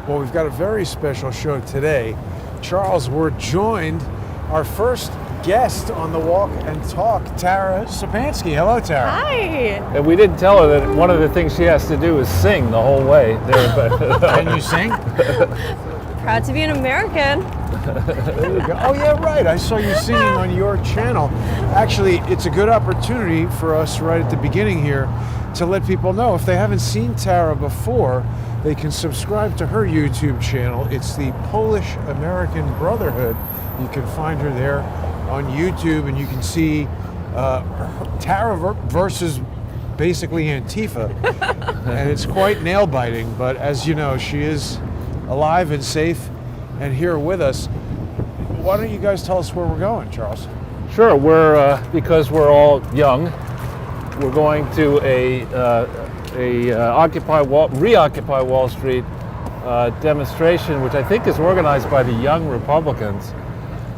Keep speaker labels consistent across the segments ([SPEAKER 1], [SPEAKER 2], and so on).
[SPEAKER 1] Well, we've got a very special show today. Charles, we're joined, our first guest on the Walk and Talk, Tara Szczepanski. Hello, Tara.
[SPEAKER 2] Hi.
[SPEAKER 3] And we didn't tell her that one of the things she has to do is sing the whole way.
[SPEAKER 1] Can you sing?
[SPEAKER 2] Proud to be an American.
[SPEAKER 1] There you go. Oh, yeah, right. I saw you singing on your channel. Actually, it's a good opportunity for us right at the beginning here to let people know if they haven't seen Tara before, they can subscribe to her YouTube channel. It's the Polish American Brotherhood. You can find her there on YouTube, and you can see Tara versus basically Antifa. And it's quite nail-biting, but as you know, she is alive and safe and here with us. Why don't you guys tell us where we're going, Charles?
[SPEAKER 3] Sure, we're because we're all young, we're going to reoccupy Wall Street demonstration, which I think is organized by the Young Republicans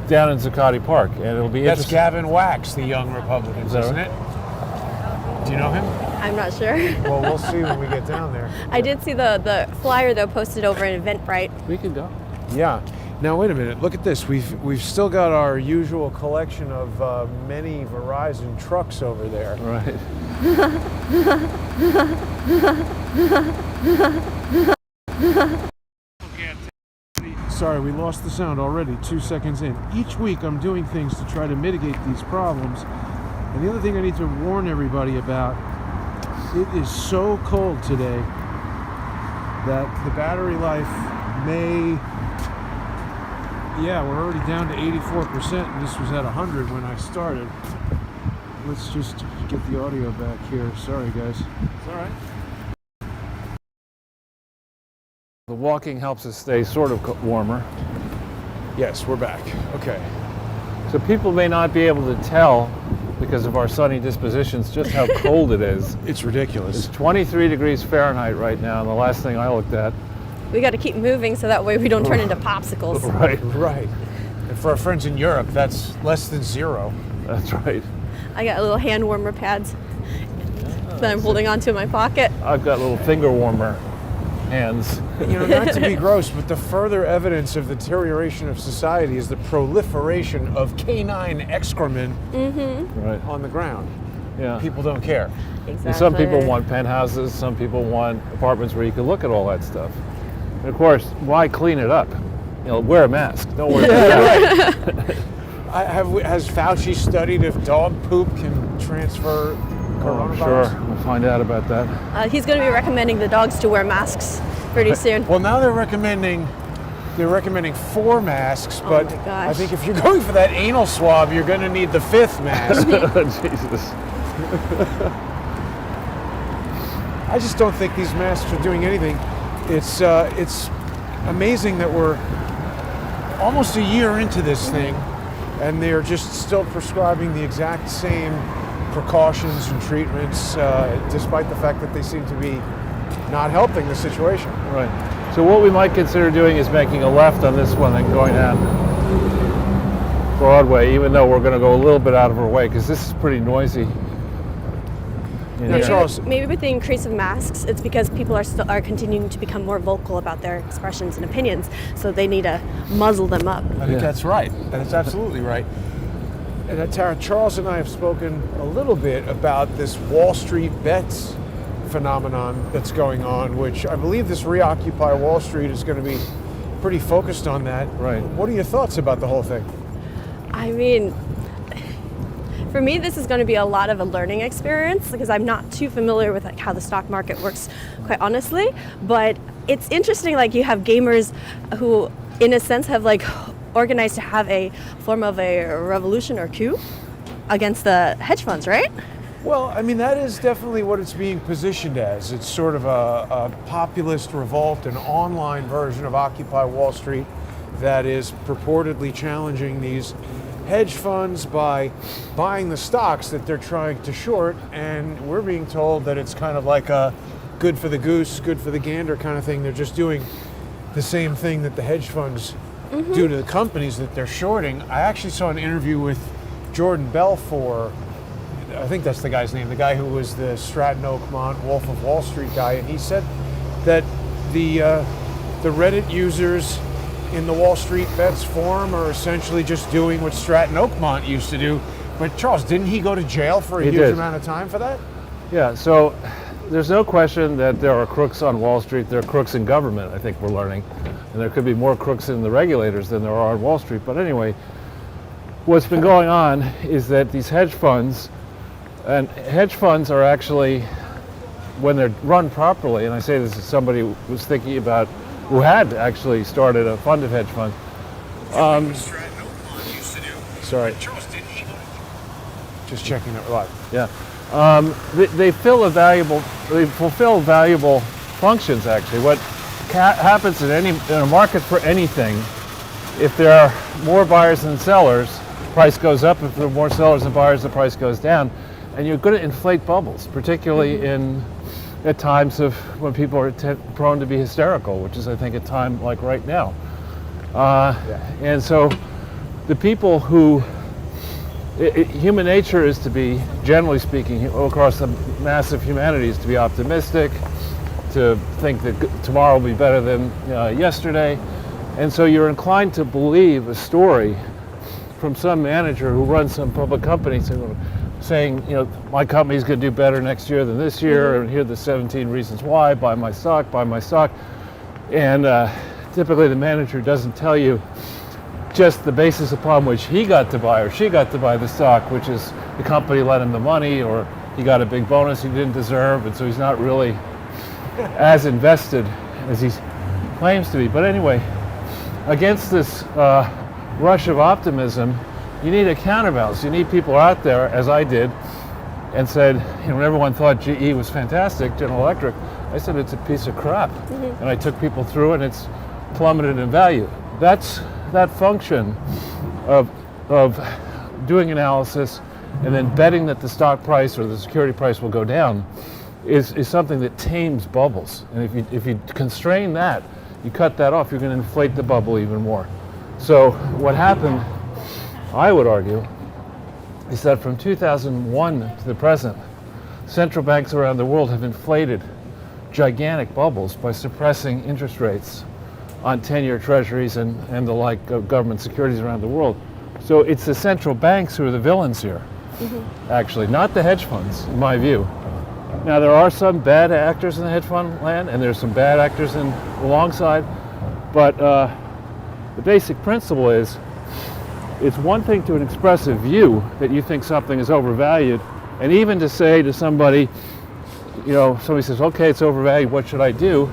[SPEAKER 3] down in Zuccotti Park, and it'll be
[SPEAKER 1] That's
[SPEAKER 3] interesting.
[SPEAKER 1] Gavin Wax, the Young Republicans, isn't it? Do you know him?
[SPEAKER 2] I'm not sure.
[SPEAKER 1] Well, we'll see when we get down there.
[SPEAKER 2] I did see the flyer though posted over in Eventbrite.
[SPEAKER 3] We can go.
[SPEAKER 1] Yeah. Now wait a minute. Look at this. We've still got our usual collection of many Verizon trucks over there.
[SPEAKER 3] Right.
[SPEAKER 1] Sorry, we lost the sound already 2 seconds in. Each week I'm doing things to try to mitigate these problems. And the other thing I need to warn everybody about, it is so cold today that the battery life may, yeah, we're already down to 84%, and this was at 100 when I started. Let's just get the audio back here. Sorry, guys.
[SPEAKER 3] It's all right. The walking helps us stay sort of warmer.
[SPEAKER 1] Yes, we're back. Okay.
[SPEAKER 3] So people may not be able to tell, because of our sunny dispositions, just how cold it is.
[SPEAKER 1] It's ridiculous.
[SPEAKER 3] It's 23 degrees Fahrenheit right now, and the last thing I looked at.
[SPEAKER 2] We got to keep moving so that way we don't turn into popsicles.
[SPEAKER 3] Right.
[SPEAKER 1] Right. And for our friends in Europe, that's less than zero.
[SPEAKER 3] That's right.
[SPEAKER 2] I got little hand warmer pads that I'm holding onto in my pocket.
[SPEAKER 3] I've got little finger warmer hands.
[SPEAKER 1] You know, not to be gross, but the further evidence of the deterioration of society is the proliferation of canine excrement
[SPEAKER 3] Right.
[SPEAKER 1] on the ground.
[SPEAKER 3] Yeah.
[SPEAKER 1] People don't care.
[SPEAKER 2] Exactly.
[SPEAKER 3] And some people want penthouses, some people want apartments where you can look at all that stuff. And of course, why clean it up? You know, wear a mask. Don't wear a mask.
[SPEAKER 1] Has Fauci studied if dog poop can transfer coronavirus?
[SPEAKER 3] Sure, we'll find out about that.
[SPEAKER 2] He's going to be recommending the dogs to wear masks pretty soon.
[SPEAKER 1] Well, now they're recommending 4 masks, but
[SPEAKER 2] my gosh.
[SPEAKER 1] I think if you're going for that anal swab, you're going to need the 5th mask.
[SPEAKER 3] Jesus.
[SPEAKER 1] I just don't think these masks are doing anything. It's amazing that we're almost a year into this thing, and they're just still prescribing the exact same precautions and treatments, despite the fact that they seem to be not helping the situation.
[SPEAKER 3] Right. So what we might consider doing is making a left on this one and going down Broadway, even though we're going to go a little bit out of our way, because this is pretty noisy.
[SPEAKER 1] Now, Charles,
[SPEAKER 2] Maybe with the increase of masks, it's because people are continuing to become more vocal about their expressions and opinions, so they need to muzzle them up.
[SPEAKER 1] I think that's right. That's absolutely right. And Tara, Charles and I have spoken a little bit about this Wall Street bets phenomenon that's going on, which I believe this Reoccupy Wall Street is going to be pretty focused on that.
[SPEAKER 3] Right.
[SPEAKER 1] What are your thoughts about the whole thing?
[SPEAKER 2] I mean, for me, this is going to be a lot of a learning experience because I'm not too familiar with how the stock market works, quite honestly. But it's interesting, like you have gamers who, in a sense, have like organized to have a form of a revolution or coup against the hedge funds, right?
[SPEAKER 1] Well, I mean, that is definitely what it's being positioned as. It's sort of a populist revolt, an online version of Occupy Wall Street that is purportedly challenging these hedge funds by buying the stocks that they're trying to short, and we're being told that it's kind of like a good for the goose, good for the gander kind of thing. They're just doing the same thing that the hedge funds do to the companies that they're shorting. I actually saw an interview with Jordan Belfort, I think that's the guy's name, the guy who was the Stratton Oakmont Wolf of Wall Street guy, and he said that the the Reddit users in the Wall Street Bets forum are essentially just doing what Stratton Oakmont used to do. But Charles, didn't he go to jail for a huge amount of time for that?
[SPEAKER 3] Yeah, so there's no question that there are crooks on Wall Street. There are crooks in government, I think we're learning. And there could be more crooks in the regulators than there are on Wall Street. But anyway, what's been going on is that these hedge funds, and hedge funds are actually, when they're run properly, and I say this as somebody who was thinking about, who had actually started a fund of hedge funds. Sorry.
[SPEAKER 1] Just checking it live.
[SPEAKER 3] Yeah. They fulfill valuable functions, actually. What happens in a market for anything, if there are more buyers than sellers, price goes up. If there are more sellers than buyers, the price goes down. And you're going to inflate bubbles, particularly at times of when people are prone to be hysterical, which is, I think, a time like right now. And so the people who, human nature is to be, generally speaking, across the massive humanities, to be optimistic, to think that tomorrow will be better than yesterday. And so you're inclined to believe a story from some manager who runs some public company saying, my company's going to do better next year than this year, and here are the 17 reasons why, buy my stock. And typically the manager doesn't tell you just the basis upon which he got to buy or she got to buy the stock, which is the company lent him the money, or he got a big bonus he didn't deserve, and so he's not really as invested as he claims to be. But anyway, against this rush of optimism, you need a counterbalance. You need people out there, as I did, and said, when everyone thought GE was fantastic, General Electric, I said it's a piece of crap. And I took people through, and it's plummeted in value. That's that function of doing analysis and then betting that the stock price or the security price will go down is something that tames bubbles. And if you constrain that, you cut that off, you're going to inflate the bubble even more. So what happened, I would argue, is that from 2001 to the present, central banks around the world have inflated gigantic bubbles by suppressing interest rates on 10-year treasuries and the like of government securities around the world. So it's the central banks who are the villains here, actually, not the hedge funds, in my view. Now, there are some bad actors in the hedge fund land, and there's some bad actors alongside, but the basic principle is, it's one thing to express a view that you think something is overvalued, and even to say to somebody, somebody says, okay, it's overvalued, what should I do?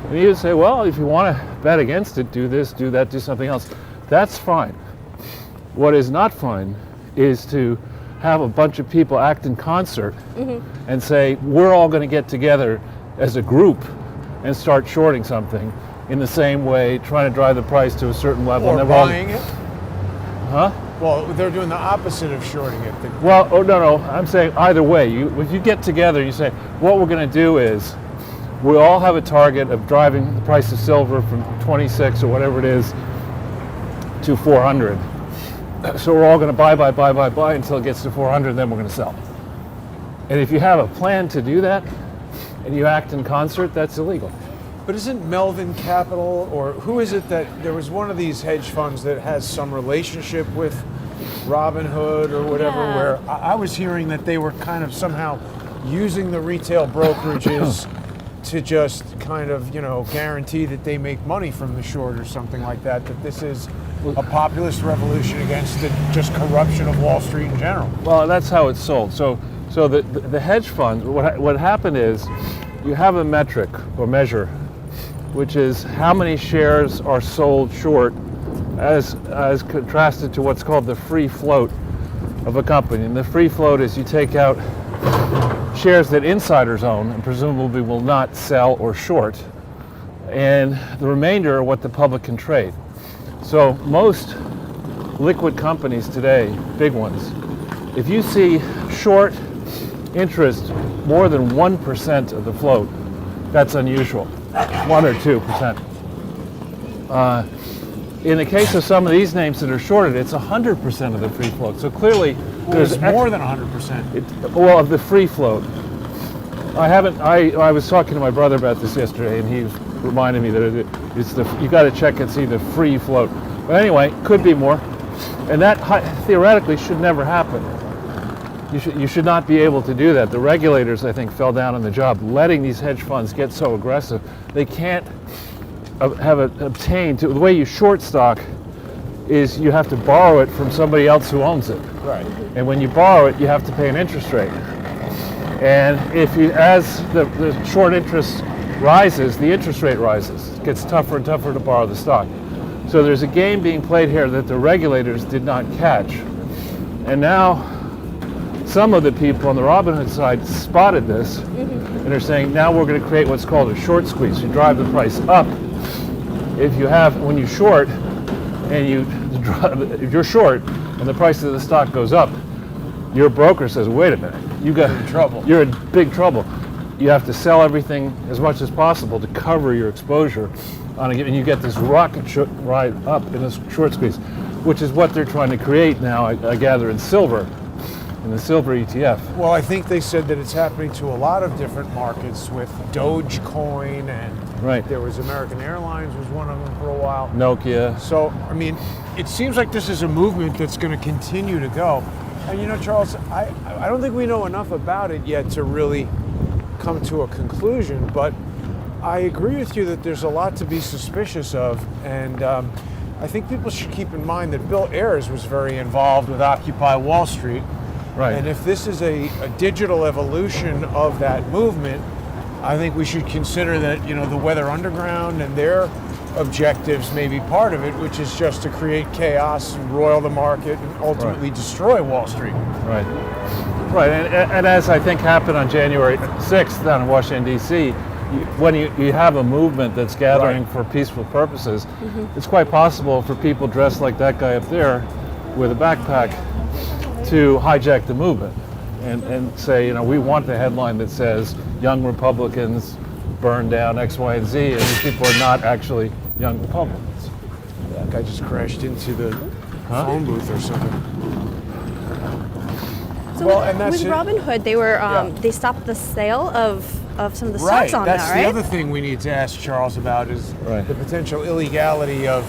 [SPEAKER 3] And you say, well, if you want to bet against it, do this, do that, do something else. That's fine. What is not fine is to have a bunch of people act in concert and say, we're all going to get together as a group and start shorting something in the same way, trying to drive the price to a certain level.
[SPEAKER 1] Or buying it.
[SPEAKER 3] Huh?
[SPEAKER 1] Well, they're doing the opposite of shorting it.
[SPEAKER 3] Well, no, I'm saying either way. If you get together, you say, what we're going to do is, we all have a target of driving the price of silver from 26 or whatever it is to 400. So we're all going to buy until it gets to 400, then we're going to sell. And if you have a plan to do that and you act in concert, that's illegal.
[SPEAKER 1] But isn't Melvin Capital, or who is it that there was one of these hedge funds that has some relationship with Robinhood or whatever, where I was hearing that they were kind of somehow using the retail brokerages to just kind of, guarantee that they make money from the short or something like that, that this is a populist revolution against the just corruption of Wall Street in general.
[SPEAKER 3] Well, that's how it's sold. So the hedge fund, what happened is, you have a metric or measure, which is how many shares are sold short as contrasted to what's called the free float of a company. And the free float is you take out shares that insiders own and presumably will not sell or short, and the remainder are what the public can trade. So most liquid companies today, big ones, if you see short interest more than 1% of the float, that's unusual, 1 or 2%. In the case of some of these names that are shorted, it's 100% of the free float. So clearly,
[SPEAKER 1] there's more than 100%.
[SPEAKER 3] Well, of the free float. I was talking to my brother about this yesterday, and reminded me that you got to check and see the free float. But anyway, could be more, and that theoretically should never happen. You should not be able to do that. The regulators, I think, fell down on the job, letting these hedge funds get so aggressive. They can't have it obtained. The way you short stock is you have to borrow it from somebody else who owns it.
[SPEAKER 1] Right.
[SPEAKER 3] And when you borrow it, you have to pay an interest rate. And as the short interest rises, the interest rate rises. It gets tougher and tougher to borrow the stock. So there's a game being played here that the regulators did not catch. And now some of the people on the Robinhood side spotted this and are saying, now we're going to create what's called a short squeeze. You drive the price up. When you short, and if you're short and the price of the stock goes up, your broker says, wait a minute, you're in trouble. You're in big trouble. You have to sell everything as much as possible to cover your exposure and you get this rocket ride up in this short squeeze, which is what they're trying to create now, I gather, in silver, in the silver ETF.
[SPEAKER 1] Well, I think they said that it's happening to a lot of different markets with Dogecoin, and there was American Airlines was one of them for a while.
[SPEAKER 3] Nokia.
[SPEAKER 1] So, I mean, it seems like this is a movement that's going to continue to go. And you know, Charles, I don't think we know enough about it yet to really come to a conclusion, but I agree with you that there's a lot to be suspicious of, and I think people should keep in mind that Bill Ayers was very involved with Occupy Wall Street.
[SPEAKER 3] Right.
[SPEAKER 1] And if this is a digital evolution of that movement, I think we should consider that, you know, the Weather Underground and their objectives may be part of it, which is just to create chaos and roil the market and ultimately destroy Wall Street.
[SPEAKER 3] Right. Right. And as I think happened on January 6th down in Washington, D.C., when you have a movement that's gathering for peaceful purposes, it's quite possible for people dressed like that guy up there with a backpack to hijack the movement and say, you know, we want the headline that says young Republicans burn down X, Y, and Z, and these people are not actually young Republicans.
[SPEAKER 1] That guy just crashed into the phone booth or something.
[SPEAKER 2] So with Robinhood, they were they stopped the sale of some of the stocks on
[SPEAKER 1] That's
[SPEAKER 2] that, right?
[SPEAKER 1] the other thing we need to ask Charles about is the potential illegality of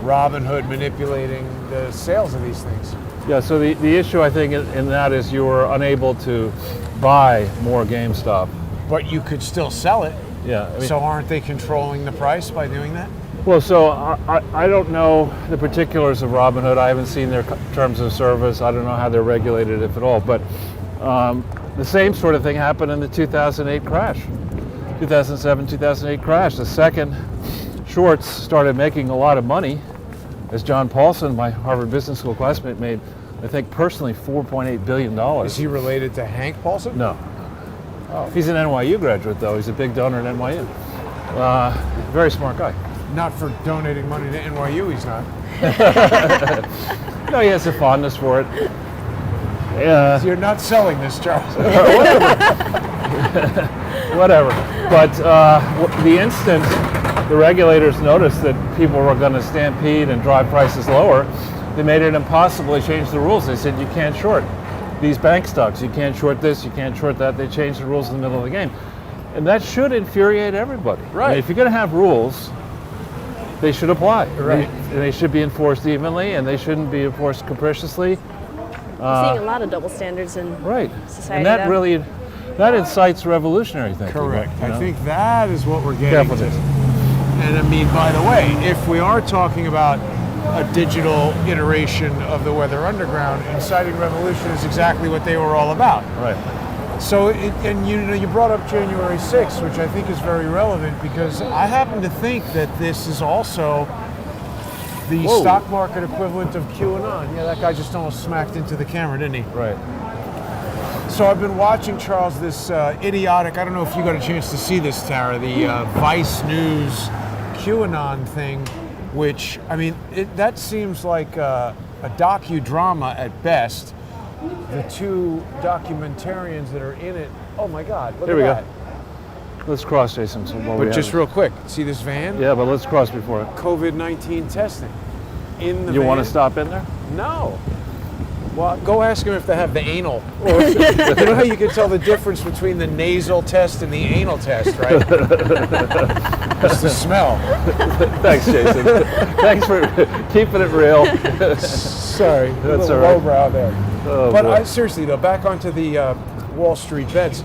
[SPEAKER 1] Robinhood manipulating the sales of these things.
[SPEAKER 3] Yeah, so the issue I think in that is you were unable to buy more GameStop.
[SPEAKER 1] But you could still sell it.
[SPEAKER 3] Yeah. I mean,
[SPEAKER 1] so aren't they controlling the price by doing that?
[SPEAKER 3] Well, so I don't know the particulars of Robinhood. I haven't seen their terms of service. I don't know how they're regulated, if at all. But the same sort of thing happened in the 2008 crash, 2007, 2008 crash. The second shorts started making a lot of money, as John Paulson, my Harvard Business School classmate, made, I think personally, $4.8 billion.
[SPEAKER 1] Is he related to Hank Paulson?
[SPEAKER 3] No. Oh. He's an NYU graduate, though. He's a big donor at NYU. Very smart guy.
[SPEAKER 1] Not for donating money to NYU, he's not.
[SPEAKER 3] No, he has a fondness for it.
[SPEAKER 1] So you're not selling this, Charles.
[SPEAKER 3] Whatever. But the instant the regulators noticed that people were going to stampede and drive prices lower, they made it impossible. They changed the rules. They said you can't short these bank stocks. You can't short this. You can't short that. They changed the rules in the middle of the game. And that should infuriate everybody.
[SPEAKER 1] Right.
[SPEAKER 3] I mean, if you're going to have rules, they should apply.
[SPEAKER 1] Right.
[SPEAKER 3] They should be enforced evenly, and they shouldn't be enforced capriciously.
[SPEAKER 2] We're seeing a lot of double standards in society.
[SPEAKER 3] And that really, that incites revolutionary thinking.
[SPEAKER 1] Correct.
[SPEAKER 3] You know?
[SPEAKER 1] I think that is what we're getting to. And I mean, by the way, if we are talking about a digital iteration of the Weather Underground, inciting revolution is exactly what they were all about.
[SPEAKER 3] Right.
[SPEAKER 1] So, and you know, you brought up January 6th, which I think is very relevant because I happen to think that this is also the stock market equivalent of QAnon. Yeah, that guy just almost smacked into the camera, didn't he?
[SPEAKER 3] Right.
[SPEAKER 1] So I've been watching, Charles, this idiotic, I don't know if you got a chance to see this, Tara, the Vice News QAnon thing, which, I mean, that seems like a docudrama at best. The two documentarians that are in it, oh my God, look at that.
[SPEAKER 3] Go. Let's cross, Jason.
[SPEAKER 1] But just real quick, see this van?
[SPEAKER 3] Yeah, but let's cross before it.
[SPEAKER 1] COVID-19 testing in the van.
[SPEAKER 3] You want to stop in there?
[SPEAKER 1] No. Well, go ask them if they have the anal. Or you know how you can tell the difference between the nasal test and the anal test, right? It's the smell.
[SPEAKER 3] Thanks, Jason. Thanks for keeping it real.
[SPEAKER 1] Sorry,
[SPEAKER 3] That's
[SPEAKER 1] a
[SPEAKER 3] all
[SPEAKER 1] little
[SPEAKER 3] right.
[SPEAKER 1] lowbrow there.
[SPEAKER 3] Oh,
[SPEAKER 1] But
[SPEAKER 3] boy.
[SPEAKER 1] seriously though, back onto the Wall Street bets.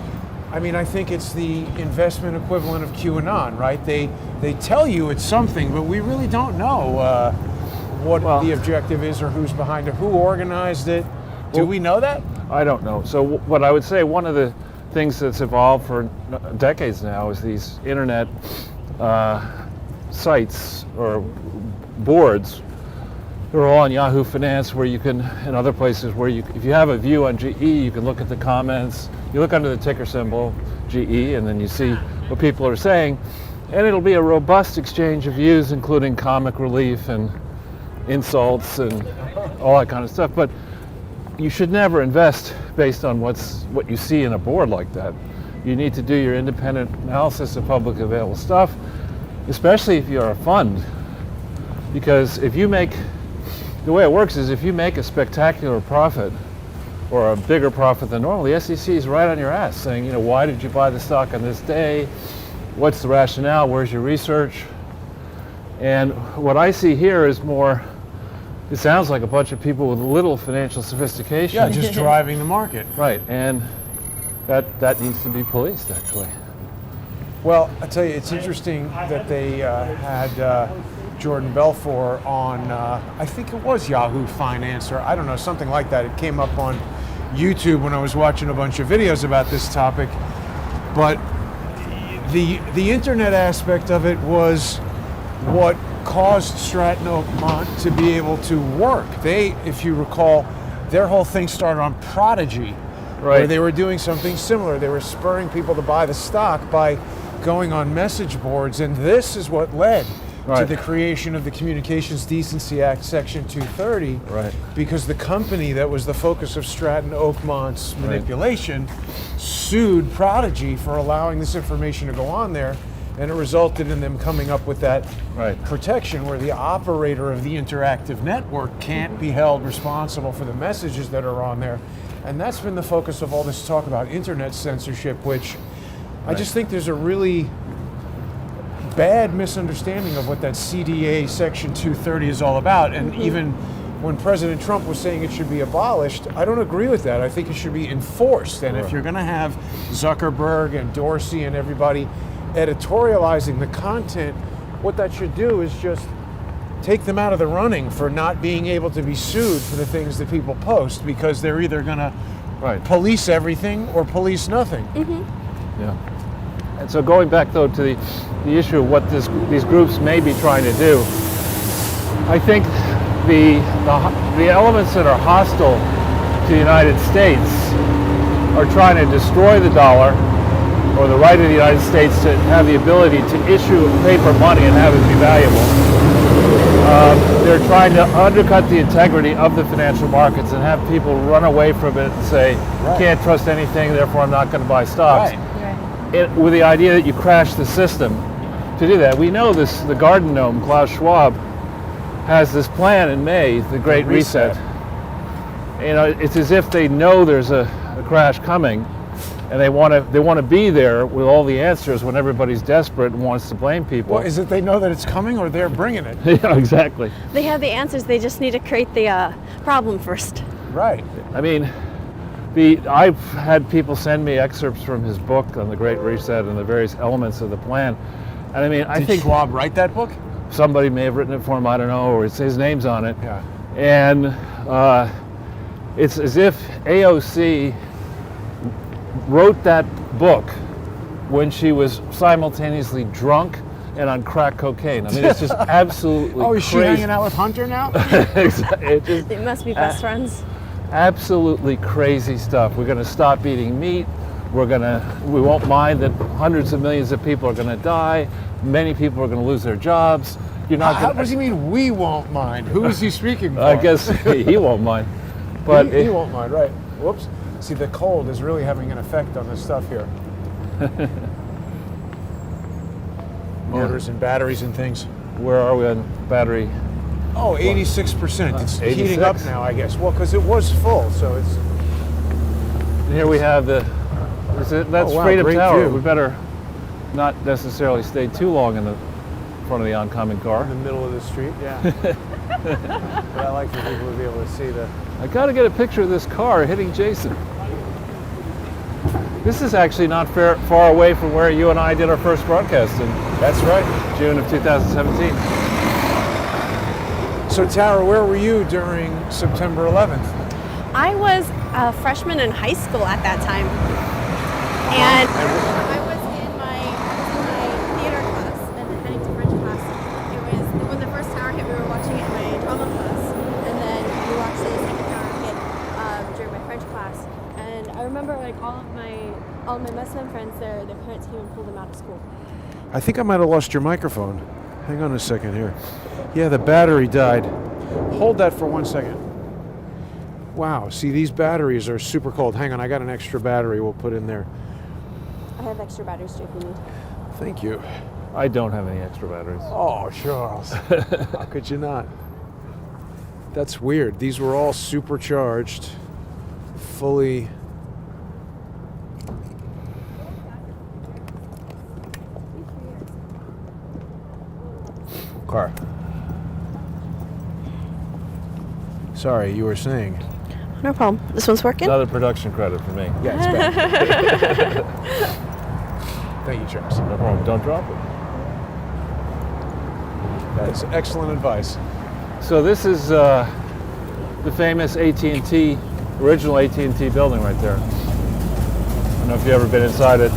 [SPEAKER 1] I mean, I think it's the investment equivalent of QAnon, right? They tell you it's something, but we really don't know what the objective is or who's behind it, who organized it. Do we know that?
[SPEAKER 3] I don't know. So what I would say, one of the things that's evolved for decades now is these internet sites or boards. They're all on Yahoo Finance, where you can, and other places where you, if you have a view on GE, you can look at the comments. You look under the ticker symbol, GE, and then you see what people are saying. And it'll be a robust exchange of views, including comic relief and insults and all that kind of stuff. But you should never invest based on what you see in a board like that. You need to do your independent analysis of publicly available stuff, especially if you're a fund. Because if you make, the way it works is if you make a spectacular profit or a bigger profit than normal, the SEC is right on your ass saying, you know, why did you buy the stock on this day? What's the rationale? Where's your research? And what I see here is more, it sounds like a bunch of people with little financial sophistication.
[SPEAKER 1] Yeah, just driving the market.
[SPEAKER 3] Right, and that needs to be policed, actually.
[SPEAKER 1] Well, I tell you, it's interesting that they had Jordan Belfort on, I think it was Yahoo Finance, or I don't know, something like that. It came up on YouTube when I was watching a bunch of videos about this topic. But the internet aspect of it was what caused Stratton Oakmont to be able to work. They, if you recall, their whole thing started on Prodigy, where they were doing something similar. They were spurring people to buy the stock by going on message boards, and this is what led to the creation of the Communications Decency Act, Section 230, because the company that was the focus of Stratton Oakmont's manipulation sued Prodigy for allowing this information to go on there, and it resulted in them coming up with that protection where the operator of the interactive network can't be held responsible for the messages that are on there. And that's been the focus of all this talk about internet censorship, which I just think there's a really bad misunderstanding of what that CDA Section 230 is all about. And even when President Trump was saying it should be abolished, I don't agree with that. I think it should be enforced. And if you're going to have Zuckerberg and Dorsey and everybody editorializing the content, what that should do is just take them out of the running for not being able to be sued for the things that people post, because they're either going to police everything or police nothing.
[SPEAKER 3] Yeah. And so going back though to the issue of what these groups may be trying to do, I think the elements that are hostile to the United States are trying to destroy the dollar or the right of the United States to have the ability to issue paper money and have it be valuable. They're trying to undercut the integrity of the financial markets and have people run away from it and say, can't trust anything, therefore I'm not going to buy stocks. With the idea that you crash the system to do that. We know this, the garden gnome, Klaus Schwab, has this plan in May, the Great Reset. You know, it's as if they know there's a crash coming, and they want to be there with all the answers when everybody's desperate and wants to blame people.
[SPEAKER 1] Well, is it they know that it's coming, or they're bringing it?
[SPEAKER 3] Yeah, exactly.
[SPEAKER 2] They have the answers. They just need to create the problem first.
[SPEAKER 1] Right.
[SPEAKER 3] I mean, I've had people send me excerpts from his book on the Great Reset and the various elements of the plan. And I mean, I think
[SPEAKER 1] Schwab write that book?
[SPEAKER 3] Somebody may have written it for him, I don't know, or his name's on it.
[SPEAKER 1] Yeah.
[SPEAKER 3] And it's as if AOC wrote that book when she was simultaneously drunk and on crack cocaine. I mean, it's just absolutely
[SPEAKER 1] is she
[SPEAKER 3] crazy.
[SPEAKER 1] hanging out with Hunter now?
[SPEAKER 2] They must be best friends.
[SPEAKER 3] Absolutely crazy stuff. We're going to stop eating meat. We won't mind that hundreds of millions of people are going to die. Many people are going to lose their jobs. You're not.
[SPEAKER 1] What does he mean? We won't mind. Who is he speaking for?
[SPEAKER 3] I guess he won't mind. But
[SPEAKER 1] he won't mind, right? Whoops. See, the cold is really having an effect on this stuff here. Motors and batteries and things.
[SPEAKER 3] Where are we on battery?
[SPEAKER 1] Oh, 86%. It's heating up
[SPEAKER 3] 86.
[SPEAKER 1] now, I guess. Well, because it was full, so it's...
[SPEAKER 3] And here we have that's
[SPEAKER 1] Oh, wow,
[SPEAKER 3] Freedom
[SPEAKER 1] great
[SPEAKER 3] Tower.
[SPEAKER 1] view.
[SPEAKER 3] We better not necessarily stay too long in the front of the oncoming car.
[SPEAKER 1] in the middle of the street, yeah. But I like for people to be able to see the...
[SPEAKER 3] I got to get a picture of this car hitting Jason. This is actually not far away from where you and I did our first broadcast in
[SPEAKER 1] That's right.
[SPEAKER 3] June of 2017.
[SPEAKER 1] So Tara, where were you during September 11th?
[SPEAKER 2] I was a freshman in high school at that time. And I was in my theater class and then heading to French class. It was when the first tower hit, we were watching it in my drama class, and then we watched the second tower hit during my French class. And I remember like all of my Muslim friends, their parents came and pulled them out of school.
[SPEAKER 1] I think I might have lost your microphone. Hang on a second here. Yeah, the battery died. Hold that for 1 second. Wow, see, these batteries are super cold. Hang on, I got an extra battery we'll put in there.
[SPEAKER 2] I have extra batteries too if you need.
[SPEAKER 1] Thank you.
[SPEAKER 3] I don't have any extra batteries.
[SPEAKER 1] Oh, Charles. How could you not? That's weird. These were all supercharged, fully...
[SPEAKER 3] Car.
[SPEAKER 1] Sorry, you were saying.
[SPEAKER 2] No problem. This one's working?
[SPEAKER 3] Another production credit for me.
[SPEAKER 1] Yeah, it's back. Thank you, Charles.
[SPEAKER 3] No problem. Don't drop it.
[SPEAKER 1] That's excellent advice.
[SPEAKER 3] So this is the famous AT&T, original AT&T building right there. I don't know if you've ever been inside it.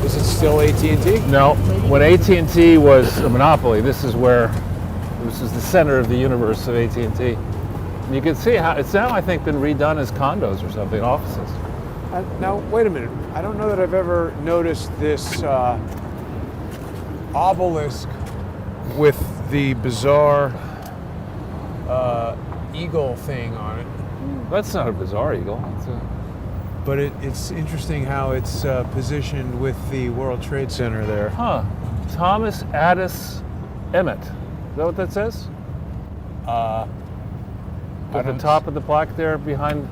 [SPEAKER 1] Is it still AT&T?
[SPEAKER 3] No, when AT&T was a monopoly, this is the center of the universe of AT&T. And you can see how it's now, I think, been redone as condos or something, offices.
[SPEAKER 1] Now, wait a minute. I don't know that I've ever noticed this obelisk with the bizarre eagle thing on it.
[SPEAKER 3] That's not a bizarre eagle.
[SPEAKER 1] But it's interesting how it's positioned with the World Trade Center there.
[SPEAKER 3] Thomas Addis Emmett. Is that what that says? At the top of the plaque there behind,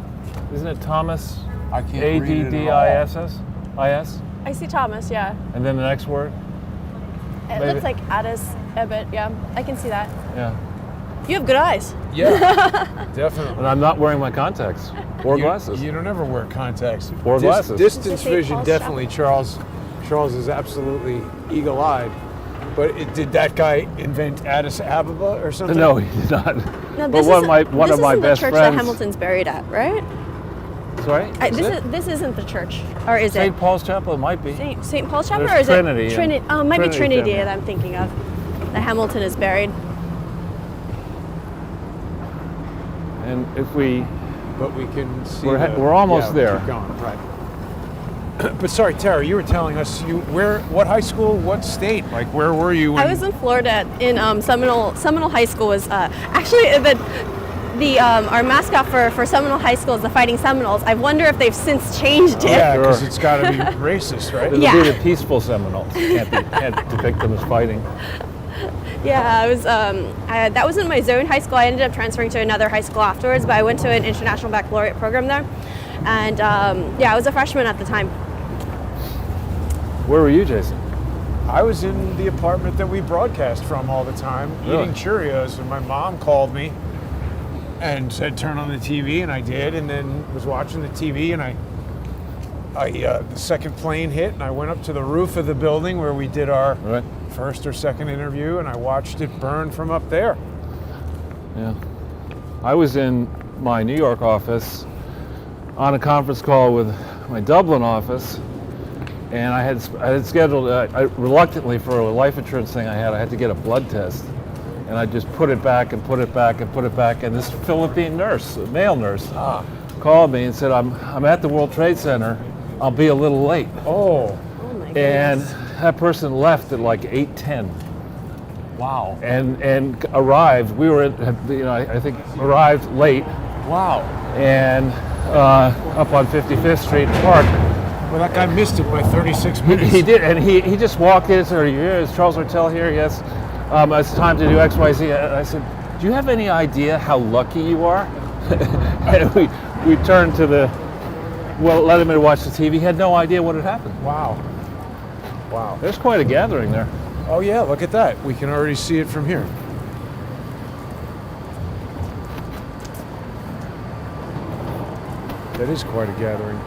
[SPEAKER 3] isn't it Thomas?
[SPEAKER 1] I can't read it at all.
[SPEAKER 3] A-D-D-I-S-S?
[SPEAKER 2] I see Thomas, yeah.
[SPEAKER 3] And then the next word?
[SPEAKER 2] It looks like Addis Ebbet, yeah. I can see that.
[SPEAKER 3] Yeah.
[SPEAKER 2] You have good eyes.
[SPEAKER 1] Yeah, definitely.
[SPEAKER 3] And I'm not wearing my contacts or
[SPEAKER 1] You-
[SPEAKER 3] glasses.
[SPEAKER 1] You don't ever wear contacts.
[SPEAKER 3] Or glasses.
[SPEAKER 1] Distance
[SPEAKER 2] Is it St.
[SPEAKER 1] vision,
[SPEAKER 2] Paul's
[SPEAKER 1] definitely. Charles is absolutely eagle-eyed. But did that guy invent Addis Ababa or something?
[SPEAKER 3] No, he did not.
[SPEAKER 2] No,
[SPEAKER 3] But one of my
[SPEAKER 2] this
[SPEAKER 3] best
[SPEAKER 2] isn't the church that
[SPEAKER 3] friends.
[SPEAKER 2] Hamilton's buried at, right?
[SPEAKER 3] Sorry.
[SPEAKER 2] This isn't the church, or is
[SPEAKER 3] St.
[SPEAKER 2] it?
[SPEAKER 3] Paul's Chapel. It might be.
[SPEAKER 2] St. Paul's Chapel,
[SPEAKER 3] There's
[SPEAKER 2] or is
[SPEAKER 3] Trinity
[SPEAKER 2] it
[SPEAKER 3] and-
[SPEAKER 2] Trinity? Oh, it might be
[SPEAKER 3] Trinity
[SPEAKER 2] Trinity
[SPEAKER 3] Chapel.
[SPEAKER 2] that I'm thinking of. That Hamilton is buried.
[SPEAKER 3] And if we,
[SPEAKER 1] But we can see.
[SPEAKER 3] We're almost there.
[SPEAKER 1] Keep going, right. But sorry, Tara, you were telling us what high school, what state? Like, where were you?
[SPEAKER 2] I was in Florida in Seminole. Seminole High School was actually our mascot for Seminole High School is the Fighting Seminoles. I wonder if they've since changed it.
[SPEAKER 1] Yeah, because
[SPEAKER 3] Sure.
[SPEAKER 1] it's got to be racist, right?
[SPEAKER 3] it'll
[SPEAKER 2] Yeah.
[SPEAKER 3] be the peaceful Seminoles. Can't depict them as fighting.
[SPEAKER 2] Yeah, I was. That wasn't my zone high school. I ended up transferring to another high school afterwards, but I went to an international baccalaureate program there, and I was a freshman at the time.
[SPEAKER 3] Where were you, Jason?
[SPEAKER 1] I was in the apartment that we broadcast from all the time,
[SPEAKER 3] Really?
[SPEAKER 1] eating Cheerios, and my mom called me and said, turn on the TV, and I did, and then was watching the TV, and the second plane hit, and I went up to the roof of the building where we did our
[SPEAKER 3] Right.
[SPEAKER 1] first or second interview, and I watched it burn from up there.
[SPEAKER 3] Yeah. I was in my New York office on a conference call with my Dublin office, and I had scheduled, reluctantly for a life insurance thing I had to get a blood test. And I just put it back and put it back and put it back, and this Philippine nurse, a male nurse, called me and said, I'm at the World Trade Center, I'll be a little late.
[SPEAKER 1] Oh,
[SPEAKER 2] Oh my
[SPEAKER 3] And
[SPEAKER 2] goodness.
[SPEAKER 3] that person left at like 8:10.
[SPEAKER 1] wow.
[SPEAKER 3] And arrived. We were, I think arrived late,
[SPEAKER 1] Wow.
[SPEAKER 3] and up on 55th Street Park.
[SPEAKER 1] Well, that guy missed it by 36 minutes.
[SPEAKER 3] He did, and he just walked in and said, "Is Charles Ortel here?" Yes. It's time to do X, Y, Z. And I said, do you have any idea how lucky you are? And we turned to let him in to watch the TV. He had no idea what had happened.
[SPEAKER 1] Wow. Wow.
[SPEAKER 3] There's quite a gathering there.
[SPEAKER 1] Oh yeah, look at that. We can already see it from here. That is quite a gathering.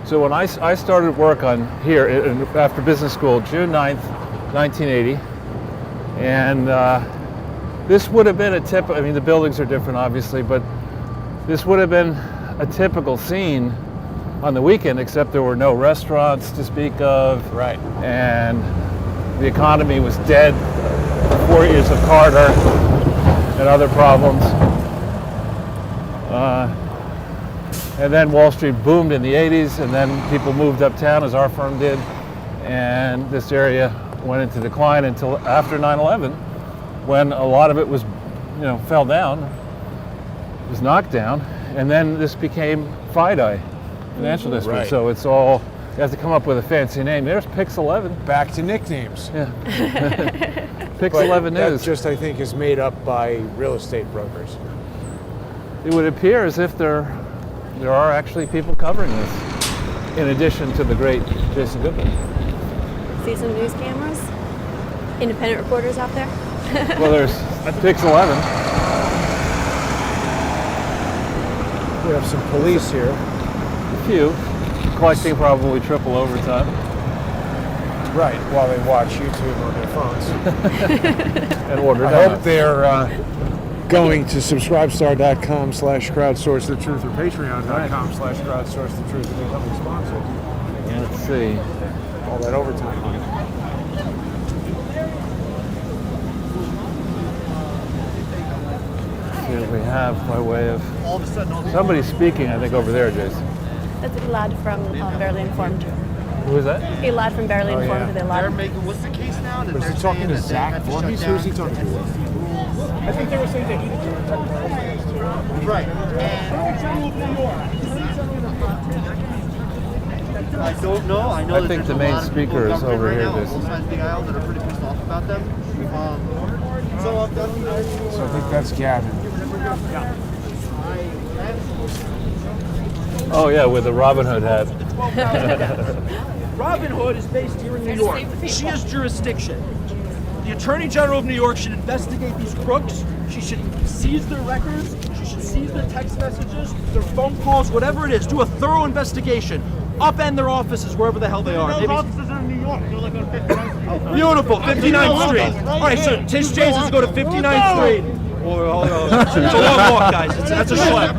[SPEAKER 3] So when I started work on here after business school, June 9th, 1980, and this would have been I mean, the buildings are different, obviously, but this would have been a typical scene on the weekend, except there were no restaurants to speak of.
[SPEAKER 1] Right.
[SPEAKER 3] And the economy was dead. 4 years of Carter and other problems. And then Wall Street boomed in the 80s, and then people moved uptown, as our firm did, and this area went into decline until after 9/11, when a lot of it was, fell down, was knocked down, and then this became FIDI, Financial District.
[SPEAKER 1] Right.
[SPEAKER 3] So it's all, you have to come up with a fancy name. There's Pix 11.
[SPEAKER 1] Back to nicknames.
[SPEAKER 3] Yeah. Pix
[SPEAKER 1] But
[SPEAKER 3] 11
[SPEAKER 1] that
[SPEAKER 3] News.
[SPEAKER 1] just, I think, is made up by real estate brokers.
[SPEAKER 3] It would appear as if there are actually people covering this, in addition to the great Jason Goodman.
[SPEAKER 2] See some news cameras? Independent reporters out there?
[SPEAKER 3] Well, there's Pix 11.
[SPEAKER 1] We have some police here.
[SPEAKER 3] A few, collecting probably triple overtime.
[SPEAKER 1] Right, while they watch YouTube on their phones.
[SPEAKER 3] And order
[SPEAKER 1] I
[SPEAKER 3] donuts.
[SPEAKER 1] hope they're going to subscribestar.com/crowdsource the truth or patreon.com/crowdsource the truth and becoming sponsors.
[SPEAKER 3] Let's see.
[SPEAKER 1] All that overtime money.
[SPEAKER 3] See what we have by way of somebody speaking, I think, over there, Jason.
[SPEAKER 2] That's a lad from Barely Informed.
[SPEAKER 3] Who is that?
[SPEAKER 2] A lad from Barely Informed
[SPEAKER 1] yeah.
[SPEAKER 2] with a
[SPEAKER 4] They're
[SPEAKER 2] lad.
[SPEAKER 4] making, what's the case now? That
[SPEAKER 1] Was
[SPEAKER 4] they're
[SPEAKER 1] he talking to
[SPEAKER 4] saying that they
[SPEAKER 1] Zach
[SPEAKER 4] have to shut
[SPEAKER 1] Voorhees?
[SPEAKER 4] down
[SPEAKER 1] Who is he talking to?
[SPEAKER 5] I think they were saying that he didn't protect the
[SPEAKER 4] Right. I don't know. I know
[SPEAKER 3] I
[SPEAKER 4] that
[SPEAKER 3] think
[SPEAKER 4] there's
[SPEAKER 3] the
[SPEAKER 4] a
[SPEAKER 3] main
[SPEAKER 4] lot of people
[SPEAKER 3] speaker is
[SPEAKER 4] government
[SPEAKER 3] over
[SPEAKER 4] right
[SPEAKER 3] here,
[SPEAKER 4] now on
[SPEAKER 3] Jason.
[SPEAKER 4] both sides of the aisle that are pretty pissed off about them.
[SPEAKER 1] So I think that's Gavin.
[SPEAKER 3] Oh yeah, with the Robin Hood hat.
[SPEAKER 5] Robin Hood is based here in New York. She has jurisdiction. The Attorney General of New York should investigate these crooks. She should seize their records. She should seize their text messages, their phone calls, whatever it is. Do a thorough investigation. Upend their offices wherever the hell they are. Maybe-
[SPEAKER 6] offices are in New York. They're like on 59th.
[SPEAKER 5] Beautiful, 59th Street. All right, so Tish Jason's go to 59th Street. Hold on. It's a long walk, guys. That's a schlep.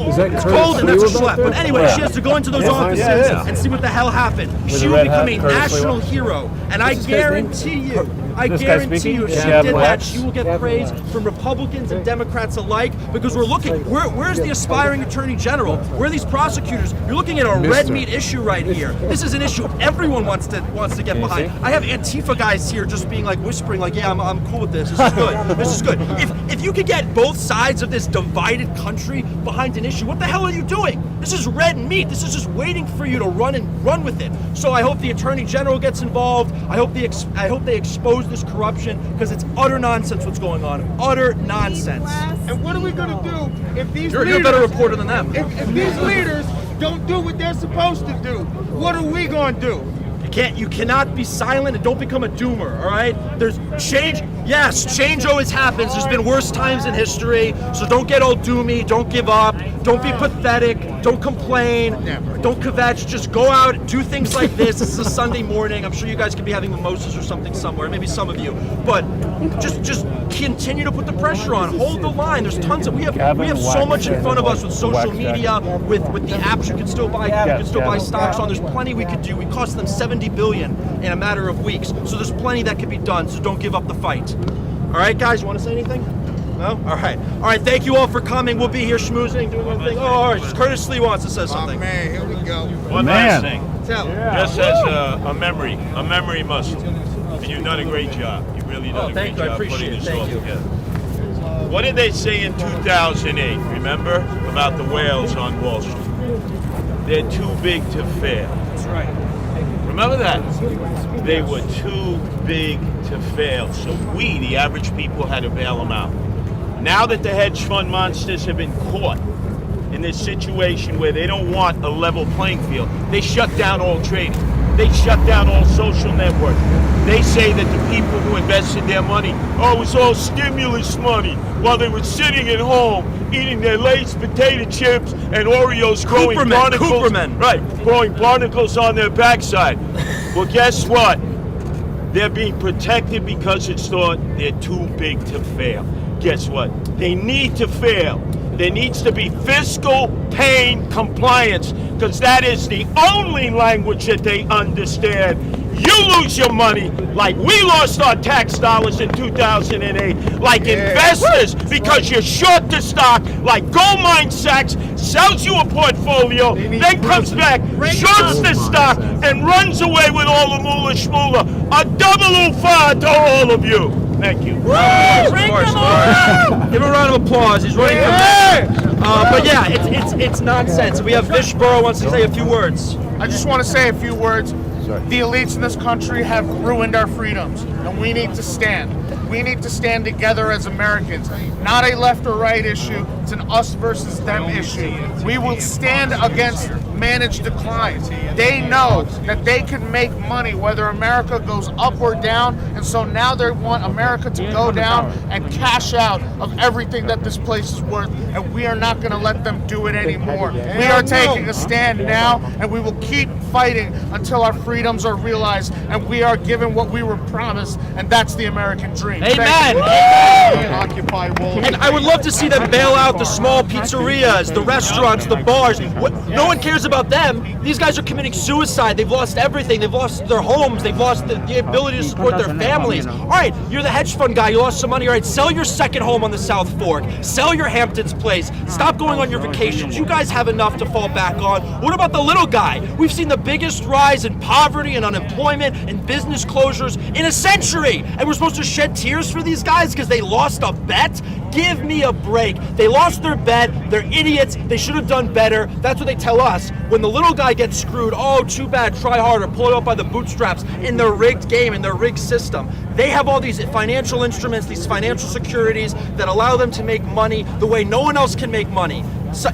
[SPEAKER 1] Is that
[SPEAKER 5] It's cold and that's a schlep. But anyway,
[SPEAKER 3] Yeah.
[SPEAKER 5] she has to go into those
[SPEAKER 3] Yeah,
[SPEAKER 5] offices
[SPEAKER 3] yeah, it is.
[SPEAKER 5] and see what the hell happened. She
[SPEAKER 3] the
[SPEAKER 5] will
[SPEAKER 3] red
[SPEAKER 5] become
[SPEAKER 3] hat,
[SPEAKER 5] a
[SPEAKER 3] Curtis
[SPEAKER 5] national
[SPEAKER 3] Lewa.
[SPEAKER 5] hero. And I
[SPEAKER 3] What's his name?
[SPEAKER 5] guarantee you,
[SPEAKER 3] This guy speaking?
[SPEAKER 5] if she
[SPEAKER 3] Yeah.
[SPEAKER 5] did
[SPEAKER 3] Gavin
[SPEAKER 5] that,
[SPEAKER 3] Wax.
[SPEAKER 5] she will get praise from Republicans and Democrats alike because we're looking, where's the aspiring attorney general? Where are these prosecutors? You're looking at a red meat issue right here. This is an issue everyone wants to get
[SPEAKER 3] you
[SPEAKER 5] behind.
[SPEAKER 3] see?
[SPEAKER 5] I have Antifa guys here just being like whispering like, yeah, I'm cool with this. This is good. This is good. If you could get both sides of this divided country behind an issue, what the hell are you doing? This is red meat. This is just waiting for you to run with it. So I hope the Attorney General gets involved. I hope they expose this corruption because it's utter nonsense what's going on. Utter nonsense.
[SPEAKER 6] And what are we going to do if these
[SPEAKER 5] You're a
[SPEAKER 6] leaders,
[SPEAKER 5] better reporter than them.
[SPEAKER 6] if these leaders don't do what they're supposed to do? What are we going to do?
[SPEAKER 5] You cannot be silent and don't become a doomer, all right? There's change. Yes, change always happens. There's been worse times in history, so don't get all doomy, don't give up, don't be pathetic, don't complain, don't kvetch, just go out, do things like this. This is a Sunday morning. I'm sure you guys could be having mimosas or something somewhere, maybe some of you. But just continue to put the pressure on. Hold the line. There's tons of we have so much in front of us with social media, with the apps you can still buy, stocks on. There's plenty we could do. We cost them $70 billion in a matter of weeks. So there's plenty that could be done. So don't give up the fight. All right, guys, you want to say anything? No? All right. Thank you all for coming. We'll be here schmoozing, doing one thing. Oh, all right. Curtis Lee wants to say something.
[SPEAKER 6] Oh man, here we go.
[SPEAKER 7] One
[SPEAKER 3] Man.
[SPEAKER 7] last thing,
[SPEAKER 6] Tell him.
[SPEAKER 7] just as a memory muscle, and you've done a great job. You've really done a great
[SPEAKER 5] thank you. I
[SPEAKER 7] job
[SPEAKER 5] appreciate
[SPEAKER 7] putting
[SPEAKER 5] it.
[SPEAKER 7] this all
[SPEAKER 5] Thank you.
[SPEAKER 7] together. What did they say in 2008? Remember about the whales on Wall Street? They're too big to fail.
[SPEAKER 5] That's right.
[SPEAKER 7] Remember that? They were too big to fail. So we, the average people, had to bail them out. Now that the hedge fund monsters have been caught in this situation where they don't want a level playing field, they shut down all trading. They shut down all social networks. They say that the people who invested their money, oh, it was all stimulus money, while they were sitting at home eating their Lay's potato chips and Oreos, growing barnacles.
[SPEAKER 5] Cooperman.
[SPEAKER 7] Right, growing barnacles on their backside. Well, guess what? They're being protected because it's thought they're too big to fail. Guess what? They need to fail. There needs to be fiscal pain compliance, because that is the only language that they understand. You lose your money like we lost our tax dollars in 2008, like investors, because you're short the stock, like Goldman Sachs sells you a portfolio, then comes back, shorts the stock, and runs away with all the moolah shmoolah. A double ufa to all of you. Thank you.
[SPEAKER 5] Of course. Give him a round of applause. He's running but yeah, it's nonsense. We have Vishboro wants to say a few words.
[SPEAKER 6] I just want to say a few words. The elites in this country have ruined our freedoms, and we need to stand. We need to stand together as Americans. Not a left or right issue, it's an us versus them issue. We will stand against managed decline. They know that they can make money whether America goes up or down, and so now they want America to go down and cash out of everything that this place is worth, and we are not going to let them do it anymore. We are taking a stand now, and we will keep fighting until our freedoms are realized and we are given what we were promised, and that's the American dream.
[SPEAKER 5] Amen.
[SPEAKER 6] Occupy Wall Street.
[SPEAKER 5] And I would love to see them bail out the small pizzerias, the restaurants, the bars. No one cares about them. These guys are committing suicide. They've lost everything. They've lost their homes. They've lost the ability to support their families. All right, you're the hedge fund guy. You lost some money. All right, sell your second home on the South Fork. Sell your Hamptons place. Stop going on your vacations. You guys have enough to fall back on. What about the little guy? We've seen the biggest rise in poverty and unemployment and business closures in a century. And we're supposed to shed tears for these guys because they lost a bet? Give me a break. They lost their bet. They're idiots. They should have done better. That's what they tell us. When the little guy gets screwed, oh, too bad, try harder, pull it up by the bootstraps in their rigged game, in their rigged system. They have all these financial instruments, these financial securities that allow them to make money the way no one else can make money.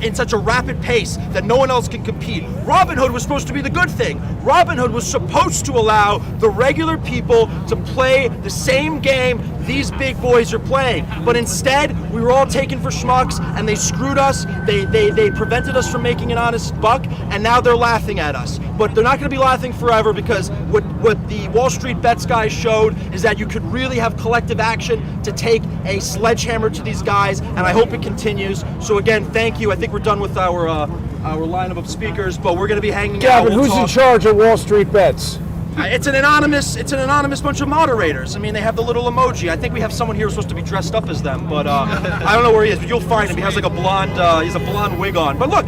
[SPEAKER 5] In such a rapid pace that no one else can compete. Robinhood was supposed to be the good thing. Robinhood was supposed to allow the regular people to play the same game these big boys are playing. But instead, we were all taken for schmucks, and they screwed us. They prevented us from making an honest buck, and now they're laughing at us. But they're not going to be laughing forever, because what the Wall Street Bets guys showed is that you could really have collective action to take a sledgehammer to these guys, and I hope it continues. So again, thank you. I think we're done with our lineup of speakers, but we're going to be hanging out.
[SPEAKER 1] Gavin, who's in charge of Wall Street Bets?
[SPEAKER 5] It's an anonymous bunch of moderators. I mean, they have the little emoji. I think we have someone here who's supposed to be dressed up as them, but I don't know where he is. But you'll find him. He has like a blonde. He has a blonde wig on. But look,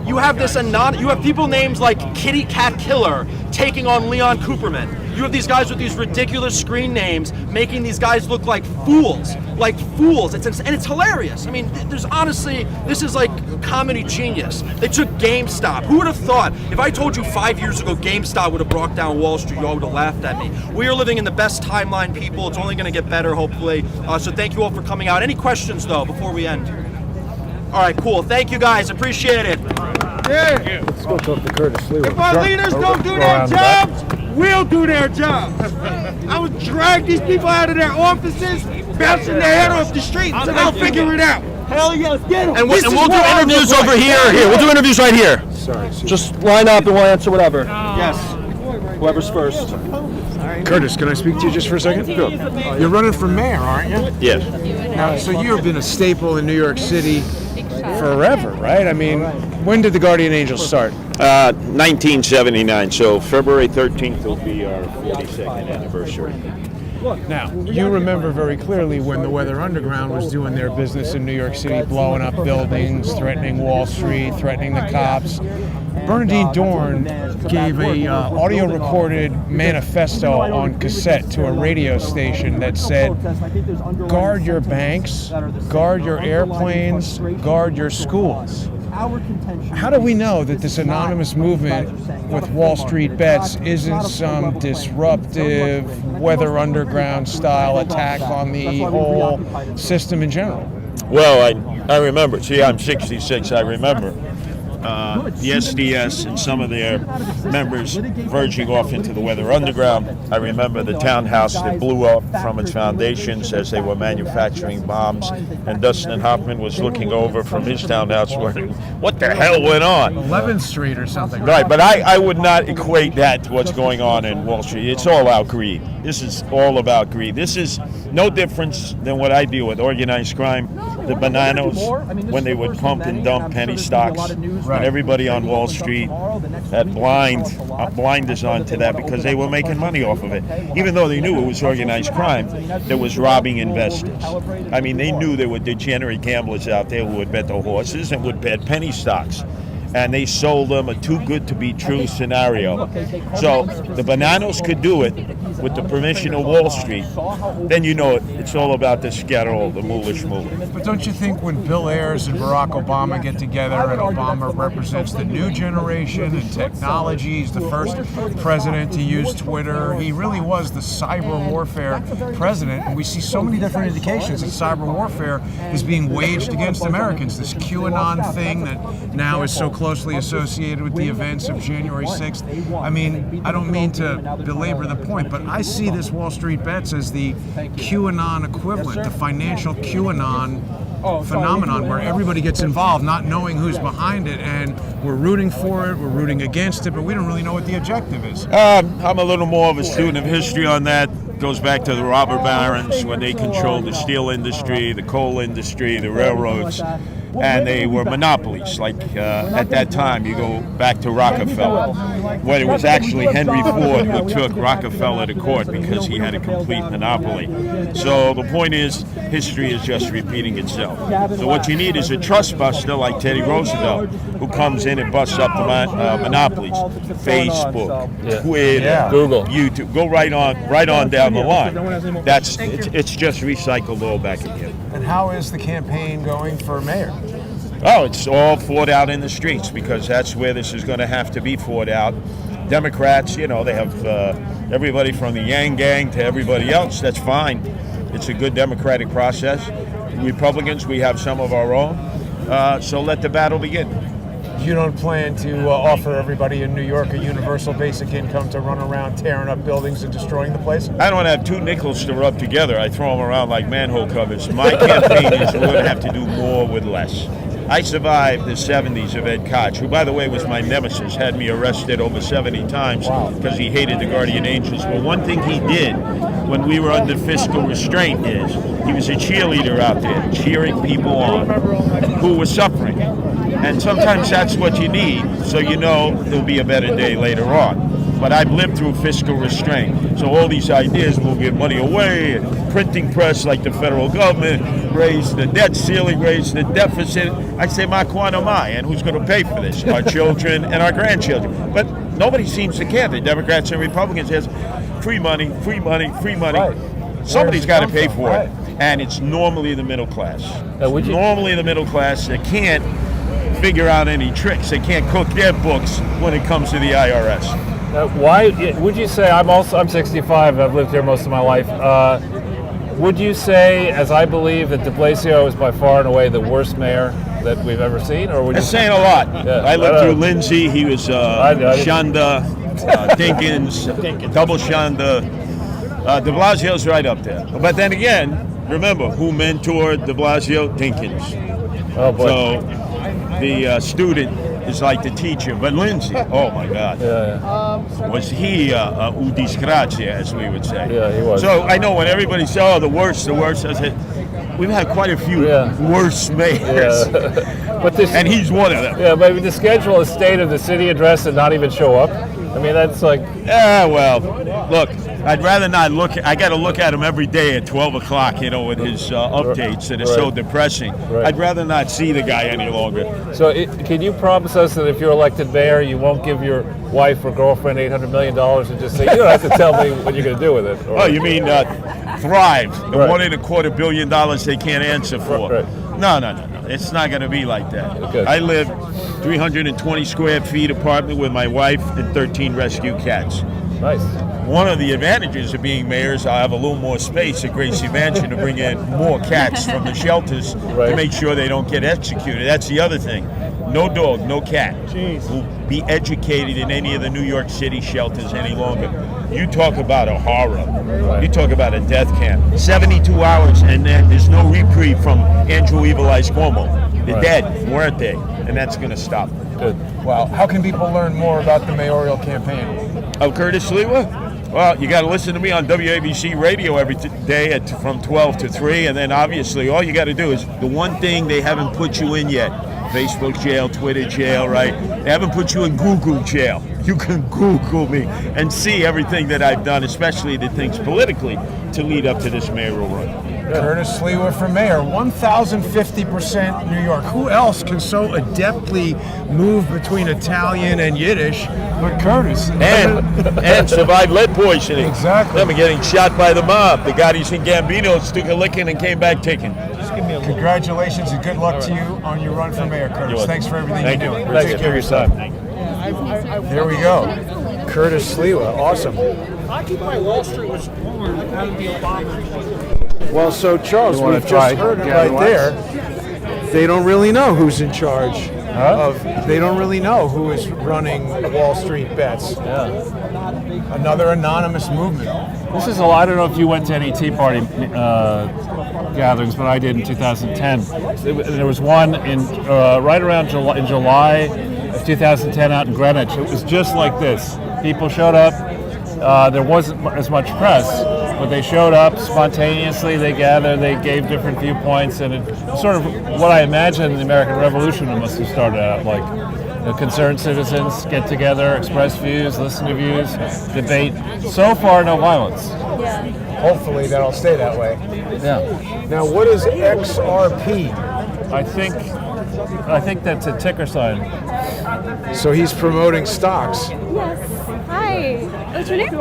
[SPEAKER 5] you have you have people named like Kitty Cat Killer taking on Leon Cooperman. You have these guys with these ridiculous screen names making these guys look like fools. Like fools. It's hilarious. I mean, this is like comedy genius. They took GameStop. Who would have thought? If I told you 5 years ago GameStop would have brought down Wall Street, you all would have laughed at me. We are living in the best timeline, people. It's only going to get better, hopefully. So thank you all for coming out. Any questions, though, before we end? All right, cool. Thank you, guys. Appreciate it.
[SPEAKER 6] Yeah.
[SPEAKER 1] Let's go talk to Curtis Lee.
[SPEAKER 6] If our leaders don't do their jobs, we'll do their jobs. I would drag these people out of their offices, bouncing their head off the street until they'll figure it out.
[SPEAKER 5] Hell yeah, let's get them. And we'll do interviews over here or here. We'll do interviews right here.
[SPEAKER 1] Sorry.
[SPEAKER 5] Just line up and we'll answer whatever. Yes. Whoever's first.
[SPEAKER 1] Curtis, can I speak to you just for a second? Sure. You're running for mayor, aren't you?
[SPEAKER 7] Yes.
[SPEAKER 1] Now, so you've been a staple in New York City forever, right? I mean, when did the Guardian Angels start?
[SPEAKER 7] 1979, so February 13th will be our 42nd anniversary.
[SPEAKER 1] Now, you remember very clearly when the Weather Underground was doing their business in New York City, blowing up buildings, threatening Wall Street, threatening the cops. Bernadine Dorn gave a audio-recorded manifesto on cassette to a radio station that said, guard your banks, guard your airplanes, guard your schools. How do we know that this anonymous movement with Wall Street bets isn't some disruptive Weather Underground style attack on the whole system in general?
[SPEAKER 7] Well, I remember. See, I'm 66. I remember the SDS and some of their members verging off into the Weather Underground. I remember the townhouse that blew up from its foundations as they were manufacturing bombs, and Dustin Hoffman was looking over from his townhouse wondering, what the hell went on?
[SPEAKER 1] 11th Street or something.
[SPEAKER 7] Right, but I would not equate that to what's going on in Wall Street. It's all about greed. This is all about greed. This is no difference than what I deal with, organized crime. The bananas, when they would pump and dump penny stocks, and everybody on Wall Street had blinders on to that because they were making money off of it. Even though they knew it was organized crime that was robbing investors. I mean, they knew there were degenerate gamblers out there who would bet the horses and would bet penny stocks. And they sold them a too good to be true scenario. So the bananas could do it with the permission of Wall Street. Then you know it's all about the scatterol, the mulish movement.
[SPEAKER 1] But don't you think when Bill Ayers and Barack Obama get together, and Obama represents the new generation and technology, he's the first president to use Twitter, he really was the cyber warfare president, and we see so many different indications that cyber warfare is being waged against Americans. This QAnon thing that now is so closely associated with the events of January 6th. I mean, I don't mean to belabor the point, but I see this Wall Street bets as the QAnon equivalent, the financial QAnon phenomenon where everybody gets involved not knowing who's behind it, and we're rooting for it, we're rooting against it, but we don't really know what the objective is.
[SPEAKER 7] I'm a little more of a student of history on that. Goes back to the robber barons when they controlled the steel industry, the coal industry, the railroads, and they were monopolies. Like at that time, you go back to Rockefeller, when it was actually Henry Ford who took Rockefeller to court because he had a complete monopoly. So the point is, history is just repeating itself. So what you need is a trust buster like Teddy Roosevelt, who comes in and busts up the monopolies. Facebook, Twitter,
[SPEAKER 3] Google,
[SPEAKER 7] YouTube. Go right on down the line. It's just recycled all back again.
[SPEAKER 1] And how is the campaign going for mayor?
[SPEAKER 7] Oh, it's all fought out in the streets because that's where this is going to have to be fought out. Democrats, they have everybody from the Yang Gang to everybody else. That's fine. It's a good democratic process. Republicans, we have some of our own. So let the battle begin.
[SPEAKER 1] You don't plan to offer everybody in New York a universal basic income to run around tearing up buildings and destroying the place?
[SPEAKER 7] I don't have two nickels to rub together. I throw them around like manhole covers. My campaign is we're going to have to do more with less. I survived the 70s of Ed Koch, who, by the way, was my nemesis, had me arrested over 70 times because he hated the Guardian Angels. Well, one thing he did when we were under fiscal restraint is he was a cheerleader out there, cheering people on who were suffering. And sometimes that's what you need, so you know there'll be a better day later on. But I've lived through fiscal restraint, so all these ideas will give money away, printing press like the federal government, raise the debt ceiling, raise the deficit. I say, ma quantum mai, and who's going to pay for this? Our children and our grandchildren. But nobody seems to care. The Democrats and Republicans says, free money, free money, free money. Right. Somebody's got to pay for it, and it's normally the middle class. Normally the middle class that can't figure out any tricks. They can't cook their books when it comes to the IRS.
[SPEAKER 3] Why would you say, I'm 65, I've lived here most of my life, would you say, as I believe, that de Blasio is by far and away the worst mayor that we've ever seen? Or would
[SPEAKER 7] That's
[SPEAKER 3] you
[SPEAKER 7] saying a lot.
[SPEAKER 3] Yeah,
[SPEAKER 7] I lived through Lindsay, he was Shonda, Dinkins, double Shonda. De Blasio's right up there. But then again, remember, who mentored de Blasio? Dinkins.
[SPEAKER 3] Oh boy.
[SPEAKER 7] So the student is like the teacher, but Lindsay, oh my God, was he udis gratia, as we would say?
[SPEAKER 3] Yeah, he was.
[SPEAKER 7] So I know when everybody says, oh, the worst, I said, we've had quite a few worse mayors, and he's one of them.
[SPEAKER 3] Yeah, but the schedule is state of the city address and not even show up. I mean, that's like...
[SPEAKER 7] Yeah, well, look, I'd rather not look. I got to look at him every day at 12 o'clock, with his updates, and it's so depressing.
[SPEAKER 3] Right.
[SPEAKER 7] I'd rather not see the guy any longer.
[SPEAKER 3] So can you promise us that if you're elected mayor, you won't give your wife or girlfriend $800 million and just say, you don't have to tell me what you're going to do with it? Or...
[SPEAKER 7] Oh, you mean Thrive, the $1.25 billion they can't answer for.
[SPEAKER 3] Right.
[SPEAKER 7] No. It's not going to be like that.
[SPEAKER 3] Good.
[SPEAKER 7] I live 320 square feet apartment with my wife and 13 rescue cats.
[SPEAKER 3] Nice.
[SPEAKER 7] One of the advantages of being mayor is I'll have a little more space at Gracie Mansion to bring in more cats from the shelters to make sure they don't get executed. That's the other thing. No dog, no cat will be educated in any of the New York City shelters any longer. You talk about a horror. You talk about a death camp. 72 hours and then there's no reprieve from Andrew Evil Eyes Cuomo. They're dead, weren't they? And that's going to stop.
[SPEAKER 3] Good.
[SPEAKER 1] Wow. How can people learn more about the mayoral campaign?
[SPEAKER 7] Of Curtis Sliwa? Well, you got to listen to me on WABC radio every day from 12 to 3, and then obviously all you got to do is the one thing they haven't put you in yet, Facebook jail, Twitter jail, right? They haven't put you in Google jail. You can Google me and see everything that I've done, especially the things politically, to lead up to this mayoral run.
[SPEAKER 1] Curtis Sliwa for mayor, 1,050% New York. Who else can so adeptly move between Italian and Yiddish but Curtis?
[SPEAKER 7] And survived lead poisoning.
[SPEAKER 1] Exactly.
[SPEAKER 7] Never getting shot by the mob. The guy who's in Gambino took a licking and came back ticking.
[SPEAKER 1] Congratulations and good luck to you on your run for mayor, Curtis. Thanks for everything you're doing.
[SPEAKER 3] Thank you for your time.
[SPEAKER 1] There we go. Curtis Sliwa, awesome.
[SPEAKER 6] Occupy Wall Street was born out of the Obama.
[SPEAKER 1] Well, so Charles,
[SPEAKER 3] You wanna
[SPEAKER 1] we've just
[SPEAKER 3] try
[SPEAKER 1] heard it
[SPEAKER 3] Gavin
[SPEAKER 1] right there. They don't really know who's in charge
[SPEAKER 3] Huh?
[SPEAKER 1] they don't really know who is running Wall Street bets.
[SPEAKER 3] Yeah.
[SPEAKER 1] Another anonymous movement.
[SPEAKER 3] This is I don't know if you went to any Tea Party gatherings, but I did in 2010. There was one in right around July of 2010 out in Greenwich. It was just like this. People showed up. There wasn't as much press, but they showed up spontaneously. They gathered. They gave different viewpoints, and it sort of what I imagine the American Revolution must have started out like. Concerned citizens get together, express views, listen to views, debate. So far, no violence.
[SPEAKER 2] Yeah.
[SPEAKER 1] Hopefully that'll stay that way.
[SPEAKER 3] Yeah.
[SPEAKER 1] Now, what is XRP?
[SPEAKER 3] I think that's a ticker sign.
[SPEAKER 1] So he's promoting stocks.
[SPEAKER 2] Yes. Hi. What's your name?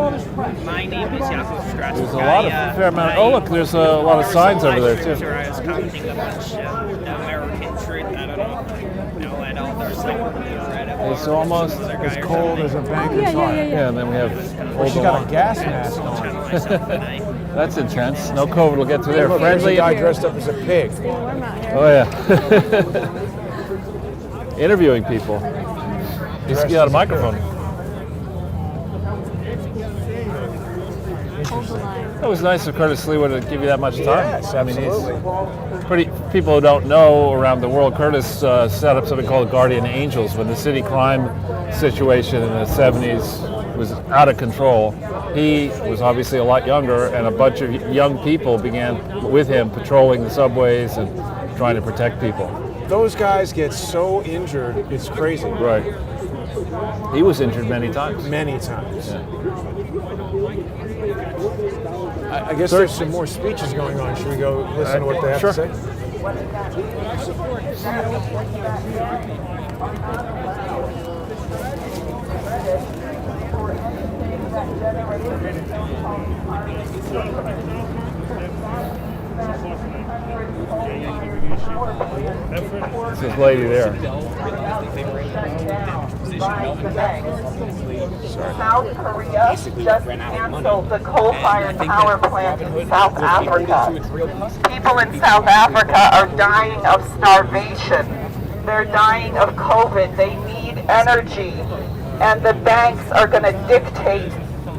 [SPEAKER 8] My name is Yaakov Straczynski.
[SPEAKER 3] There's a lot of fair amount. Oh, look, there's a lot of signs over there too.
[SPEAKER 8] I was commenting a bunch of American truth. I don't know and all their stuff.
[SPEAKER 3] It's almost
[SPEAKER 1] As cold as a banker's heart.
[SPEAKER 3] yeah. And then we have.
[SPEAKER 1] She got a gas mask on.
[SPEAKER 3] That's intense. No COVID will get to there.
[SPEAKER 1] Look, there's a
[SPEAKER 3] Friendly.
[SPEAKER 1] guy dressed up as a pig.
[SPEAKER 3] Oh yeah. Interviewing people. He's got a microphone. It was nice of Curtis Sliwa to give you that much time.
[SPEAKER 1] Yes,
[SPEAKER 3] I mean,
[SPEAKER 1] absolutely.
[SPEAKER 3] he's pretty. People who don't know around the world, Curtis set up something called Guardian Angels when the city crime situation in the 70s was out of control. He was obviously a lot younger, and a bunch of young people began with him patrolling the subways and trying to protect people.
[SPEAKER 1] Those guys get so injured, it's crazy.
[SPEAKER 3] Right. He was injured many times.
[SPEAKER 1] Many times.
[SPEAKER 3] Yeah.
[SPEAKER 1] I guess there's some more speeches going on. Should we go listen to what they have
[SPEAKER 3] Sure.
[SPEAKER 1] to say?
[SPEAKER 3] It's this lady there.
[SPEAKER 9] South Korea just canceled the coal-fired power plant in South Africa. People in South Africa are dying of starvation. They're dying of COVID. They need energy. And the banks are going to dictate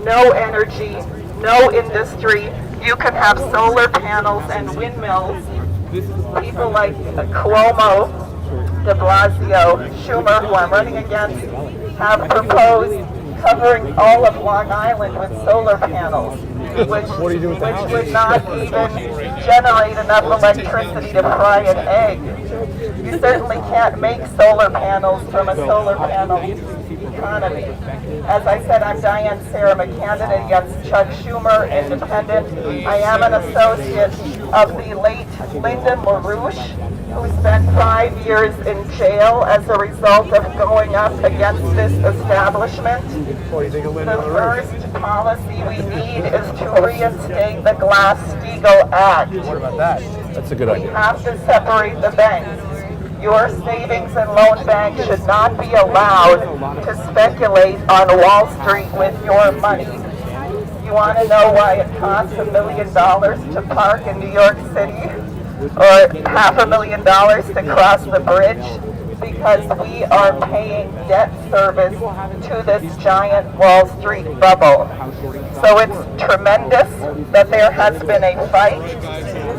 [SPEAKER 9] no energy, no industry. You can have solar panels and windmills. People like Cuomo, de Blasio, Schumer, who I'm running against, have proposed covering all of Long Island with solar panels, which would not even generate enough electricity to fry an egg. You certainly can't make solar panels from a solar panel economy. As I said, I'm Diane Sarah, a candidate against Chuck Schumer, independent. I am an associate of the late Lyndon LaRouche, who spent 5 years in jail as a result of going up against this establishment. The first policy we need is to reinstate the Glass-Steagall Act.
[SPEAKER 3] What about that? That's a good
[SPEAKER 9] We
[SPEAKER 3] idea.
[SPEAKER 9] have to separate the banks. Your savings and loan bank should not be allowed to speculate on Wall Street with your money. You want to know why it costs $1 million to park in New York City? Or $500,000 to cross the bridge? Because we are paying debt service to this giant Wall Street bubble. So it's tremendous that there has been a fight,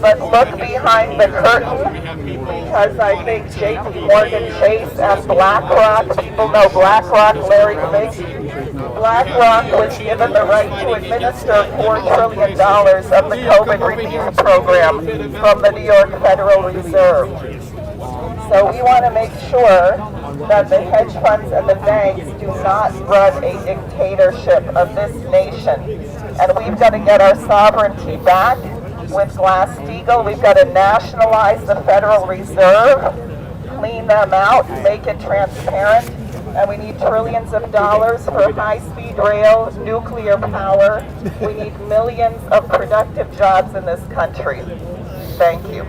[SPEAKER 9] but look behind the curtain, because I think JP Morgan Chase and BlackRock, people know BlackRock, Larry Fink, BlackRock was given the right to administer $4 trillion of the COVID relief program from the New York Federal Reserve. So we want to make sure that the hedge funds and the banks do not run a dictatorship of this nation. And we've got to get our sovereignty back with Glass-Steagall. We've got to nationalize the Federal Reserve, clean them out, make it transparent. And we need trillions of dollars for high-speed rail, nuclear power. We need millions of productive jobs in this country. Thank you.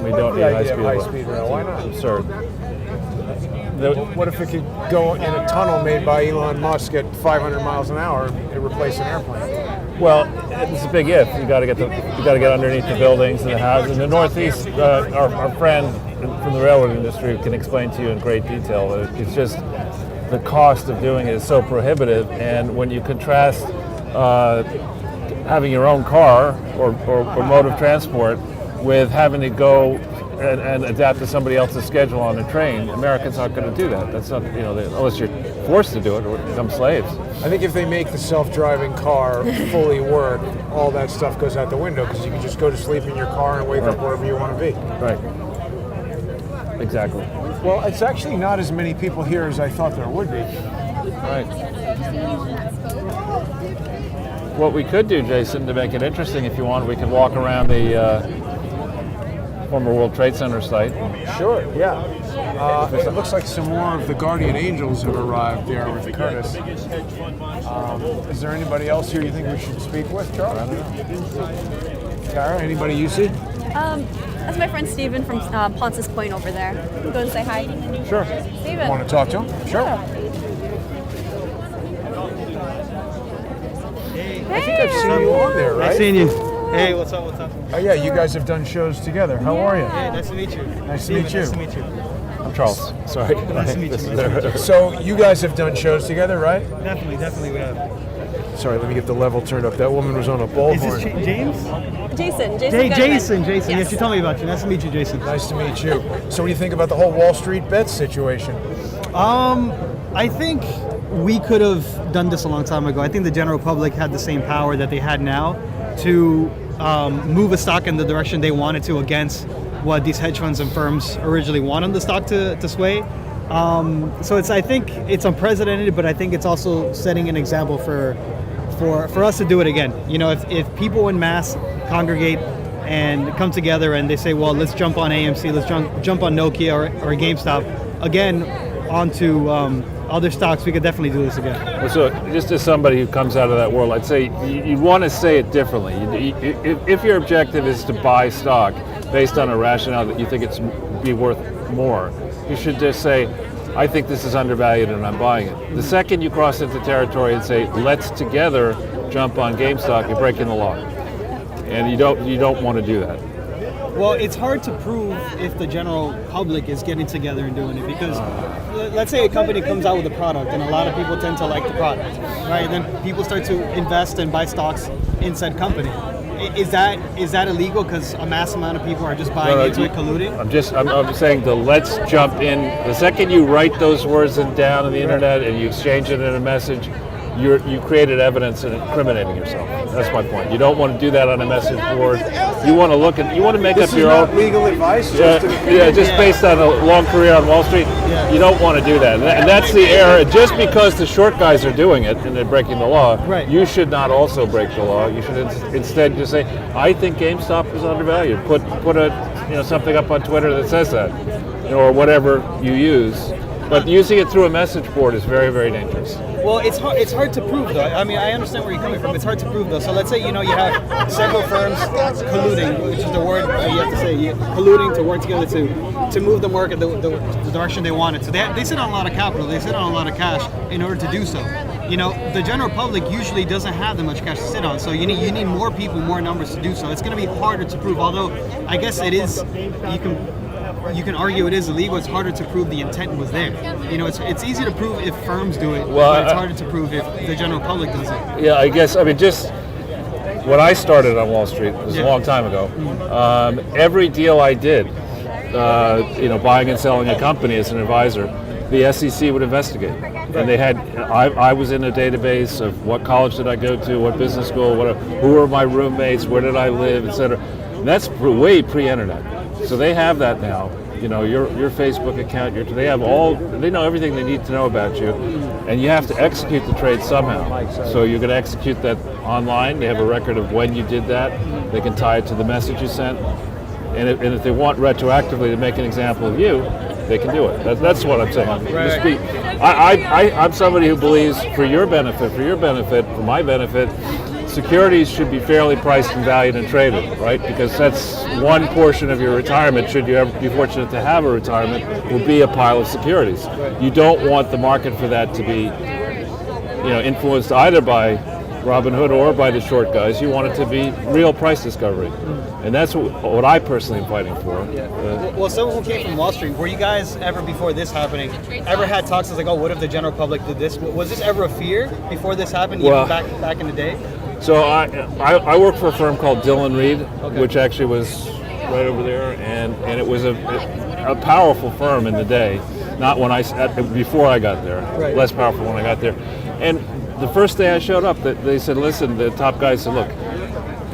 [SPEAKER 3] We don't need
[SPEAKER 1] high-speed rail. Why not?
[SPEAKER 3] Absurd.
[SPEAKER 1] What if it could go in a tunnel made by Elon Musk at 500 miles an hour and replace an airplane?
[SPEAKER 3] Well, it's a big if. You got to get underneath the buildings and the houses. In the Northeast, our friend from the railroad industry can explain to you in great detail that it's just the cost of doing it is so prohibitive. And when you contrast having your own car or mode of transport with having to go and adapt to somebody else's schedule on a train, Americans aren't going to do that. That's not, unless you're forced to do it or become slaves.
[SPEAKER 1] I think if they make the self-driving car fully work, all that stuff goes out the window because you can just go to sleep in your car and wake up wherever you want to be.
[SPEAKER 3] Right. Exactly.
[SPEAKER 1] Well, it's actually not as many people here as I thought there would be.
[SPEAKER 3] Right. What we could do, Jason, to make it interesting, if you want, we could walk around the former World Trade Center site.
[SPEAKER 1] Sure, yeah. It looks like some more of the Guardian Angels have arrived there with Curtis. Is there anybody else here you think we should speak with, Charles? I don't know. Tara, anybody you see?
[SPEAKER 2] That's my friend Steven from Ponce's Point over there. Can go and say hi.
[SPEAKER 1] Sure.
[SPEAKER 2] Steven.
[SPEAKER 1] Want to talk to him? Sure.
[SPEAKER 2] Yeah.
[SPEAKER 1] I think I've seen you on there, right?
[SPEAKER 4] Nice seeing you. Hey, what's up?
[SPEAKER 1] Oh yeah, you guys have done shows together. How are you?
[SPEAKER 4] Hey, nice to meet you.
[SPEAKER 1] Nice to meet you.
[SPEAKER 4] Nice to meet you.
[SPEAKER 3] I'm Charles. Sorry.
[SPEAKER 4] Nice to meet you.
[SPEAKER 1] So you guys have done shows together, right?
[SPEAKER 4] Definitely we have.
[SPEAKER 1] Sorry, let me get the level turned up. That woman was on a bullhorn.
[SPEAKER 4] Is this James?
[SPEAKER 2] Jason.
[SPEAKER 4] Jason.
[SPEAKER 2] Yes.
[SPEAKER 4] Yes, you told me about you. Nice to meet you, Jason.
[SPEAKER 1] Nice to meet you. So what do you think about the whole Wall Street bets situation?
[SPEAKER 4] I think we could have done this a long time ago. I think the general public had the same power that they had now to move a stock in the direction they wanted to against what these hedge funds and firms originally wanted the stock to sway. So I think it's unprecedented, but I think it's also setting an example for us to do it again. If people in mass congregate and come together and they say, well, let's jump on AMC, let's jump on Nokia or GameStop, again, onto other stocks, we could definitely do this again.
[SPEAKER 3] So just as somebody who comes out of that world, I'd say you want to say it differently. If your objective is to buy stock based on a rationale that you think it's be worth more, you should just say, I think this is undervalued and I'm buying it. The second you cross into territory and say, let's together jump on GameStop, you're breaking the law. And you don't want to do that.
[SPEAKER 4] Well, it's hard to prove if the general public is getting together and doing it because let's say a company comes out with a product and a lot of people tend to like the product, right? Then people start to invest and buy stocks in said company. Is that illegal because a mass amount of people are just buying into it, colluding?
[SPEAKER 3] I'm saying the let's jump in. The second you write those words down on the internet and you exchange it in a message, you created evidence and incriminating yourself. That's my point. You don't want to do that on a message board. You want to make up your own
[SPEAKER 1] legal advice.
[SPEAKER 3] Just based on a long career on Wall Street. You don't want to do that, and that's the error. Just because the short guys are doing it and they're breaking the law, you should not also break the law. You should instead just say, I think GameStop is undervalued. Put something up on Twitter that says that, or whatever you use. But using it through a message board is very, very dangerous.
[SPEAKER 4] Well, it's hard to prove though. I mean, I understand where you're coming from. It's hard to prove though. So let's say you have several firms colluding, which is the word you have to say, colluding to work together to move the market the direction they want it. So they sit on a lot of capital. They sit on a lot of cash in order to do so. The general public usually doesn't have that much cash to sit on. So you need more people, more numbers to do so. It's going to be harder to prove. Although I guess it is. You can argue it is illegal. It's harder to prove the intent was there. It's easy to prove if firms do it, but it's harder to prove if the general public does it.
[SPEAKER 3] Yeah, I guess. I mean, just when I started on Wall Street, it was a long time ago. Every deal I did, buying and selling a company as an advisor, the SEC would investigate. And they had, I was in a database of what college did I go to, what business school, who were my roommates, where did I live, etc. And that's way pre-internet. So they have that now. Your Facebook account. They know everything they need to know about you, and you have to execute the trade somehow. So you're going to execute that online. They have a record of when you did that. They can tie it to the message you sent, and if they want retroactively to make an example of you, they can do it. That's what I'm saying. I'm somebody who believes for your benefit, for my benefit, securities should be fairly priced and valued and traded, right? Because that's one portion of your retirement, should you ever be fortunate to have a retirement, will be a pile of securities. You don't want the market for that to be, influenced either by Robinhood or by the short guys. You want it to be real price discovery. And that's what I personally am fighting for.
[SPEAKER 4] Well, someone who came from Wall Street, were you guys ever, before this happening, ever had talks like, what if the general public did this? Was this ever a fear before this happened, even back in the day?
[SPEAKER 3] So I work for a firm called Dillon Reed, which actually was right over there, and it was a powerful firm in the day. Not before I got there, less powerful when I got there. And the first day I showed up, they said, listen, the top guys said, look,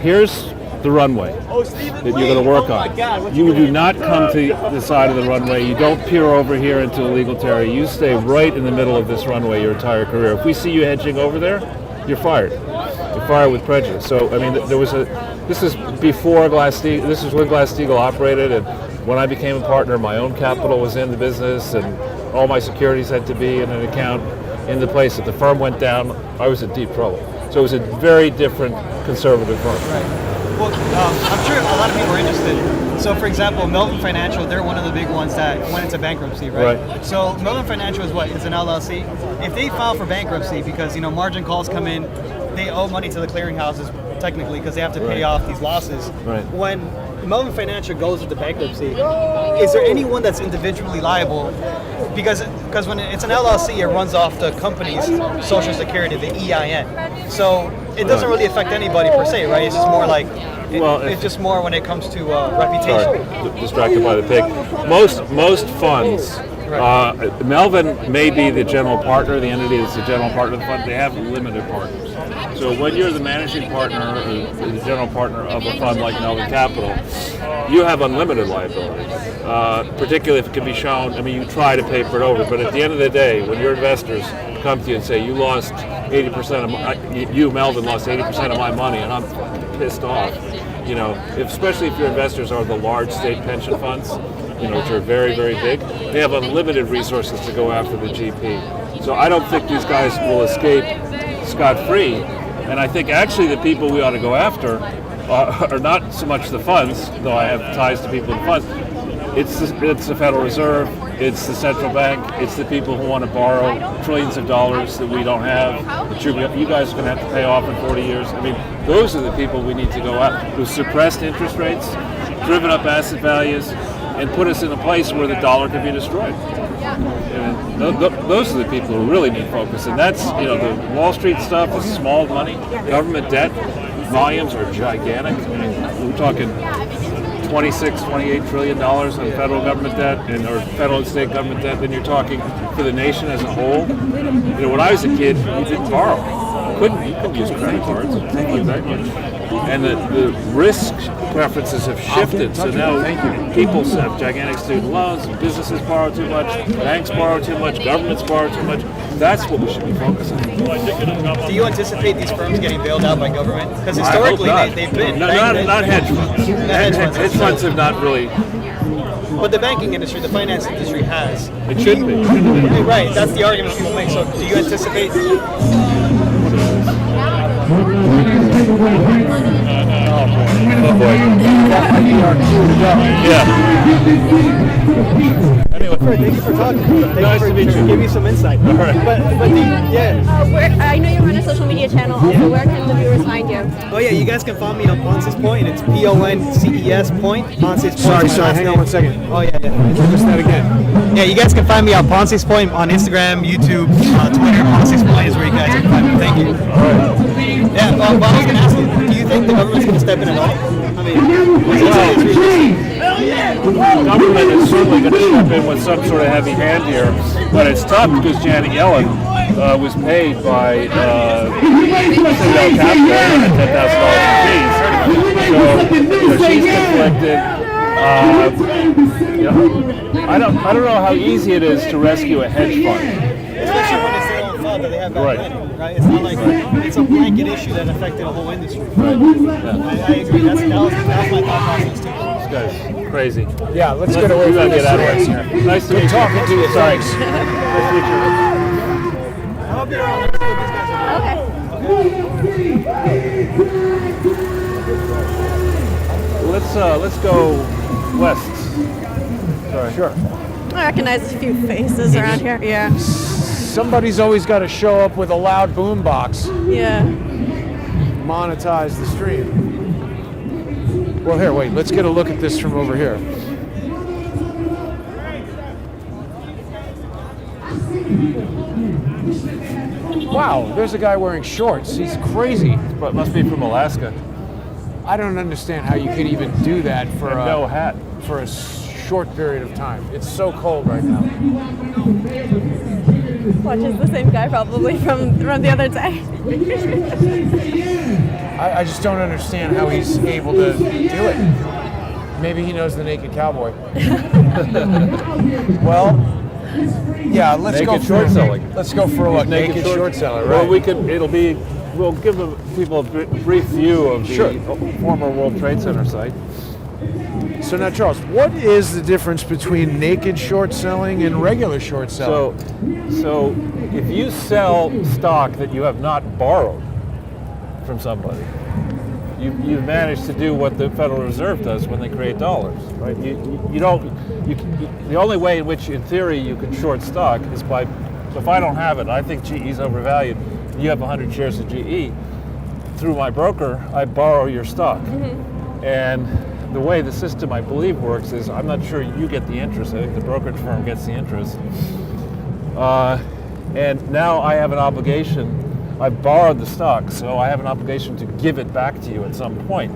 [SPEAKER 3] here's the runway that you're going to work on. You do not come to the side of the runway. You don't peer over here into illegal territory. You stay right in the middle of this runway your entire career. If we see you hedging over there, you're fired. You're fired with prejudice. So, I mean, this is before Glass-Steagall. This is when Glass-Steagall operated, and when I became a partner, my own capital was in the business, and all my securities had to be in an account in the place. If the firm went down, I was in deep trouble. So it was a very different conservative firm.
[SPEAKER 4] Right. Well, I'm sure a lot of people are interested. So, for example, Melvin Financial, they're one of the big ones that went into bankruptcy, right? So, Melvin Financial is an LLC. If they file for bankruptcy because, margin calls come in, they owe money to the clearinghouses, technically, because they have to pay off these losses.
[SPEAKER 3] Right.
[SPEAKER 4] When Melvin Financial goes into bankruptcy, is there anyone that's individually liable? Because when it's an LLC, it runs off the company's social security, the EIN. So it doesn't really affect anybody per se, right? It's just more like it's just more when it comes to reputation.
[SPEAKER 3] Sorry, distracted by the pig. Most funds. Melvin may be the general partner, the entity that's the general partner of the fund. They have limited partners. So when you're the managing partner or the general partner of a fund like Melvin Capital, you have unlimited liability, particularly if it can be shown. I mean, you try to paper it over, but at the end of the day, when your investors come to you and say, you lost 80% of you, Melvin, lost 80% of my money, and I'm pissed off, especially if your investors are the large state pension funds, which are very, very big, they have unlimited resources to go after the GP. So I don't think these guys will escape scot-free. And I think actually the people we ought to go after are not so much the funds, though I have ties to people in funds. It's the Federal Reserve, it's the central bank, it's the people who want to borrow trillions of dollars that we don't have, that you guys are going to have to pay off in 40 years. I mean, those are the people we need to go after, who suppressed interest rates, driven up asset values, and put us in a place where the dollar can be destroyed. And those are the people who really need focus. And that's, the Wall Street stuff is small money. Government debt volumes are gigantic. I mean, we're talking $28 trillion on federal government debt or federal and state government debt. Then you're talking for the nation as a whole. When I was a kid, you didn't borrow. You couldn't use credit cards and things like that. And the risk preferences have shifted. So now people have gigantic student loans, businesses borrow too much, banks borrow too much, governments borrow too much. That's what we should be focusing on.
[SPEAKER 4] Do you anticipate these firms getting bailed out by government? Because historically they've been.
[SPEAKER 3] Not hedge funds. Hedge funds have not really.
[SPEAKER 4] But the banking industry, the finance industry has.
[SPEAKER 3] It should be.
[SPEAKER 4] Right, that's the argument people make. So do you anticipate?
[SPEAKER 3] Oh boy. Yeah. Anyway,
[SPEAKER 4] Thank you for talking.
[SPEAKER 3] Nice to meet you.
[SPEAKER 4] Give me some insight.
[SPEAKER 3] All right.
[SPEAKER 2] I know you run a social media channel. Also, where can the viewers find you?
[SPEAKER 4] Oh yeah, you guys can find me on Ponce's Point. It's PONCES Point. Ponce's Point.
[SPEAKER 1] Sorry, hang on one second.
[SPEAKER 4] Oh yeah.
[SPEAKER 1] Introduce that again.
[SPEAKER 4] Yeah, you guys can find me on Ponce's Point on Instagram, YouTube, Twitter. Ponce's Point is where you guys can find me. Thank you. Yeah, well, I was going to ask you, do you think the government's going to step in at all? I mean,
[SPEAKER 3] the government is certainly going to step in with some sort of heavy hand here, but it's tough because Janet Yellen was paid by Special Guest Tara $10,000 in fees. So she's conflicted. I don't know how easy it is to rescue a hedge fund.
[SPEAKER 4] Especially when it's their own fault that they have bad
[SPEAKER 3] Right.
[SPEAKER 4] money, right? It's not like it's a blanket issue that affected a whole industry.
[SPEAKER 3] Right. Yeah.
[SPEAKER 4] I agree. That was my thought process too.
[SPEAKER 3] This guy's crazy.
[SPEAKER 1] Yeah, let's get away from this noise here.
[SPEAKER 3] Nice to meet you.
[SPEAKER 1] talking to you.
[SPEAKER 3] Sorry.
[SPEAKER 1] Thanks.
[SPEAKER 3] Nice to meet you.
[SPEAKER 4] I hope you're on. Let's go, these guys.
[SPEAKER 3] Let's go west. Sorry.
[SPEAKER 1] Sure.
[SPEAKER 2] I recognize a few faces around here. Yeah.
[SPEAKER 1] Somebody's always got to show up with a loud boom box,
[SPEAKER 2] Yeah.
[SPEAKER 1] monetize the stream. Well, here, wait, let's get a look at this from over here. Wow, there's a guy wearing shorts. He's crazy.
[SPEAKER 3] But must be from Alaska.
[SPEAKER 1] I don't understand how you could even do that for
[SPEAKER 3] And no hat.
[SPEAKER 1] for a short period of time. It's so cold right now.
[SPEAKER 2] Watch, is the same guy probably from the other day.
[SPEAKER 1] I just don't understand how he's able to do it. Maybe he knows the naked cowboy. Well, yeah, let's go
[SPEAKER 3] Naked
[SPEAKER 1] for
[SPEAKER 3] short selling.
[SPEAKER 1] Let's go for a look. Naked short seller, right?
[SPEAKER 3] Well, we'll give people a brief view of the former World Trade Center site.
[SPEAKER 1] So now, Charles, what is the difference between naked short selling and regular short selling?
[SPEAKER 3] So if you sell stock that you have not borrowed from somebody, you've managed to do what the Federal Reserve does when they create dollars, right? The only way in which, in theory, you can short stock is by, so if I don't have it, I think GE's overvalued, you have 100 shares of GE, through my broker, I borrow your stock. Mm-hmm. And the way the system, I believe, works is, I'm not sure you get the interest, I think the brokerage firm gets the interest. And now I have an obligation, I borrowed the stock, so I have an obligation to give it back to you at some point.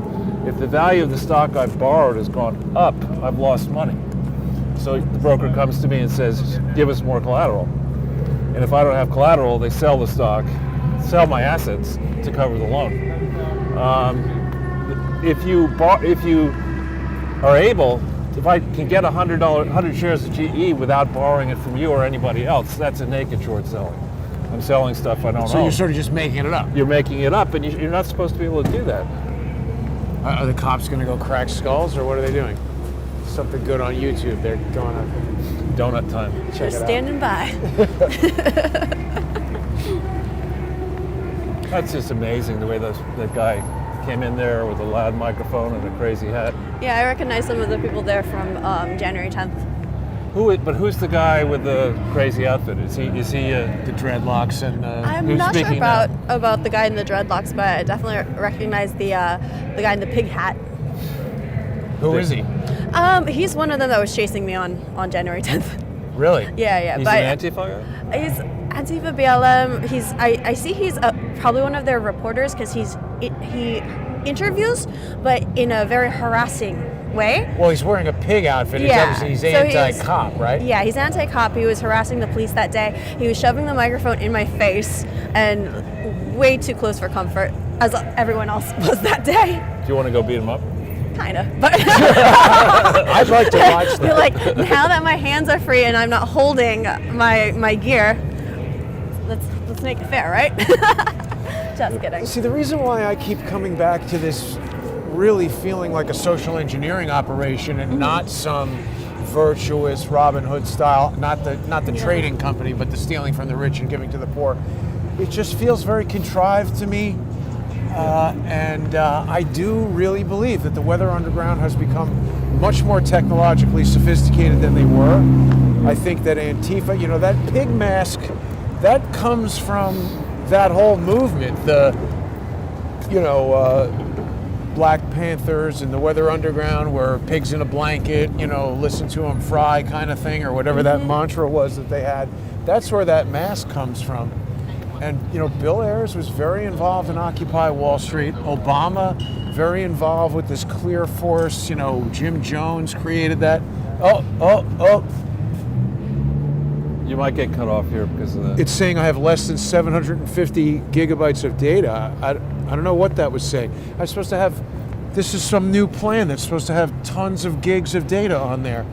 [SPEAKER 3] If the value of the stock I've borrowed has gone up, I've lost money. So the broker comes to me and says, give us more collateral. And if I don't have collateral, they sell the stock, sell my assets to cover the loan. If you are able, if I can get 100 shares of GE without borrowing it from you or anybody else, that's a naked short selling. I'm selling stuff I don't
[SPEAKER 1] So
[SPEAKER 3] own.
[SPEAKER 1] you're sort of just making it up.
[SPEAKER 3] You're making it up, and you're not supposed to be able to do that.
[SPEAKER 1] Are the cops going to go crack skulls, or what are they doing? Something good on YouTube. They're going to
[SPEAKER 3] Donut time.
[SPEAKER 1] check
[SPEAKER 2] Just
[SPEAKER 1] it out.
[SPEAKER 2] standing by.
[SPEAKER 3] That's just amazing the way that guy came in there with a loud microphone and a crazy hat.
[SPEAKER 2] Yeah, I recognize some of the people there from January 10th.
[SPEAKER 3] Who's the guy with the crazy outfit? Is he
[SPEAKER 1] The dreadlocks and
[SPEAKER 2] I'm
[SPEAKER 3] Who's
[SPEAKER 2] not sure
[SPEAKER 3] speaking now?
[SPEAKER 2] about the guy in the dreadlocks, but I definitely recognize the guy in the pig hat.
[SPEAKER 1] who is he?
[SPEAKER 2] He's one of them that was chasing me on January 10th.
[SPEAKER 1] Really?
[SPEAKER 2] Yeah.
[SPEAKER 3] He's
[SPEAKER 2] but
[SPEAKER 3] an Antifa guy?
[SPEAKER 2] He's Antifa BLM. I see he's probably one of their reporters because he interviews, but in a very harassing way.
[SPEAKER 1] Well, he's wearing a pig outfit.
[SPEAKER 2] Yeah.
[SPEAKER 1] He's
[SPEAKER 2] So
[SPEAKER 1] anti-cop, right?
[SPEAKER 2] Yeah, he's anti-cop. He was harassing the police that day. He was shoving the microphone in my face and way too close for comfort, as everyone else was that day.
[SPEAKER 3] Do you want to go beat him up?
[SPEAKER 2] Kind of, but
[SPEAKER 1] I'd like to watch
[SPEAKER 2] I feel
[SPEAKER 1] that.
[SPEAKER 2] like now that my hands are free and I'm not holding my gear, let's make it fair, right? Just kidding.
[SPEAKER 1] See, the reason why I keep coming back to this really feeling like a social engineering operation and not some virtuous Robin Hood style, not the trading company, but the stealing from the rich and giving to the poor. It just feels very contrived to me. And I do really believe that the Weather Underground has become much more technologically sophisticated than they were. I think that Antifa, that pig mask, that comes from that whole movement. Black Panthers and the Weather Underground were pigs in a blanket, listen to them fry kind of thing, or whatever that mantra was that they had. That's where that mask comes from. And, Bill Ayers was very involved in Occupy Wall Street. Obama, very involved with this Clear Force. Jim Jones created that. Oh.
[SPEAKER 3] You might get cut off here because of that.
[SPEAKER 1] It's saying I have less than 750 gigabytes of data. I don't know what that was saying. I'm supposed to have, this is some new plan that's supposed to have tons of gigs of data on there.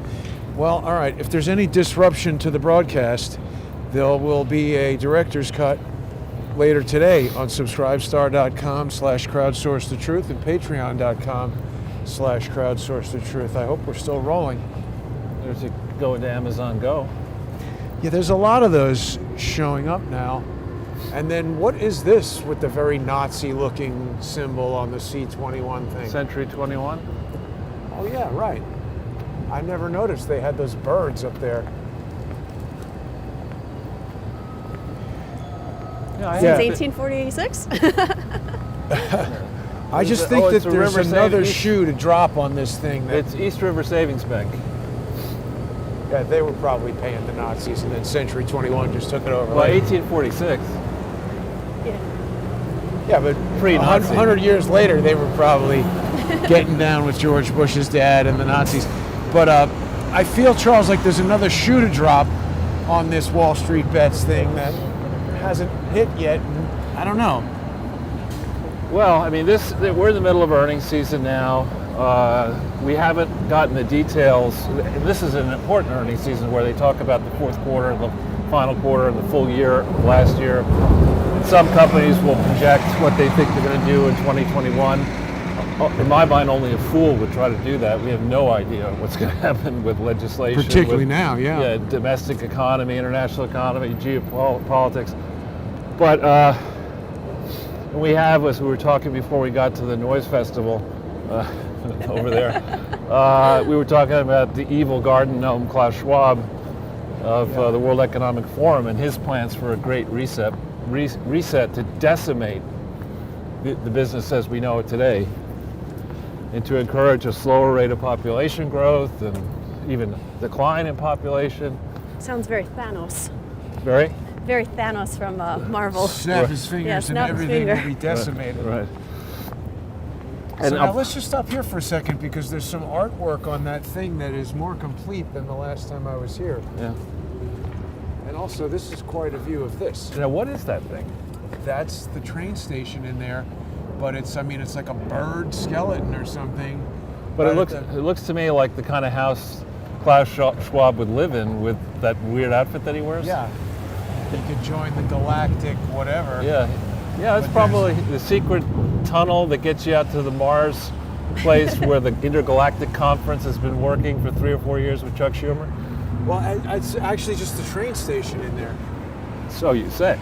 [SPEAKER 1] Well, all right, if there's any disruption to the broadcast, there will be a director's cut later today on subscribestar.com/crowdsourcethetruth and patreon.com/crowdsourcethetruth. I hope we're still rolling.
[SPEAKER 3] There's a go into Amazon Go.
[SPEAKER 1] Yeah, there's a lot of those showing up now. And then what is this with the very Nazi-looking symbol on the C-21 thing?
[SPEAKER 3] Century 21?
[SPEAKER 1] Oh yeah, right. I never noticed they had those birds up there.
[SPEAKER 2] Since 1846?
[SPEAKER 1] I just think that there's
[SPEAKER 3] River
[SPEAKER 1] another
[SPEAKER 3] Savings-
[SPEAKER 1] shoe to drop on this thing.
[SPEAKER 3] It's East River Savings Bank.
[SPEAKER 1] Yeah, they were probably paying the Nazis, and then Century 21 just took it over.
[SPEAKER 3] Well, 1846.
[SPEAKER 1] Yeah, but
[SPEAKER 3] Pre-Nazi.
[SPEAKER 1] 100 years later, they were probably getting down with George Bush's dad and the Nazis. But I feel, Charles, like there's another shoe to drop on this Wall Street Bets thing that hasn't hit yet. I don't know.
[SPEAKER 3] Well, I mean, we're in the middle of earnings season now. We haven't gotten the details. This is an important earnings season where they talk about the fourth quarter, the final quarter, and the full year of last year. Some companies will project what they think they're going to do in 2021. In my mind, only a fool would try to do that. We have no idea what's going to happen with legislation.
[SPEAKER 1] Particularly now, yeah.
[SPEAKER 3] Domestic economy, international economy, geopolitics. But we have, as we were talking before we got to the Noise Festival over there, we were talking about the evil garden gnome Klaus Schwab of the World Economic Forum and his plans for a great reset to decimate the business as we know it today, and to encourage a slower rate of population growth and even decline in population.
[SPEAKER 2] Sounds very Thanos.
[SPEAKER 3] Very?
[SPEAKER 2] Very Thanos from Marvel.
[SPEAKER 1] Snap his fingers and everything will be decimated.
[SPEAKER 3] Right.
[SPEAKER 1] So now let's just stop here for a second because there's some artwork on that thing that is more complete than the last time I was here.
[SPEAKER 3] Yeah.
[SPEAKER 1] And also, this is quite a view of this.
[SPEAKER 3] Now, what is that thing?
[SPEAKER 1] That's the train station in there, but it's like a bird skeleton or something.
[SPEAKER 3] But it looks to me like the kind of house Klaus Schwab would live in with that weird outfit that he wears.
[SPEAKER 1] Yeah. You could join the galactic whatever.
[SPEAKER 3] Yeah. Yeah, that's probably the secret tunnel that gets you out to the Mars place where the Intergalactic Conference has been working for 3 or 4 years with Chuck Schumer.
[SPEAKER 1] Well, it's actually just the train station in there.
[SPEAKER 3] So you say.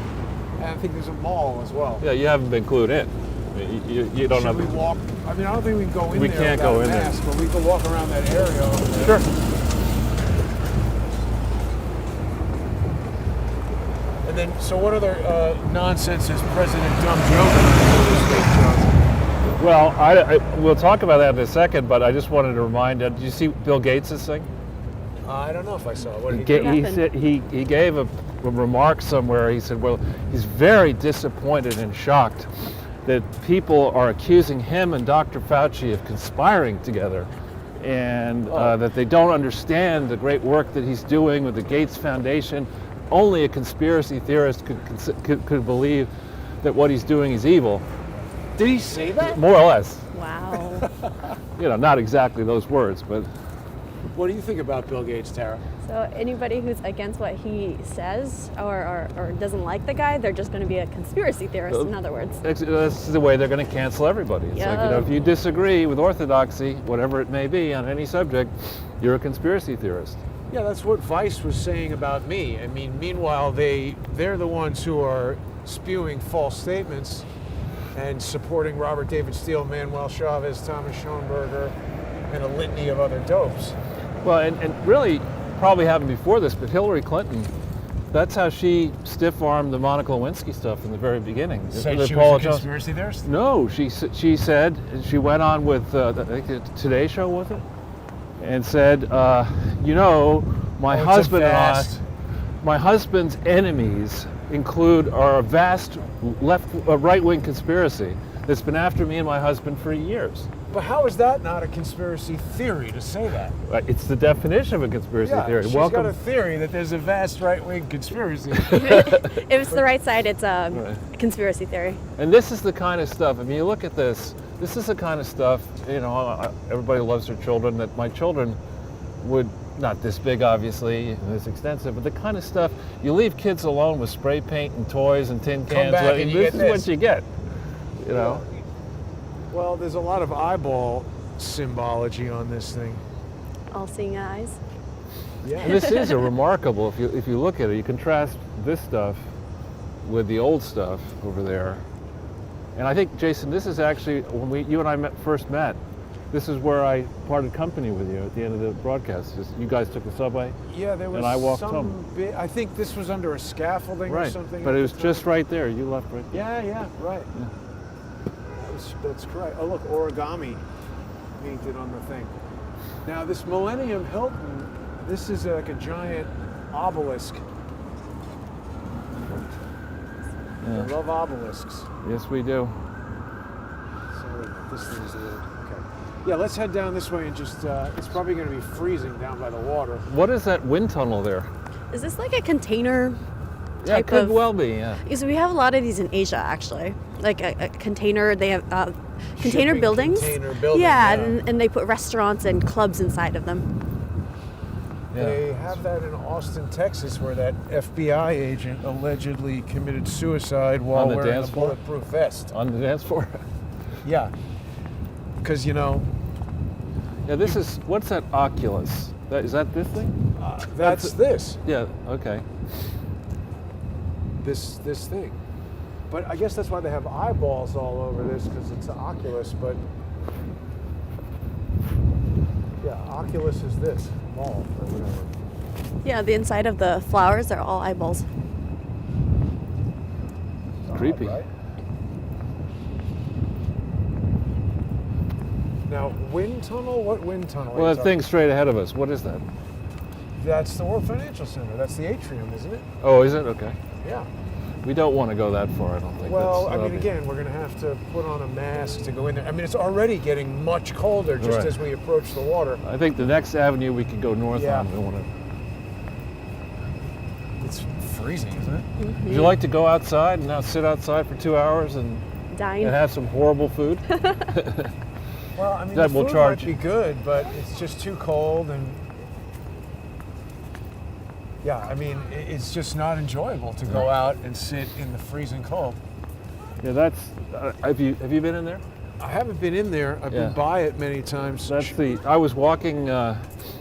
[SPEAKER 1] And I think there's a mall as well.
[SPEAKER 3] Yeah, you haven't been clued in. You don't
[SPEAKER 1] Should
[SPEAKER 3] have.
[SPEAKER 1] we walk? I mean, I don't think we can go in
[SPEAKER 3] We
[SPEAKER 1] there.
[SPEAKER 3] can't go in there.
[SPEAKER 1] mask, but we can walk around that area over there.
[SPEAKER 3] Sure.
[SPEAKER 1] And then, so what other nonsense has President Dumb Joe going to do this week, John?
[SPEAKER 3] Well, we'll talk about that in a second, but I just wanted to remind you, did you see Bill Gates' thing?
[SPEAKER 1] I don't know if I saw it. What did he
[SPEAKER 3] He gave a remark somewhere. He said, well, he's very disappointed and shocked that people are accusing him and Dr. Fauci of conspiring together, and that they don't understand the great work that he's doing with the Gates Foundation. Only a conspiracy theorist could believe that what he's doing is evil.
[SPEAKER 1] Did he say that?
[SPEAKER 3] More or less.
[SPEAKER 2] Wow.
[SPEAKER 3] Not exactly those words, but
[SPEAKER 1] What do you think about Bill Gates, Tara?
[SPEAKER 2] So anybody who's against what he says or doesn't like the guy, they're just going to be a conspiracy theorist, in other words.
[SPEAKER 3] That's the way they're going to cancel everybody. It's like, you know, if you disagree with orthodoxy, whatever it may be, on any subject, you're a conspiracy theorist.
[SPEAKER 1] Yeah, that's what Vice was saying about me. I mean, meanwhile, they're the ones who are spewing false statements and supporting Robert David Steele, Manuel Chavez, Thomas Schoenberger, and a litany of other dopes.
[SPEAKER 3] Well, and really, probably happened before this, but Hillary Clinton, that's how she stiff-armed the Monica Lewinsky stuff in the very beginning.
[SPEAKER 1] Said she was a conspiracy theorist?
[SPEAKER 3] No, she said, she went on with, I think the Today Show, was it? And said, you know, my husband's enemies are a vast right-wing conspiracy that's been after me and my husband for years.
[SPEAKER 1] But how is that not a conspiracy theory to say that?
[SPEAKER 3] It's the definition of a conspiracy theory.
[SPEAKER 1] She's got a theory that there's a vast right-wing conspiracy.
[SPEAKER 2] If it's the right side, it's a conspiracy theory.
[SPEAKER 3] And this is the kind of stuff, I mean, you look at this is the kind of stuff, you know, everybody loves their children, that my children would, not this big obviously, and this extensive, but the kind of stuff, you leave kids alone with spray paint and toys and tin cans, this is what you get, you know.
[SPEAKER 1] Well, there's a lot of eyeball symbology on this thing.
[SPEAKER 2] All-seeing eyes.
[SPEAKER 1] Yeah.
[SPEAKER 3] And this is a remarkable, if you look at it, you contrast this stuff with the old stuff over there. And I think, Jason, this is actually, when you and I first met, this is where I parted company with you at the end of the broadcast. You guys took the subway,
[SPEAKER 1] yeah, there was
[SPEAKER 3] and I walked home.
[SPEAKER 1] I think this was under a scaffolding or something.
[SPEAKER 3] But it was just right there. You left right there.
[SPEAKER 1] Yeah, right. Yeah. That's correct. Oh, look, origami painted on the thing. Now, this Millennium Hilton, this is like a giant obelisk.
[SPEAKER 3] Yeah.
[SPEAKER 1] I love obelisks.
[SPEAKER 3] Yes, we do.
[SPEAKER 1] So this thing's okay. Yeah, let's head down this way and just, it's probably going to be freezing down by the water.
[SPEAKER 3] What is that wind tunnel there?
[SPEAKER 2] Is this like a container?
[SPEAKER 3] Yeah, it could well be, yeah.
[SPEAKER 2] So we have a lot of these in Asia, actually. Like a container, they have container buildings.
[SPEAKER 1] Container building,
[SPEAKER 2] yeah. And they put restaurants and clubs inside of them.
[SPEAKER 3] Yeah.
[SPEAKER 1] They have that in Austin, Texas, where that FBI agent allegedly committed suicide while wearing a bulletproof vest.
[SPEAKER 3] On the dance floor?
[SPEAKER 1] Yeah. Because, you know...
[SPEAKER 3] Yeah, this is, what's that Oculus? Is that this thing?
[SPEAKER 1] That's this.
[SPEAKER 3] Yeah, okay.
[SPEAKER 1] This thing. But I guess that's why they have eyeballs all over this, because it's an Oculus, but... Yeah, Oculus is this, mall or whatever.
[SPEAKER 2] Yeah, the inside of the flowers are all eyeballs.
[SPEAKER 3] Creepy.
[SPEAKER 1] Right? Now, wind tunnel? What wind tunnel?
[SPEAKER 3] Well, that thing straight ahead of us, what is that?
[SPEAKER 1] That's the World Financial Center. That's the atrium, isn't it?
[SPEAKER 3] Oh, is it? Okay.
[SPEAKER 1] Yeah.
[SPEAKER 3] We don't want to go that far, I don't think.
[SPEAKER 1] Well, I mean, again, we're going to have to put on a mask to go in there. I mean, it's already getting much colder just as we approach the water.
[SPEAKER 3] I think the next avenue we could go north on. We want to.
[SPEAKER 1] It's freezing, isn't it?
[SPEAKER 2] Mm-hmm.
[SPEAKER 3] Would you like to go outside and now sit outside for 2 hours and have some horrible food?
[SPEAKER 1] Well, I mean,
[SPEAKER 3] that
[SPEAKER 1] the
[SPEAKER 3] will
[SPEAKER 1] food
[SPEAKER 3] charge
[SPEAKER 1] might be good, but it's just too cold, and yeah, I mean, it's just not enjoyable to go out and sit in the freezing cold.
[SPEAKER 3] Yeah, that's. Have you been in there?
[SPEAKER 1] I haven't been in there. I've been by it many times.
[SPEAKER 3] I was walking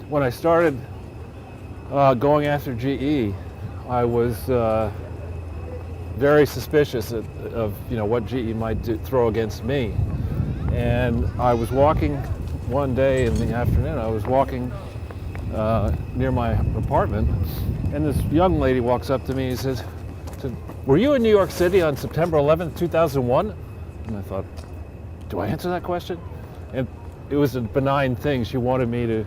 [SPEAKER 3] when I started going after GE. I was very suspicious of what GE might throw against me. And I was walking one day in the afternoon, I was walking near my apartment, and this young lady walks up to me and says, "Were you in New York City on September 11th, 2001? And I thought, do I answer that question? And it was a benign thing. She wanted me to,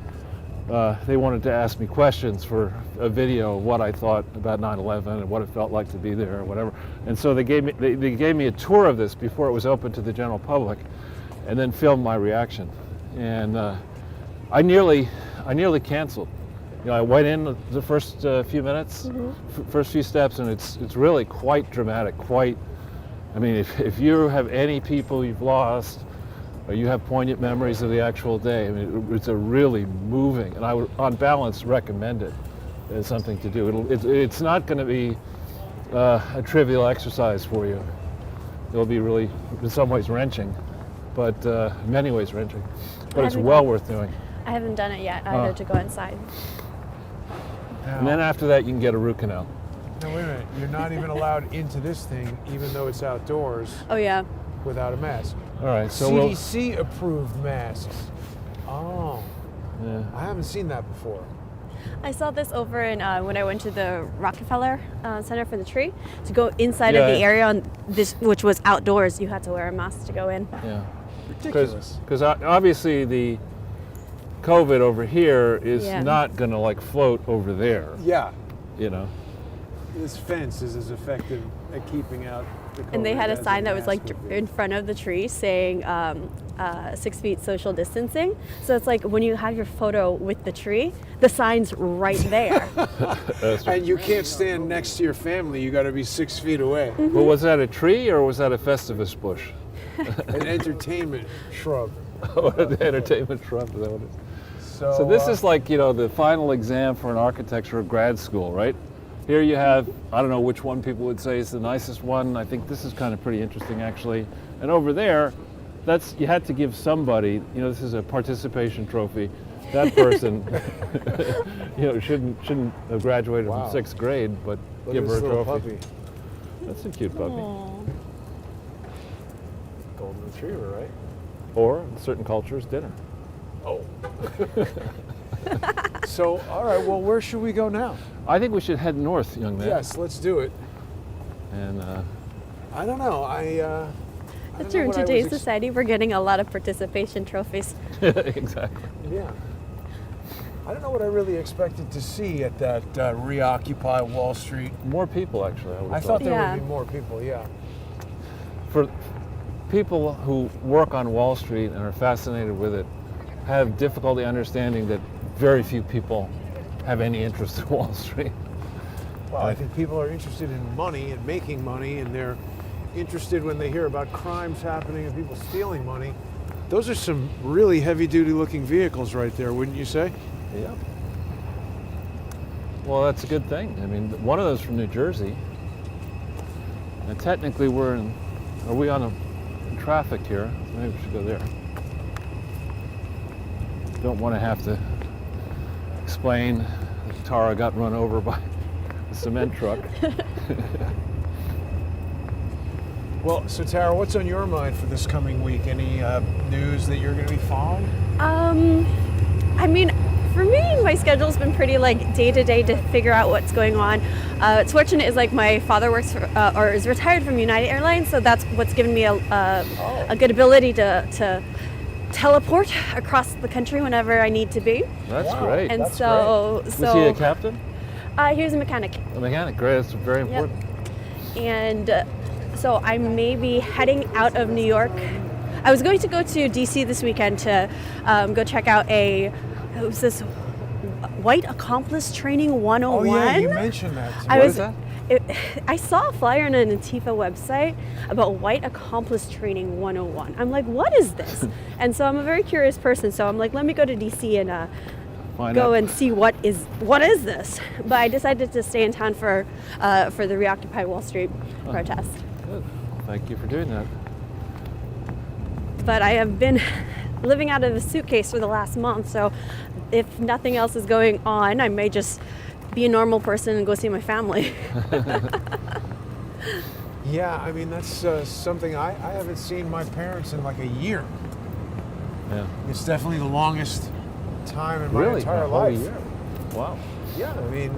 [SPEAKER 3] they wanted to ask me questions for a video of what I thought about 9/11 and what it felt like to be there or whatever. And so they gave me a tour of this before it was open to the general public, and then filmed my reaction. And I nearly canceled. I went in the first few minutes, first few steps, and it's really quite dramatic. I mean, if you have any people you've lost, or you have poignant memories of the actual day. I mean, it's a really moving, and I would, on balance, recommend it as something to do. It's not going to be a trivial exercise for you. It'll be really, in some ways, wrenching, but in many ways wrenching. But it's well worth doing.
[SPEAKER 2] I haven't done it yet either to go inside.
[SPEAKER 3] And then after that, you can get a root canal.
[SPEAKER 1] No, wait a minute. You're not even allowed into this thing, even though it's outdoors,
[SPEAKER 2] Oh yeah.
[SPEAKER 1] without a mask.
[SPEAKER 3] All right, so
[SPEAKER 1] CDC approved masks. Oh,
[SPEAKER 3] yeah.
[SPEAKER 1] I haven't seen that before.
[SPEAKER 2] I saw this over in when I went to the Rockefeller Center for the Tree. To go inside of the area on this, which was outdoors, you had to wear a mask to go in.
[SPEAKER 3] Yeah.
[SPEAKER 1] Ridiculous.
[SPEAKER 3] Because obviously the COVID over here is not going to like float over there.
[SPEAKER 1] Yeah.
[SPEAKER 3] You know.
[SPEAKER 1] This fence is as effective at keeping out the COVID
[SPEAKER 2] And they had a
[SPEAKER 1] as
[SPEAKER 2] sign that was like
[SPEAKER 1] mask would be.
[SPEAKER 2] in front of the tree saying 6 feet social distancing. So it's like when you have your photo with the tree, the sign's right there.
[SPEAKER 1] And you can't stand next to your family. You got to be 6 feet away.
[SPEAKER 3] Well, was that a tree or was that a Festivus bush?
[SPEAKER 1] An entertainment shrub.
[SPEAKER 3] The entertainment shrub, is that what it is?
[SPEAKER 1] So
[SPEAKER 3] this is like, you know, the final exam for an architecture grad school, right? Here you have, I don't know which one people would say is the nicest one. I think this is kind of pretty interesting, actually. And over there, that's, you had to give somebody, you know, this is a participation trophy. That person, you know, shouldn't have graduated from 6th grade, but
[SPEAKER 1] Look
[SPEAKER 3] give
[SPEAKER 1] at
[SPEAKER 3] her a
[SPEAKER 1] this little
[SPEAKER 3] trophy.
[SPEAKER 1] puppy.
[SPEAKER 3] That's a cute puppy.
[SPEAKER 1] Golden retriever, right?
[SPEAKER 3] Or in certain cultures, dinner.
[SPEAKER 1] Oh. So, all right, well, where should we go now?
[SPEAKER 3] I think we should head north, young man.
[SPEAKER 1] Yes, let's do it.
[SPEAKER 3] And
[SPEAKER 1] I don't know.
[SPEAKER 2] That's true. In today's society, we're getting a lot of participation trophies.
[SPEAKER 3] exactly.
[SPEAKER 1] Yeah. I don't know what I really expected to see at that Reoccupy Wall Street.
[SPEAKER 3] More people, actually.
[SPEAKER 1] I thought there would be more people, yeah.
[SPEAKER 3] For people who work on Wall Street and are fascinated with it, have difficulty understanding that very few people have any interest in Wall Street.
[SPEAKER 1] Well, I think people are interested in money and making money, and they're interested when they hear about crimes happening and people stealing money. Those are some really heavy-duty looking vehicles right there, wouldn't you say?
[SPEAKER 3] Yeah. Well, that's a good thing. I mean, one of those from New Jersey. And technically, are we on in traffic here? Maybe we should go there. Don't want to have to explain that Tara got run over by a cement truck.
[SPEAKER 1] Well, so Tara, what's on your mind for this coming week? Any news that you're going to be following?
[SPEAKER 2] I mean, for me, my schedule's been pretty like day to day to figure out what's going on. It's fortunate is like my father works for, or is retired from United Airlines, so that's what's given me a good ability to teleport across the country whenever I need to be.
[SPEAKER 3] That's great.
[SPEAKER 2] And
[SPEAKER 3] Was
[SPEAKER 2] so
[SPEAKER 3] he a captain?
[SPEAKER 2] He was a mechanic.
[SPEAKER 3] A mechanic, great. That's very important.
[SPEAKER 2] And so I may be heading out of New York. I was going to go to DC this weekend to go check out who's this White Accomplice Training 101.
[SPEAKER 1] Oh yeah, you mentioned that to me.
[SPEAKER 3] What is that?
[SPEAKER 2] I saw a flyer on an Antifa website about White Accomplice Training 101. I'm like, what is this? And so I'm a very curious person. So I'm like, let me go to DC and go and see what is this. But I decided to stay in town for the Reoccupy Wall Street protest.
[SPEAKER 3] Good. Thank you for doing that.
[SPEAKER 2] But I have been living out of a suitcase for the last month. So if nothing else is going on, I may just be a normal person and go see my family.
[SPEAKER 1] Yeah, I mean, that's something I haven't seen my parents in like a year.
[SPEAKER 3] Yeah.
[SPEAKER 1] It's definitely the longest time in my
[SPEAKER 3] Really?
[SPEAKER 1] entire
[SPEAKER 3] A whole
[SPEAKER 1] life.
[SPEAKER 3] year? Wow.
[SPEAKER 1] Yeah, I mean,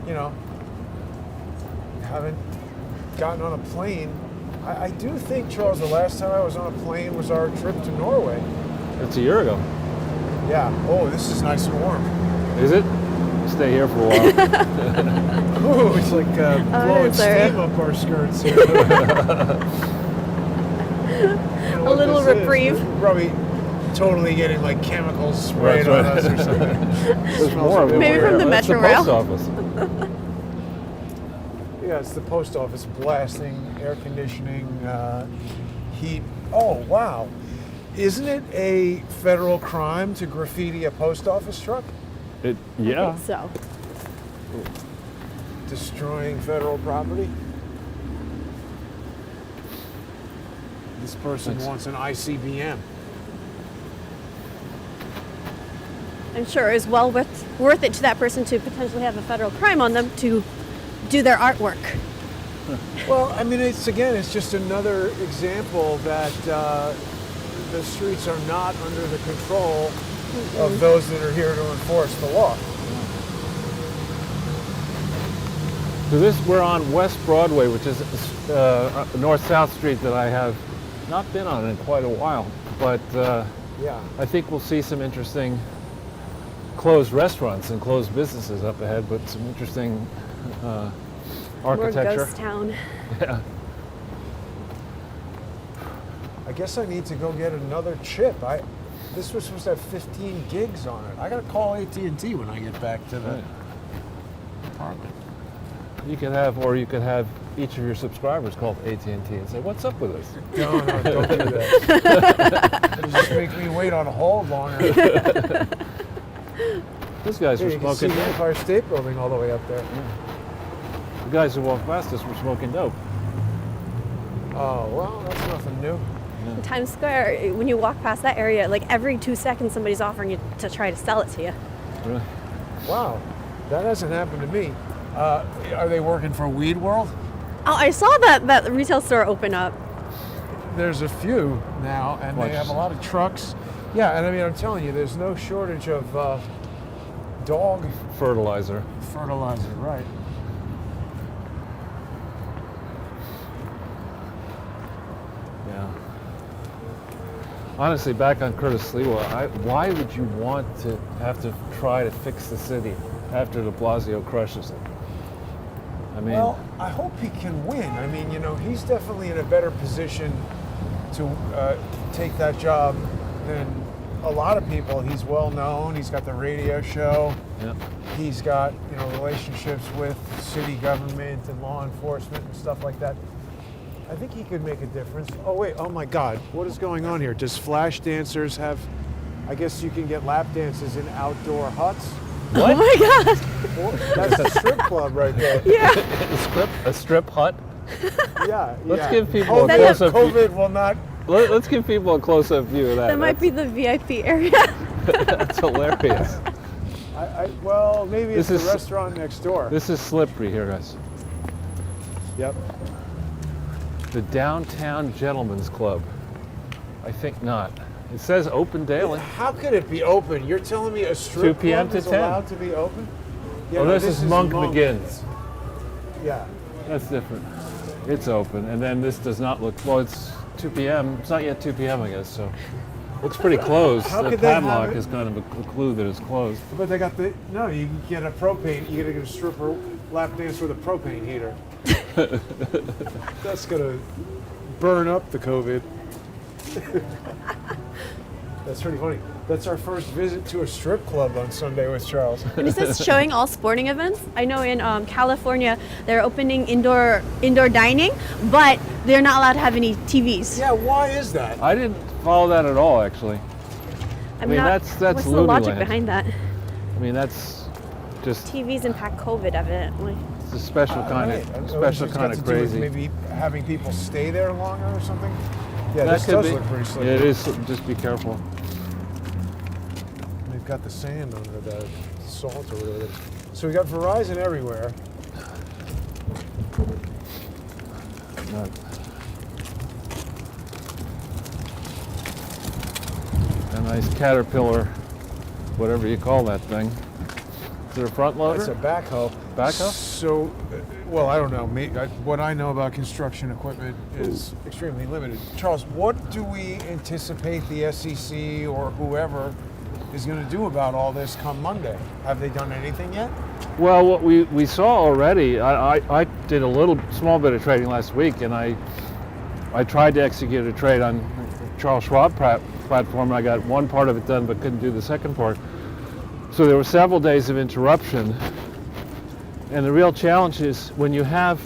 [SPEAKER 1] you know, haven't gotten on a plane. I do think, Charles, the last time I was on a plane was our trip to Norway.
[SPEAKER 3] It's a year ago.
[SPEAKER 1] Yeah. Oh, this is nice and warm.
[SPEAKER 3] Is it? Stay here for a while.
[SPEAKER 1] Ooh, it's like blowing steam up our skirts here.
[SPEAKER 2] A little reprieve.
[SPEAKER 1] We're probably totally getting like chemicals sprayed on us or something.
[SPEAKER 3] There's more of it.
[SPEAKER 2] Maybe from the
[SPEAKER 3] That's
[SPEAKER 2] Metro
[SPEAKER 3] the
[SPEAKER 2] Rail.
[SPEAKER 3] post office.
[SPEAKER 1] Yeah, it's the post office blasting, air conditioning, heat Oh, wow. Isn't it a federal crime to graffiti a post office truck?
[SPEAKER 2] I
[SPEAKER 3] Yeah.
[SPEAKER 2] think so.
[SPEAKER 1] Destroying federal property? This person wants an ICBM.
[SPEAKER 2] I'm sure it's well worth it to that person to potentially have a federal crime on them to do their artwork.
[SPEAKER 1] Well, I mean, it's just another example that the streets are not under the control of those that are here to enforce the law.
[SPEAKER 3] So we're on West Broadway, which is north-south street that I have not been on in quite a while, but
[SPEAKER 1] Yeah.
[SPEAKER 3] I think we'll see some interesting closed restaurants and closed businesses up ahead, but some interesting architecture.
[SPEAKER 2] More ghost town.
[SPEAKER 3] Yeah.
[SPEAKER 1] I guess I need to go get another chip. This was supposed to have 15 gigs on it. I gotta call AT&T when I get back to the apartment.
[SPEAKER 3] You could have each of your subscribers call AT&T and say, "What's up with us?"
[SPEAKER 1] No, don't do that. It'll just make me wait on hold longer.
[SPEAKER 3] These guys were
[SPEAKER 1] You can see
[SPEAKER 3] smoking
[SPEAKER 1] the
[SPEAKER 3] dope.
[SPEAKER 1] Empire State Building all the way up there.
[SPEAKER 3] The guys who walked past us were smoking dope.
[SPEAKER 1] Oh, well, that's nothing new.
[SPEAKER 2] In Times Square, when you walk past that area, like every 2 seconds somebody's offering you to try to sell it to you.
[SPEAKER 3] Really?
[SPEAKER 1] Wow, that hasn't happened to me. Are they working for Weed World?
[SPEAKER 2] Oh, I saw that retail store open up.
[SPEAKER 1] There's a few now, and they have a lot of trucks. Yeah, and I mean, I'm telling you, there's no shortage of dog
[SPEAKER 3] Fertilizer.
[SPEAKER 1] fertilizer, right?
[SPEAKER 3] Yeah. Honestly, back on Curtis Sliwa, why would you want to have to try to fix the city after de Blasio crushes it? I mean,
[SPEAKER 1] Well, I hope he can win. I mean, he's definitely in a better position to take that job than a lot of people. He's well known. He's got the radio show.
[SPEAKER 3] yeah.
[SPEAKER 1] He's got relationships with city government and law enforcement and stuff like that. I think he could make a difference. Oh wait, oh my God, what is going on here? Does Flash Dancers have? I guess you can get lap dances in outdoor huts.
[SPEAKER 3] What?
[SPEAKER 2] Oh my God!
[SPEAKER 1] Well, that's a strip club right there.
[SPEAKER 2] Yeah.
[SPEAKER 3] A strip hut?
[SPEAKER 1] Yeah.
[SPEAKER 3] Let's
[SPEAKER 1] yeah.
[SPEAKER 3] give people a
[SPEAKER 1] COVID,
[SPEAKER 3] close-up view.
[SPEAKER 1] COVID will not.
[SPEAKER 3] Let's give people a close-up view of that.
[SPEAKER 2] That might be the VIP area.
[SPEAKER 3] That's hilarious.
[SPEAKER 1] Well, maybe it's
[SPEAKER 3] This
[SPEAKER 1] the
[SPEAKER 3] is-
[SPEAKER 1] restaurant next door.
[SPEAKER 3] This is slippery here, guys.
[SPEAKER 1] Yep.
[SPEAKER 3] The Downtown Gentlemen's Club. I think not. It says open daily.
[SPEAKER 1] How could it be open? You're telling me a
[SPEAKER 3] 2
[SPEAKER 1] strip
[SPEAKER 3] p.m.
[SPEAKER 1] club
[SPEAKER 3] to
[SPEAKER 1] is
[SPEAKER 3] 10.
[SPEAKER 1] allowed to be open? Yeah,
[SPEAKER 3] Oh,
[SPEAKER 1] no,
[SPEAKER 3] this is Monk McGinn's.
[SPEAKER 1] Yeah.
[SPEAKER 3] That's different. It's open, and then this does not look. Well, it's 2 p.m. It's not yet 2 p.m. I guess so. Looks pretty closed.
[SPEAKER 1] How
[SPEAKER 3] The
[SPEAKER 1] could they have
[SPEAKER 3] padlock
[SPEAKER 1] it?
[SPEAKER 3] is kind of a clue that it's closed.
[SPEAKER 1] But they got you can get a propane, you gotta get a stripper lap dance with a propane heater. That's gonna burn up the COVID. That's pretty funny. That's our first visit to a strip club on Sunday with Charles.
[SPEAKER 2] And it says showing all sporting events. I know in California they're opening indoor dining, but they're not allowed to have any TVs.
[SPEAKER 1] Yeah, why is that?
[SPEAKER 3] I didn't follow that at all, actually.
[SPEAKER 2] I'm
[SPEAKER 3] mean,
[SPEAKER 2] not,
[SPEAKER 3] that's
[SPEAKER 2] what's the logic
[SPEAKER 3] Looneyland.
[SPEAKER 2] behind that?
[SPEAKER 3] I mean, that's just
[SPEAKER 2] TVs impact COVID, evidently.
[SPEAKER 3] it's a special kind
[SPEAKER 1] Right.
[SPEAKER 3] of
[SPEAKER 1] It's
[SPEAKER 3] special
[SPEAKER 1] got
[SPEAKER 3] kind
[SPEAKER 1] to
[SPEAKER 3] of
[SPEAKER 1] do with
[SPEAKER 3] crazy.
[SPEAKER 1] maybe having people stay there longer or something. Yeah,
[SPEAKER 3] That
[SPEAKER 1] this
[SPEAKER 3] could
[SPEAKER 1] does
[SPEAKER 3] be.
[SPEAKER 1] look pretty
[SPEAKER 3] Yeah,
[SPEAKER 1] slippery.
[SPEAKER 3] it is. Just be careful.
[SPEAKER 1] They've got the sand under the salt or whatever it is. So we got Verizon everywhere.
[SPEAKER 3] A nice Caterpillar, whatever you call that thing. Is it a front loader?
[SPEAKER 1] It's a backhoe.
[SPEAKER 3] Backhoe?
[SPEAKER 1] So, well, I don't know. What I know about construction equipment is extremely limited. Charles, what do we anticipate the SEC or whoever is going to do about all this come Monday? Have they done anything yet?
[SPEAKER 3] Well, what we saw already, I did a small bit of trading last week, and I tried to execute a trade on Charles Schwab platform. I got one part of it done, but couldn't do the second part. So there were several days of interruption. And the real challenge is when you have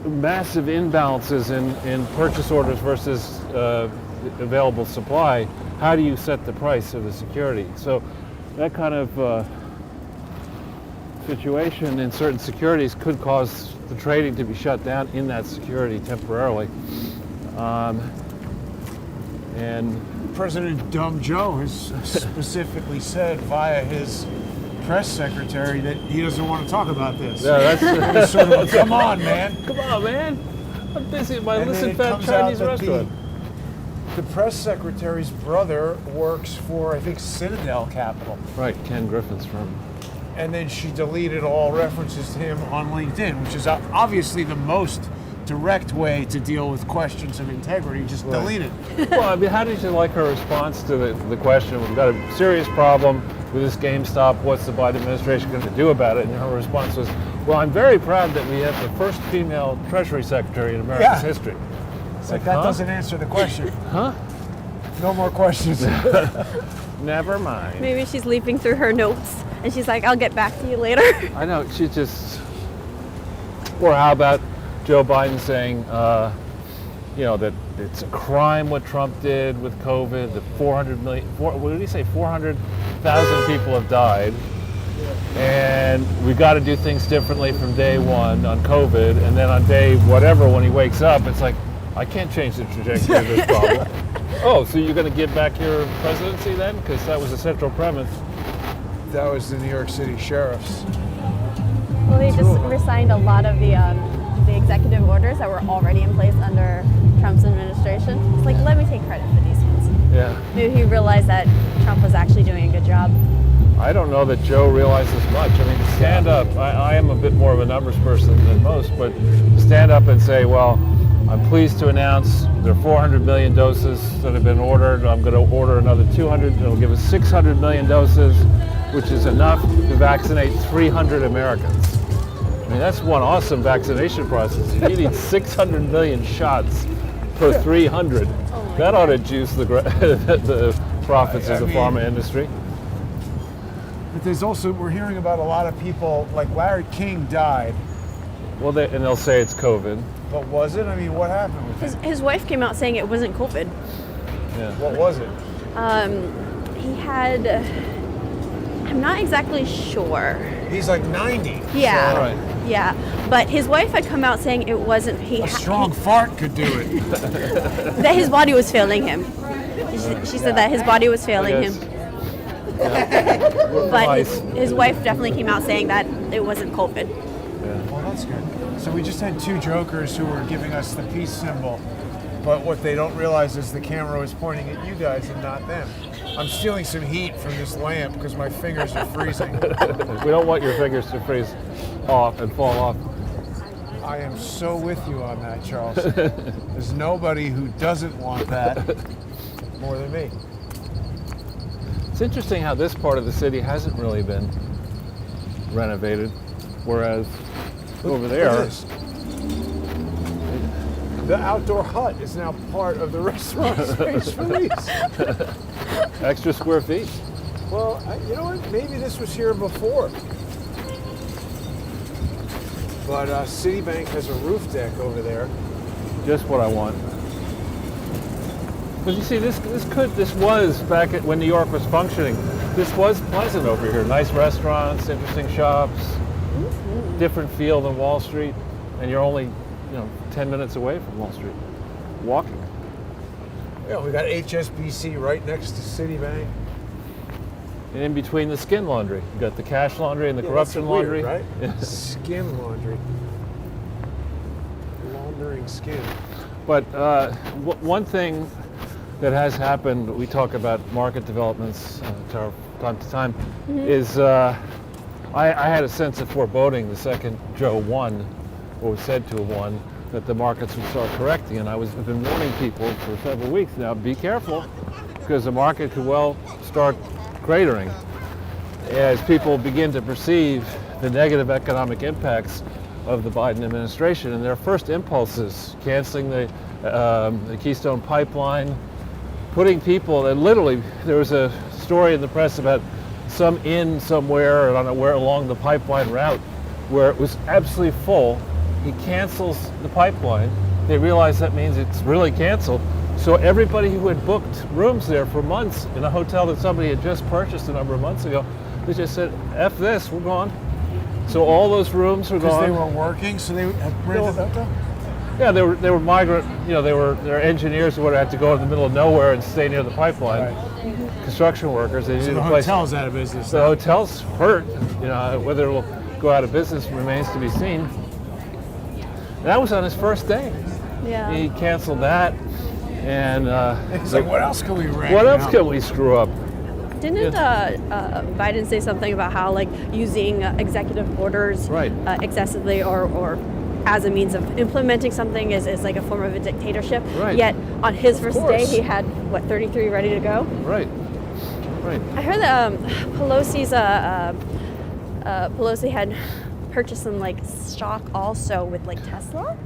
[SPEAKER 3] massive imbalances in purchase orders versus available supply, how do you set the price of the security? So that kind of situation in certain securities could cause the trading to be shut down in that security temporarily. And
[SPEAKER 1] President Dumb Joe has specifically said via his press secretary that he doesn't want to talk about this.
[SPEAKER 3] yeah, that's
[SPEAKER 1] He's sort of, come on, man.
[SPEAKER 3] come on, man. I'm busy at my
[SPEAKER 1] And then
[SPEAKER 3] Listen
[SPEAKER 1] it
[SPEAKER 3] Fat
[SPEAKER 1] comes out
[SPEAKER 3] Chinese
[SPEAKER 1] that
[SPEAKER 3] restaurant.
[SPEAKER 1] the press secretary's brother works for, I think, Citadel Capital.
[SPEAKER 3] Right, Ken Griffin's firm.
[SPEAKER 1] And then she deleted all references to him on LinkedIn, which is obviously the most direct way to deal with questions of integrity. Just delete it.
[SPEAKER 3] Well, I mean, how did you like her response to the question? We've got a serious problem with this GameStop. What's the Biden administration going to do about it? And her response was, well, I'm very proud that we have the first female Treasury Secretary in America's history.
[SPEAKER 1] It's like, that
[SPEAKER 3] huh?
[SPEAKER 1] doesn't answer the question.
[SPEAKER 3] Huh?
[SPEAKER 1] No more questions.
[SPEAKER 3] Never mind.
[SPEAKER 2] Maybe she's leafing through her notes and she's like, I'll get back to you later.
[SPEAKER 3] I know, she just... Or how about Joe Biden saying, that it's a crime what Trump did with COVID, that 400 million, what did he say, 400,000 people have died, and we got to do things differently from day one on COVID, and then on day whatever when he wakes up, it's like, I can't change the trajectory of this problem. Oh, so you're going to give back your presidency then? Because that was the central premise.
[SPEAKER 1] That was the New York City sheriffs.
[SPEAKER 2] Well, they just resigned a lot of the executive orders that were already in place under Trump's administration. It's like, let me take credit for these ones.
[SPEAKER 3] Yeah.
[SPEAKER 2] Maybe he realized that Trump was actually doing a good job.
[SPEAKER 3] I don't know that Joe realizes much. I mean, to stand up, I am a bit more of a numbers person than most, but to stand up and say, well, I'm pleased to announce there are 400 million doses that have been ordered. I'm going to order another 200. It'll give us 600 million doses, which is enough to vaccinate 300 Americans. I mean, that's one awesome vaccination process. You need 600 million shots per 300. That ought to juice the profits of the pharma industry.
[SPEAKER 1] But there's also, we're hearing about a lot of people, like Larry King died.
[SPEAKER 3] Well, and they'll say it's COVID.
[SPEAKER 1] But was it? I mean, what happened with him?
[SPEAKER 2] His wife came out saying it wasn't COVID.
[SPEAKER 3] Yeah.
[SPEAKER 1] What was it?
[SPEAKER 2] He had, I'm not exactly sure.
[SPEAKER 1] He's like 90.
[SPEAKER 2] Yeah.
[SPEAKER 3] All right.
[SPEAKER 2] Yeah. But his wife had come out saying it wasn't.
[SPEAKER 1] A strong fart could do it.
[SPEAKER 2] That his body was failing him. She said that his body was failing him. But his wife definitely came out saying that it wasn't COVID.
[SPEAKER 1] Well, that's good. So we just had two jokers who were giving us the peace symbol, but what they don't realize is the camera was pointing at you guys and not them. I'm stealing some heat from this lamp because my fingers are freezing.
[SPEAKER 3] We don't want your fingers to freeze off and fall off.
[SPEAKER 1] I am so with you on that, Charles. There's nobody who doesn't want that more than me.
[SPEAKER 3] It's interesting how this part of the city hasn't really been renovated, whereas over there,
[SPEAKER 1] the outdoor hut is now part of the restaurant space release.
[SPEAKER 3] extra square feet.
[SPEAKER 1] Well, you know what? Maybe this was here before. But Citibank has a roof deck over there.
[SPEAKER 3] Just what I want. Because you see, this was back when New York was functioning. This was pleasant over here. Nice restaurants, interesting shops, different feel than Wall Street, and you're only 10 minutes away from Wall Street, walking.
[SPEAKER 1] Yeah, we got HSBC right next to Citibank.
[SPEAKER 3] And in between the skin laundry, you got the cash laundry and the corruption
[SPEAKER 1] that's
[SPEAKER 3] laundry.
[SPEAKER 1] weird, right? Skin laundry. Laundering skin.
[SPEAKER 3] But one thing that has happened, we talk about market developments time to time, is I had a sense of foreboding the second Joe won, or was said to have won, that the markets would start correcting. And I've been warning people for several weeks now, be careful, because the market could well start cratering as people begin to perceive the negative economic impacts of the Biden administration. And their first impulses, canceling the Keystone Pipeline, putting people, and literally there was a story in the press about some inn somewhere, I don't know where, along the pipeline route, where it was absolutely full, he cancels the pipeline. They realize that means it's really canceled. So everybody who had booked rooms there for months in a hotel that somebody had just purchased a number of months ago, they just said, F this, we're gone. So all those rooms were gone.
[SPEAKER 1] Because they were working, so they had rented the hotel?
[SPEAKER 3] Yeah, they were migrant, they're engineers who would have had to go in the middle of nowhere and stay near the pipeline. Right. Construction workers, they needed
[SPEAKER 1] the
[SPEAKER 3] a place.
[SPEAKER 1] hotel's out of business.
[SPEAKER 3] The hotel's hurt. Whether it will go out of business remains to be seen. And that was on his first day.
[SPEAKER 2] Yeah.
[SPEAKER 3] He canceled that, and
[SPEAKER 1] he's like, "What else can we rent?
[SPEAKER 3] What else can we screw up?"
[SPEAKER 2] Didn't Biden say something about how like using executive orders excessively or as a means of implementing something is like a form of a dictatorship?
[SPEAKER 3] Right.
[SPEAKER 2] Yet on his first day, he had 33 ready to go.
[SPEAKER 3] Right.
[SPEAKER 2] I heard that Pelosi had purchased some like stock also with like Tesla.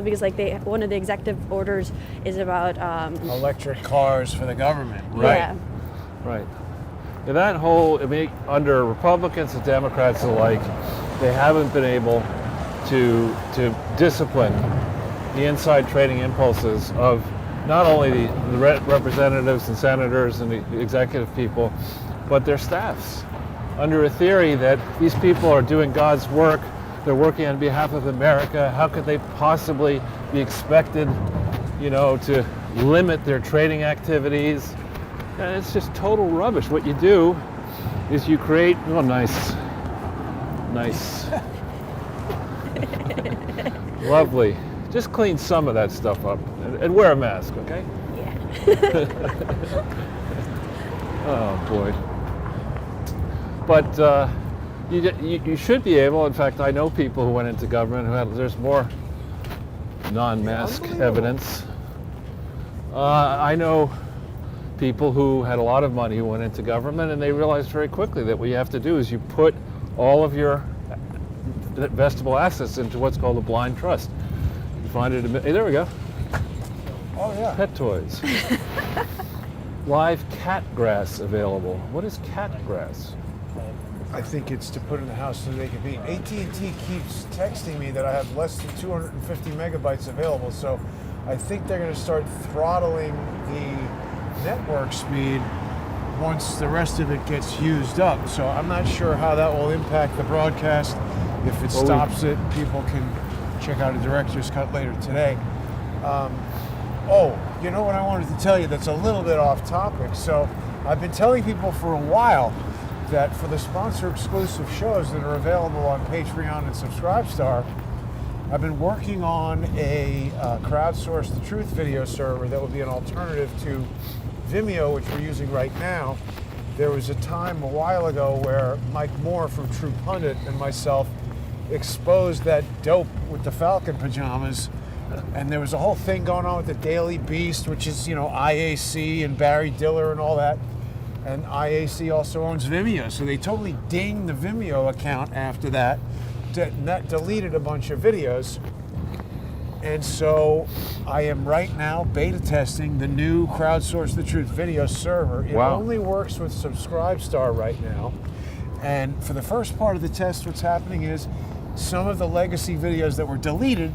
[SPEAKER 2] Because like one of the executive orders is about
[SPEAKER 1] electric cars for the government.
[SPEAKER 3] Right.
[SPEAKER 2] Yeah.
[SPEAKER 3] Right. And that whole, under Republicans and Democrats alike, they haven't been able to discipline the inside trading impulses of not only the representatives and senators and the executive people, but their staffs. Under a theory that these people are doing God's work, they're working on behalf of America, how could they possibly be expected, to limit their trading activities? And it's just total rubbish. What you do is you create, nice. Lovely. Just clean some of that stuff up and wear a mask, okay?
[SPEAKER 2] Yeah.
[SPEAKER 3] Oh boy. But you should be able, in fact, I know people who went into government there's more non-mask evidence. I know people who had a lot of money who went into government, and they realized very quickly that what you have to do is you put all of your investable assets into what's called a blind trust. You find it, hey, there we go.
[SPEAKER 1] Oh yeah.
[SPEAKER 3] Pet toys. Live cat grass available. What is cat grass?
[SPEAKER 1] I think it's to put in the house so they can be. AT&T keeps texting me that I have less than 250 megabytes available, so I think they're going to start throttling the network speed once the rest of it gets used up. So I'm not sure how that will impact the broadcast. If it stops it, people can check out a director's cut later today. You know what I wanted to tell you that's a little bit off topic. So I've been telling people for a while that for the sponsor exclusive shows that are available on Patreon and Subscribestar, I've been working on a Crowdsource the Truth video server that will be an alternative to Vimeo, which we're using right now. There was a time a while ago where Mike Moore from True Pundit and myself exposed that dope with the Falcon pajamas, and there was a whole thing going on with the Daily Beast, which is, IAC and Barry Diller and all that. And IAC also owns Vimeo, so they totally dinged the Vimeo account after that. That deleted a bunch of videos. And so I am right now beta testing the new Crowdsource the Truth video server. It only works with Subscribestar right now. And for the first part of the test, what's happening is some of the legacy videos that were deleted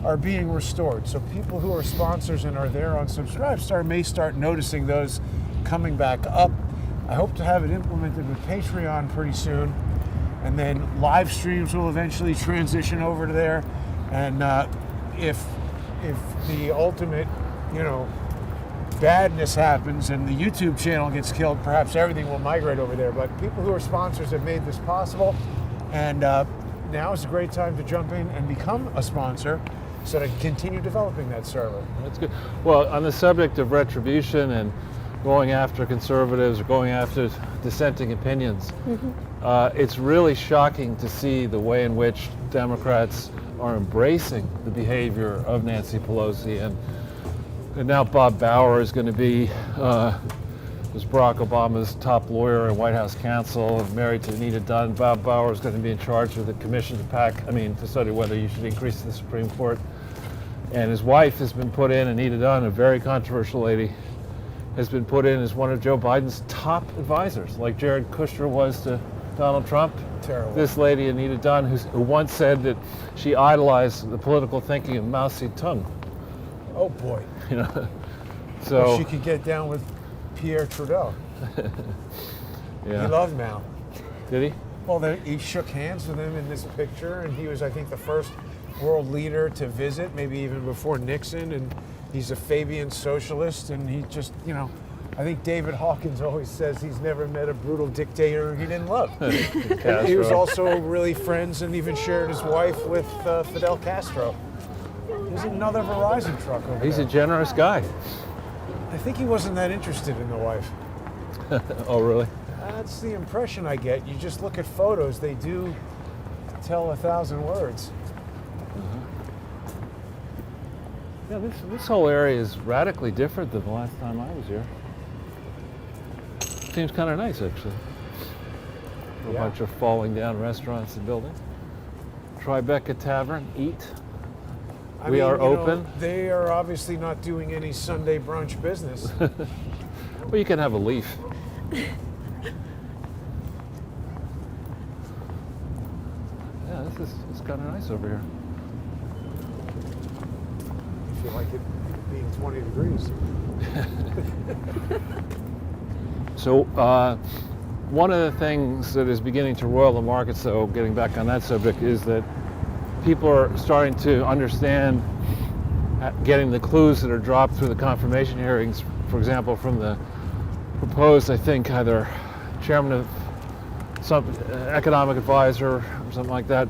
[SPEAKER 1] are being restored. So people who are sponsors and are there on Subscribestar may start noticing those coming back up. I hope to have it implemented with Patreon pretty soon. And then live streams will eventually transition over to there. And if the ultimate, badness happens and the YouTube channel gets killed, perhaps everything will migrate over there. But people who are sponsors have made this possible. And now is a great time to jump in and become a sponsor so that I can continue developing that server.
[SPEAKER 3] That's good. Well, on the subject of retribution and going after conservatives or going after dissenting opinions, it's really shocking to see the way in which Democrats are embracing the behavior of Nancy Pelosi, and now Bob Bauer is going to be was Barack Obama's top lawyer and White House counsel, married to Anita Dunn. Bob Bauer is going to be in charge of the commission to study whether you should increase the Supreme Court. And his wife has been put in, Anita Dunn, a very controversial lady, has been put in as one of Joe Biden's top advisors, like Jared Kushner was to Donald Trump.
[SPEAKER 1] Terrible.
[SPEAKER 3] This lady, Anita Dunn, who once said that she idolized the political thinking of Mao Zedong.
[SPEAKER 1] Oh boy.
[SPEAKER 3] You know,
[SPEAKER 1] Well, she could get down with Pierre Trudeau.
[SPEAKER 3] yeah.
[SPEAKER 1] He loved Mao.
[SPEAKER 3] Did he?
[SPEAKER 1] Well, he shook hands with him in this picture, and he was, I think, the first world leader to visit, maybe even before Nixon, and he's a Fabian socialist, and he just, you know, I think David Hawkins always says he's never met a brutal dictator he didn't love. And he was also really friends and even shared his wife with Fidel Castro. There's another Verizon truck over
[SPEAKER 3] He's
[SPEAKER 1] there.
[SPEAKER 3] a generous guy.
[SPEAKER 1] I think he wasn't that interested in the wife.
[SPEAKER 3] Oh, really?
[SPEAKER 1] That's the impression I get. You just look at photos, they do tell 1,000 words.
[SPEAKER 3] Yeah, this whole area is radically different than the last time I was here. Seems kind of nice, actually. A
[SPEAKER 1] Yeah.
[SPEAKER 3] bunch of falling down restaurants and buildings. Tribeca Tavern, eat. We are open.
[SPEAKER 1] They are obviously not doing any Sunday brunch business.
[SPEAKER 3] Well, you can have a leaf. Yeah, it's kind of nice over here.
[SPEAKER 1] If you like it being 20 degrees.
[SPEAKER 3] So one of the things that is beginning to roil the markets, though, getting back on that subject, is that people are starting to understand, getting the clues that are dropped through the confirmation hearings, for example, from the proposed, I think, either chairman of some economic advisor or something like that,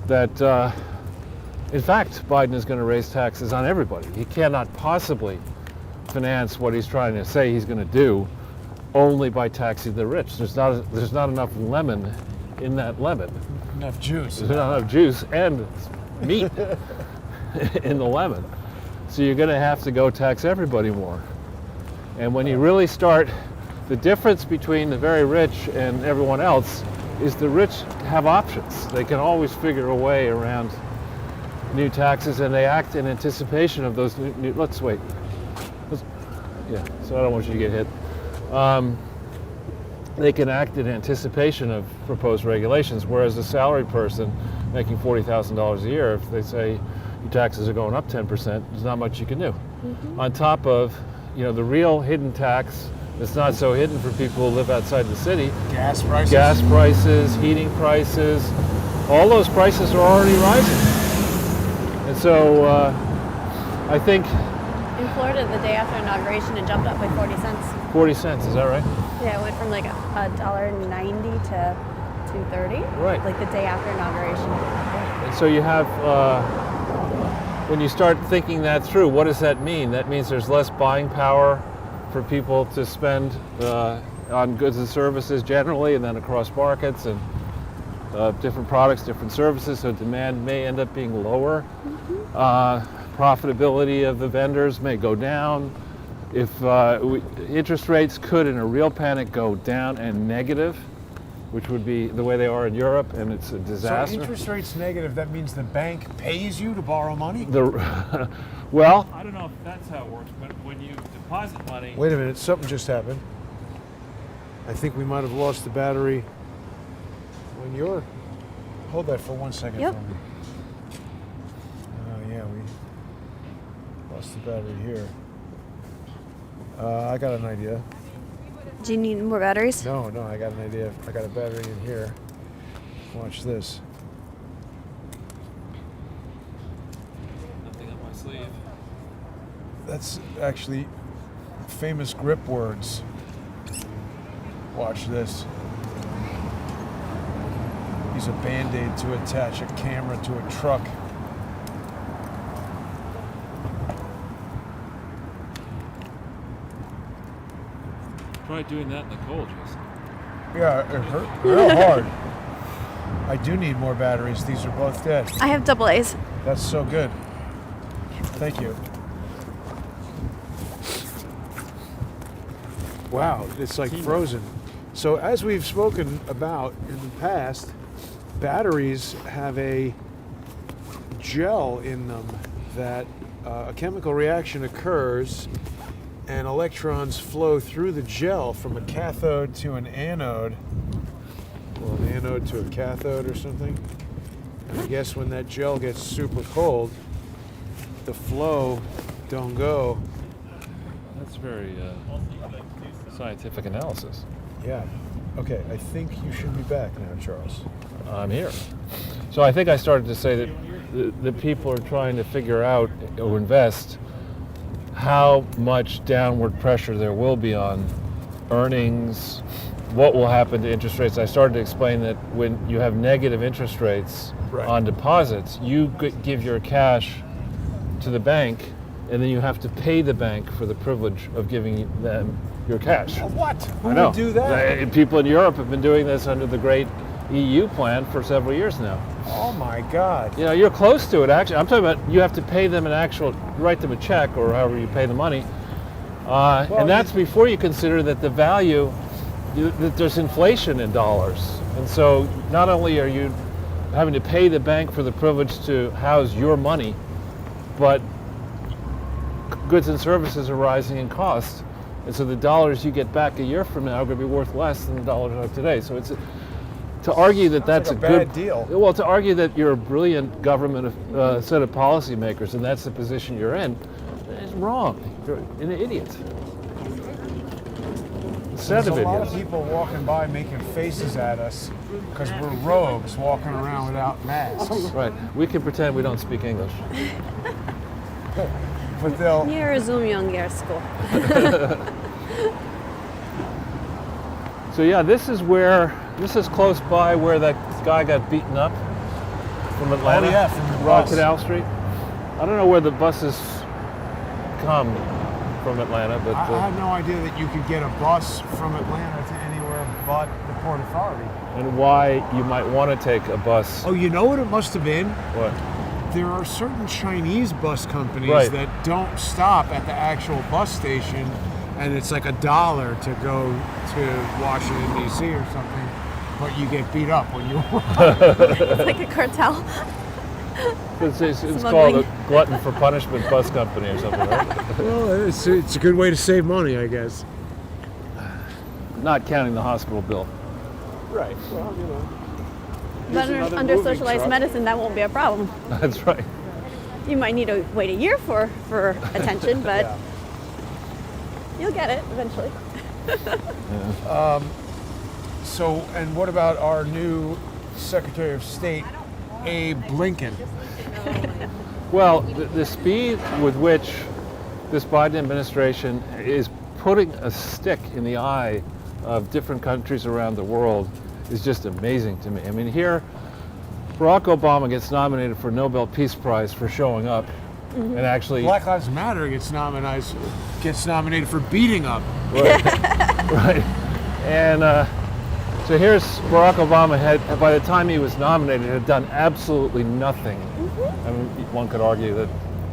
[SPEAKER 3] that in fact, Biden is going to raise taxes on everybody. He cannot possibly finance what he's trying to say he's going to do only by taxing the rich. There's not enough lemon in that lemon.
[SPEAKER 1] Enough juice.
[SPEAKER 3] There's not enough juice and meat in the lemon. So you're going to have to go tax everybody more. And when you really start, the difference between the very rich and everyone else is the rich have options. They can always figure a way around new taxes, and they act in anticipation of those new let's wait. Yeah, so I don't want you to get hit. They can act in anticipation of proposed regulations, whereas a salaried person making $40,000 a year, if they say your taxes are going up 10%, there's not much you can do. On top of, you know, the real hidden tax that's not so hidden for people who live outside the city.
[SPEAKER 1] Gas prices.
[SPEAKER 3] Gas prices, heating prices, all those prices are already rising. And so I think
[SPEAKER 2] In Florida, the day after inauguration, it jumped up by 40 cents.
[SPEAKER 3] 40 cents, is that right?
[SPEAKER 2] Yeah, it went from like $1.90 to $2.30.
[SPEAKER 3] Right.
[SPEAKER 2] Like the day after inauguration.
[SPEAKER 3] And so you have, when you start thinking that through, what does that mean? That means there's less buying power for people to spend on goods and services generally, and then across markets and different products, different services, so demand may end up being lower. Profitability of the vendors may go down. If interest rates could, in a real panic, go down and negative, which would be the way they are in Europe, and it's a disaster.
[SPEAKER 1] So interest rates negative, that means the bank pays you to borrow money?
[SPEAKER 3] Well, I don't know if that's how it works, but when you deposit money...
[SPEAKER 1] Wait a minute, something just happened. I think we might have lost the battery when you're... Hold that for 1 second
[SPEAKER 2] Yep.
[SPEAKER 1] for me. Oh yeah, we lost the battery here. I got an idea.
[SPEAKER 2] Do you need more batteries?
[SPEAKER 1] No, I got an idea. I got a battery in here. Watch this.
[SPEAKER 3] Nothing up my sleeve.
[SPEAKER 1] That's actually famous grip words. Watch this. Use a Band-Aid to attach a camera to a truck.
[SPEAKER 3] Try doing that in the cold, Jason.
[SPEAKER 1] Yeah, it hurt real hard. I do need more batteries. These are both dead.
[SPEAKER 2] I have double A's.
[SPEAKER 1] That's so good. Thank you. Wow, it's like frozen. So as we've spoken about in the past, batteries have a gel in them that a chemical reaction occurs and electrons flow through the gel from a cathode to an anode. an anode to a cathode or something. And I guess when that gel gets super cold, the flow don't go.
[SPEAKER 3] That's very scientific analysis.
[SPEAKER 1] Yeah. Okay, I think you should be back now, Charles.
[SPEAKER 3] I'm here. So I think I started to say that the people are trying to figure out or invest how much downward pressure there will be on earnings, what will happen to interest rates. I started to explain that when you have negative interest rates on deposits, you give your cash to the bank, and then you have to pay the bank for the privilege of giving them your cash.
[SPEAKER 1] What? Who
[SPEAKER 3] I know.
[SPEAKER 1] would do that?
[SPEAKER 3] People in Europe have been doing this under the great EU plan for several years now.
[SPEAKER 1] Oh my God.
[SPEAKER 3] You know, you're close to it, actually. I'm talking about you have to pay them an actual, write them a check or however you pay the money. And that's before you consider that the value, that there's inflation in dollars. And so not only are you having to pay the bank for the privilege to house your money, but goods and services are rising in cost. And so the dollars you get back a year from now are going to be worth less than the dollars of today. So it's to argue that that's
[SPEAKER 1] like a
[SPEAKER 3] good
[SPEAKER 1] bad deal.
[SPEAKER 3] Well, to argue that you're a brilliant government set of policymakers and that's the position you're in, is wrong. You're an idiot.
[SPEAKER 1] There's a lot of people walking by making faces at us because we're rogues walking around without masks.
[SPEAKER 3] Right. We can pretend we don't speak English.
[SPEAKER 1] But they'll...
[SPEAKER 2] Nie rozumiem angielskiego.
[SPEAKER 3] So yeah, this is close by where that guy got beaten up from Atlanta.
[SPEAKER 1] Oh yeah, from the
[SPEAKER 3] Broad
[SPEAKER 1] bus.
[SPEAKER 3] Canal Street. I don't know where the buses come from Atlanta, but
[SPEAKER 1] I had no idea that you could get a bus from Atlanta to anywhere but the Port Authority.
[SPEAKER 3] and why you might want to take a bus.
[SPEAKER 1] Oh, you know what it must have been?
[SPEAKER 3] What?
[SPEAKER 1] There are certain Chinese bus companies that don't stop at the actual bus station, and it's like $1 to go to Washington, D.C. or something, but you get beat up when you
[SPEAKER 2] It's like a cartel.
[SPEAKER 3] It's called a glutton for punishment bus company or something, right?
[SPEAKER 1] Well, it's a good way to save money, I guess.
[SPEAKER 3] Not counting the hospital bill.
[SPEAKER 1] Right. Well, you know.
[SPEAKER 2] But under socialized medicine, that won't be a problem.
[SPEAKER 3] That's right.
[SPEAKER 2] You might need to wait a year for attention, but you'll get it eventually.
[SPEAKER 1] So, and what about our new Secretary of State, Abe Blinken?
[SPEAKER 3] Well, the speed with which this Biden administration is putting a stick in the eye of different countries around the world is just amazing to me. I mean, here, Barack Obama gets nominated for Nobel Peace Prize for showing up, and actually
[SPEAKER 1] Black Lives Matter gets nominated for beating up.
[SPEAKER 3] Right. Right. And so here's Barack Obama by the time he was nominated, had done absolutely nothing. I mean, one could argue that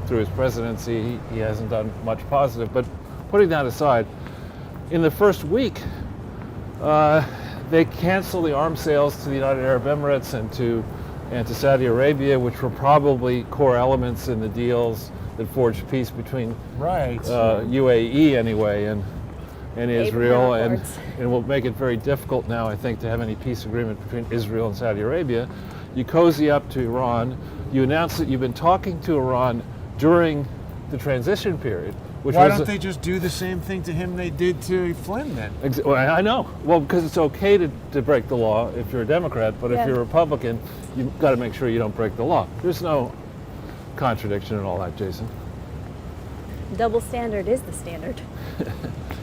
[SPEAKER 3] through his presidency, he hasn't done much positive, but putting that aside, in the first week, they canceled the arms sales to the United Arab Emirates and to Saudi Arabia, which were probably core elements in the deals that forged peace between UAE anyway and Israel, and will make it very difficult now, I think, to have any peace agreement between Israel and Saudi Arabia. You cozy up to Iran. You announce that you've been talking to Iran during the transition period.
[SPEAKER 1] Why don't they just do the same thing to him they did to Flynn then?
[SPEAKER 3] Well, I know. Well, because it's okay to break the law if you're a Democrat, but if you're a Republican, you've got to make sure you don't break the law. There's no contradiction in all that, Jason.
[SPEAKER 2] Double standard is the standard.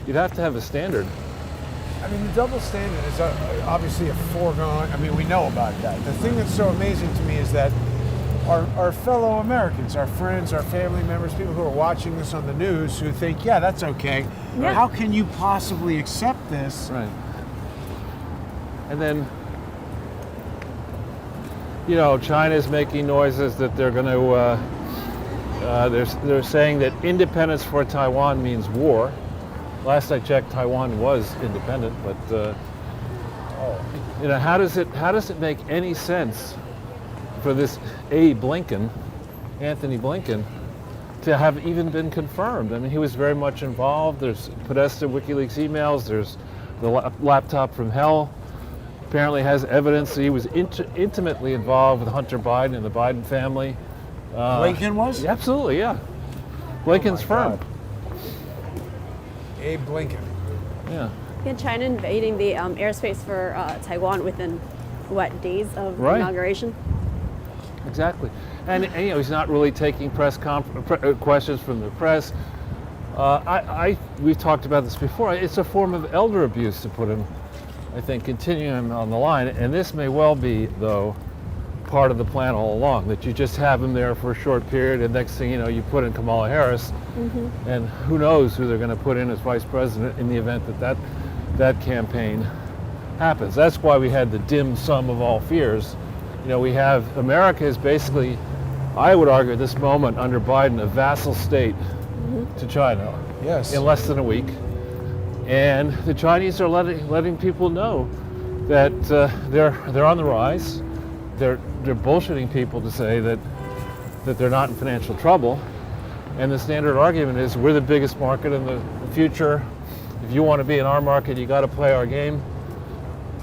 [SPEAKER 3] You'd have to have a standard.
[SPEAKER 1] I mean, the double standard is obviously a foregone. I mean, we know about that. The thing that's so amazing to me is that our fellow Americans, our friends, our family members, people who are watching this on the news who think, yeah, that's okay.
[SPEAKER 2] Yeah.
[SPEAKER 1] How can you possibly accept this?
[SPEAKER 3] Right. And then, you know, China's making noises that they're going to, they're saying that independence for Taiwan means war. Last I checked, Taiwan was independent, but you know, how does it make any sense for this Anthony Blinken, to have even been confirmed? I mean, he was very much involved. There's Podesta WikiLeaks emails. There's the laptop from hell apparently has evidence that he was intimately involved with Hunter Biden and the Biden family.
[SPEAKER 1] Blinken was?
[SPEAKER 3] Absolutely, yeah. Blinken's firm.
[SPEAKER 1] God. Abe Blinken.
[SPEAKER 3] Yeah.
[SPEAKER 2] And China invading the airspace for Taiwan within, what, days of
[SPEAKER 3] Right.
[SPEAKER 2] inauguration?
[SPEAKER 3] Exactly. And you know, he's not really taking questions from the press. We've talked about this before. It's a form of elder abuse to put him, I think, continue him on the line. And this may well be, though, part of the plan all along, that you just have him there for a short period, and next thing you know, you put in Kamala Harris, and who knows who they're going to put in as vice president in the event that campaign happens. That's why we had the dim sum of all fears. You know, we have America is basically, I would argue at this moment under Biden, a vassal state to China.
[SPEAKER 1] Yes.
[SPEAKER 3] In less than a week, and the Chinese are letting people know that they're on the rise. They're bullshitting people to say that they're not in financial trouble, and the standard argument is we're the biggest market in the future. If you want to be in our market, you got to play our game,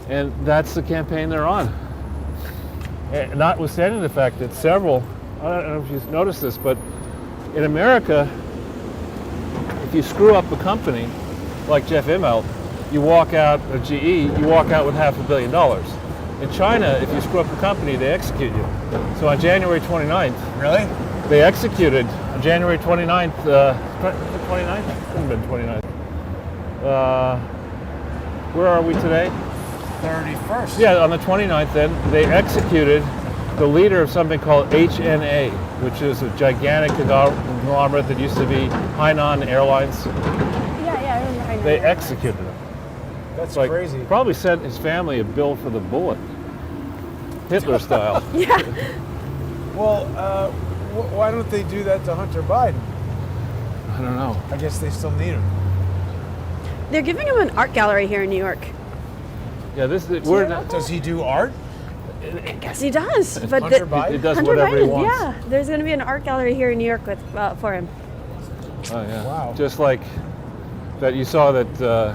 [SPEAKER 3] and that's the campaign they're on. And notwithstanding the fact that several, I don't know if you've noticed this, but in America, if you screw up a company like Jeff Immelt, you walk out, or GE, you walk out with $500 million. In China, if you screw up a company, they execute you. So on January 29th,
[SPEAKER 1] Really?
[SPEAKER 3] they executed, on January 29th, 29th? Couldn't have been 29th. Where are we today?
[SPEAKER 1] 31st.
[SPEAKER 3] Yeah, on the 29th then, they executed the leader of something called HNA, which is a gigantic conglomerate that used to be Hainan Airlines.
[SPEAKER 2] Yeah, I remember Hainan.
[SPEAKER 3] They executed him.
[SPEAKER 1] That's
[SPEAKER 3] Like,
[SPEAKER 1] crazy.
[SPEAKER 3] probably sent his family a bill for the bullet. Hitler style.
[SPEAKER 2] Yeah.
[SPEAKER 1] Well, why don't they do that to Hunter Biden?
[SPEAKER 3] I don't know.
[SPEAKER 1] I guess they still need him.
[SPEAKER 2] They're giving him an art gallery here in New York.
[SPEAKER 3] Yeah, we're not,
[SPEAKER 1] Does he do art?
[SPEAKER 2] I guess he does. But
[SPEAKER 1] Hunter Biden?
[SPEAKER 3] he does
[SPEAKER 2] Hunter
[SPEAKER 3] whatever he
[SPEAKER 2] Biden,
[SPEAKER 3] wants.
[SPEAKER 2] yeah. There's going to be an art gallery here in New York for him.
[SPEAKER 3] Oh yeah.
[SPEAKER 1] Wow.
[SPEAKER 3] Just like that, you saw that the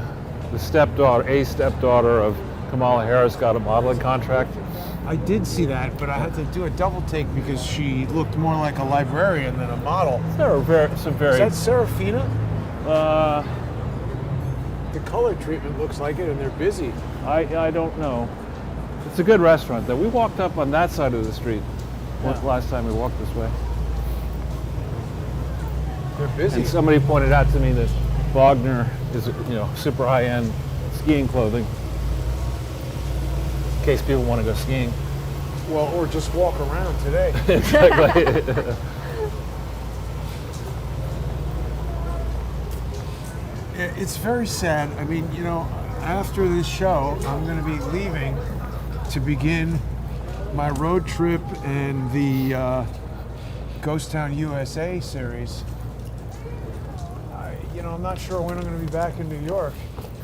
[SPEAKER 3] stepdaughter of Kamala Harris got a modeling contract.
[SPEAKER 1] I did see that, but I had to do a double take because she looked more like a librarian than a model.
[SPEAKER 3] There are some very.
[SPEAKER 1] Is that Serafina?
[SPEAKER 3] Uh,
[SPEAKER 1] The color treatment looks like it, and they're busy.
[SPEAKER 3] I don't know. It's a good restaurant though. We walked up on that side of the street last time we walked this way.
[SPEAKER 1] They're busy.
[SPEAKER 3] And somebody pointed out to me that Wagner is, super high-end skiing clothing. In case people want to go skiing.
[SPEAKER 1] Well, or just walk around today.
[SPEAKER 3] Exactly.
[SPEAKER 1] It's very sad. I mean, after this show, I'm going to be leaving to begin my road trip and the Ghost Town USA series. I'm not sure when I'm going to be back in New York.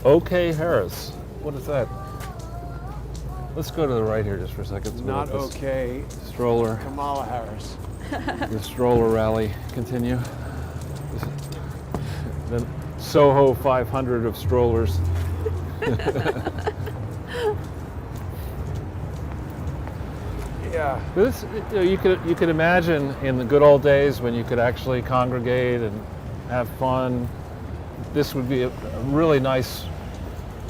[SPEAKER 3] OK Harris. What is that? Let's go to the right here just for a second. So
[SPEAKER 1] Not
[SPEAKER 3] let this
[SPEAKER 1] okay.
[SPEAKER 3] Stroller.
[SPEAKER 1] Kamala Harris.
[SPEAKER 3] The stroller rally continue. The Soho 500 of strollers.
[SPEAKER 1] Yeah.
[SPEAKER 3] But this, you could imagine in the good old days when you could actually congregate and have fun. This would be a really nice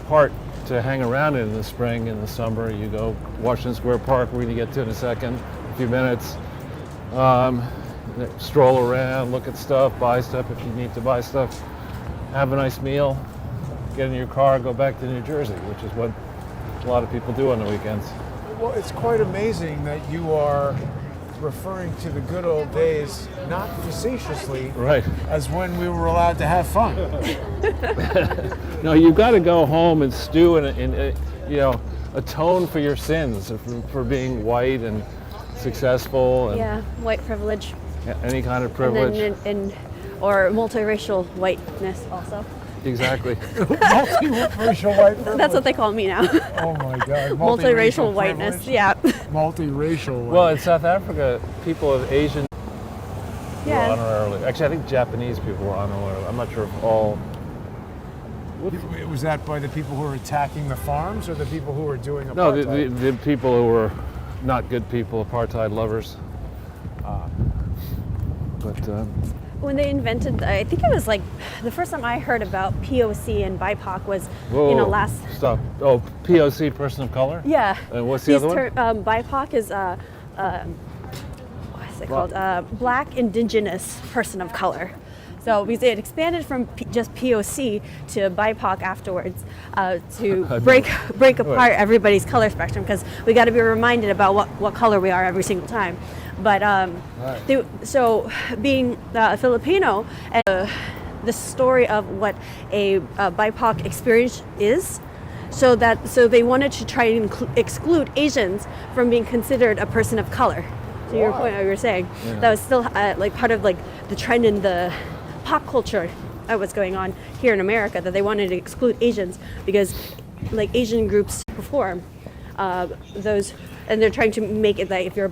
[SPEAKER 3] part to hang around in the spring and the summer. You go Washington Square Park, we're going to get to in a second, a few minutes. Stroll around, look at stuff, buy stuff if you need to buy stuff, have a nice meal, get in your car, go back to New Jersey, which is what a lot of people do on the weekends.
[SPEAKER 1] Well, it's quite amazing that you are referring to the good old days, not facetiously,
[SPEAKER 3] Right.
[SPEAKER 1] as when we were allowed to have fun.
[SPEAKER 3] No, you've got to go home and stew and atone for your sins, for being white and successful and
[SPEAKER 2] Yeah, white privilege.
[SPEAKER 3] any kind of privilege.
[SPEAKER 2] And then or multiracial whiteness also.
[SPEAKER 3] Exactly.
[SPEAKER 1] Multiracial white privilege.
[SPEAKER 2] That's what they call me now.
[SPEAKER 1] Oh my God.
[SPEAKER 2] Multiracial whiteness.
[SPEAKER 1] privilege?
[SPEAKER 2] Yeah.
[SPEAKER 1] Multiracial white.
[SPEAKER 3] Well, in South Africa, people of Asian were
[SPEAKER 2] Yeah.
[SPEAKER 3] honorarily. Actually, I think Japanese people were honorarily. I'm not sure if all
[SPEAKER 1] Was that by the people who were attacking the farms or the people who were doing apartheid?
[SPEAKER 3] No, the people who were not good people, apartheid lovers. But
[SPEAKER 2] When they invented, I think it was like the first time I heard about POC and BIPOC was,
[SPEAKER 3] whoa,
[SPEAKER 2] last.
[SPEAKER 3] Stop. Oh, POC, person of color?
[SPEAKER 2] Yeah.
[SPEAKER 3] And what's the other one?
[SPEAKER 2] BIPOC is what's it called? Black Indigenous Person of Color. So because it expanded from just POC to BIPOC afterwards to break apart everybody's color spectrum, because we got to be reminded about what color we are every single time. But so being Filipino, the story of what a BIPOC experience is, so they wanted to try and exclude Asians from being considered a person of color. To your point, what you were saying, that was still like part of like the trend in the pop culture that was going on here in America, that they wanted to exclude Asians because like Asian groups perform those, and they're trying to make it that if you're a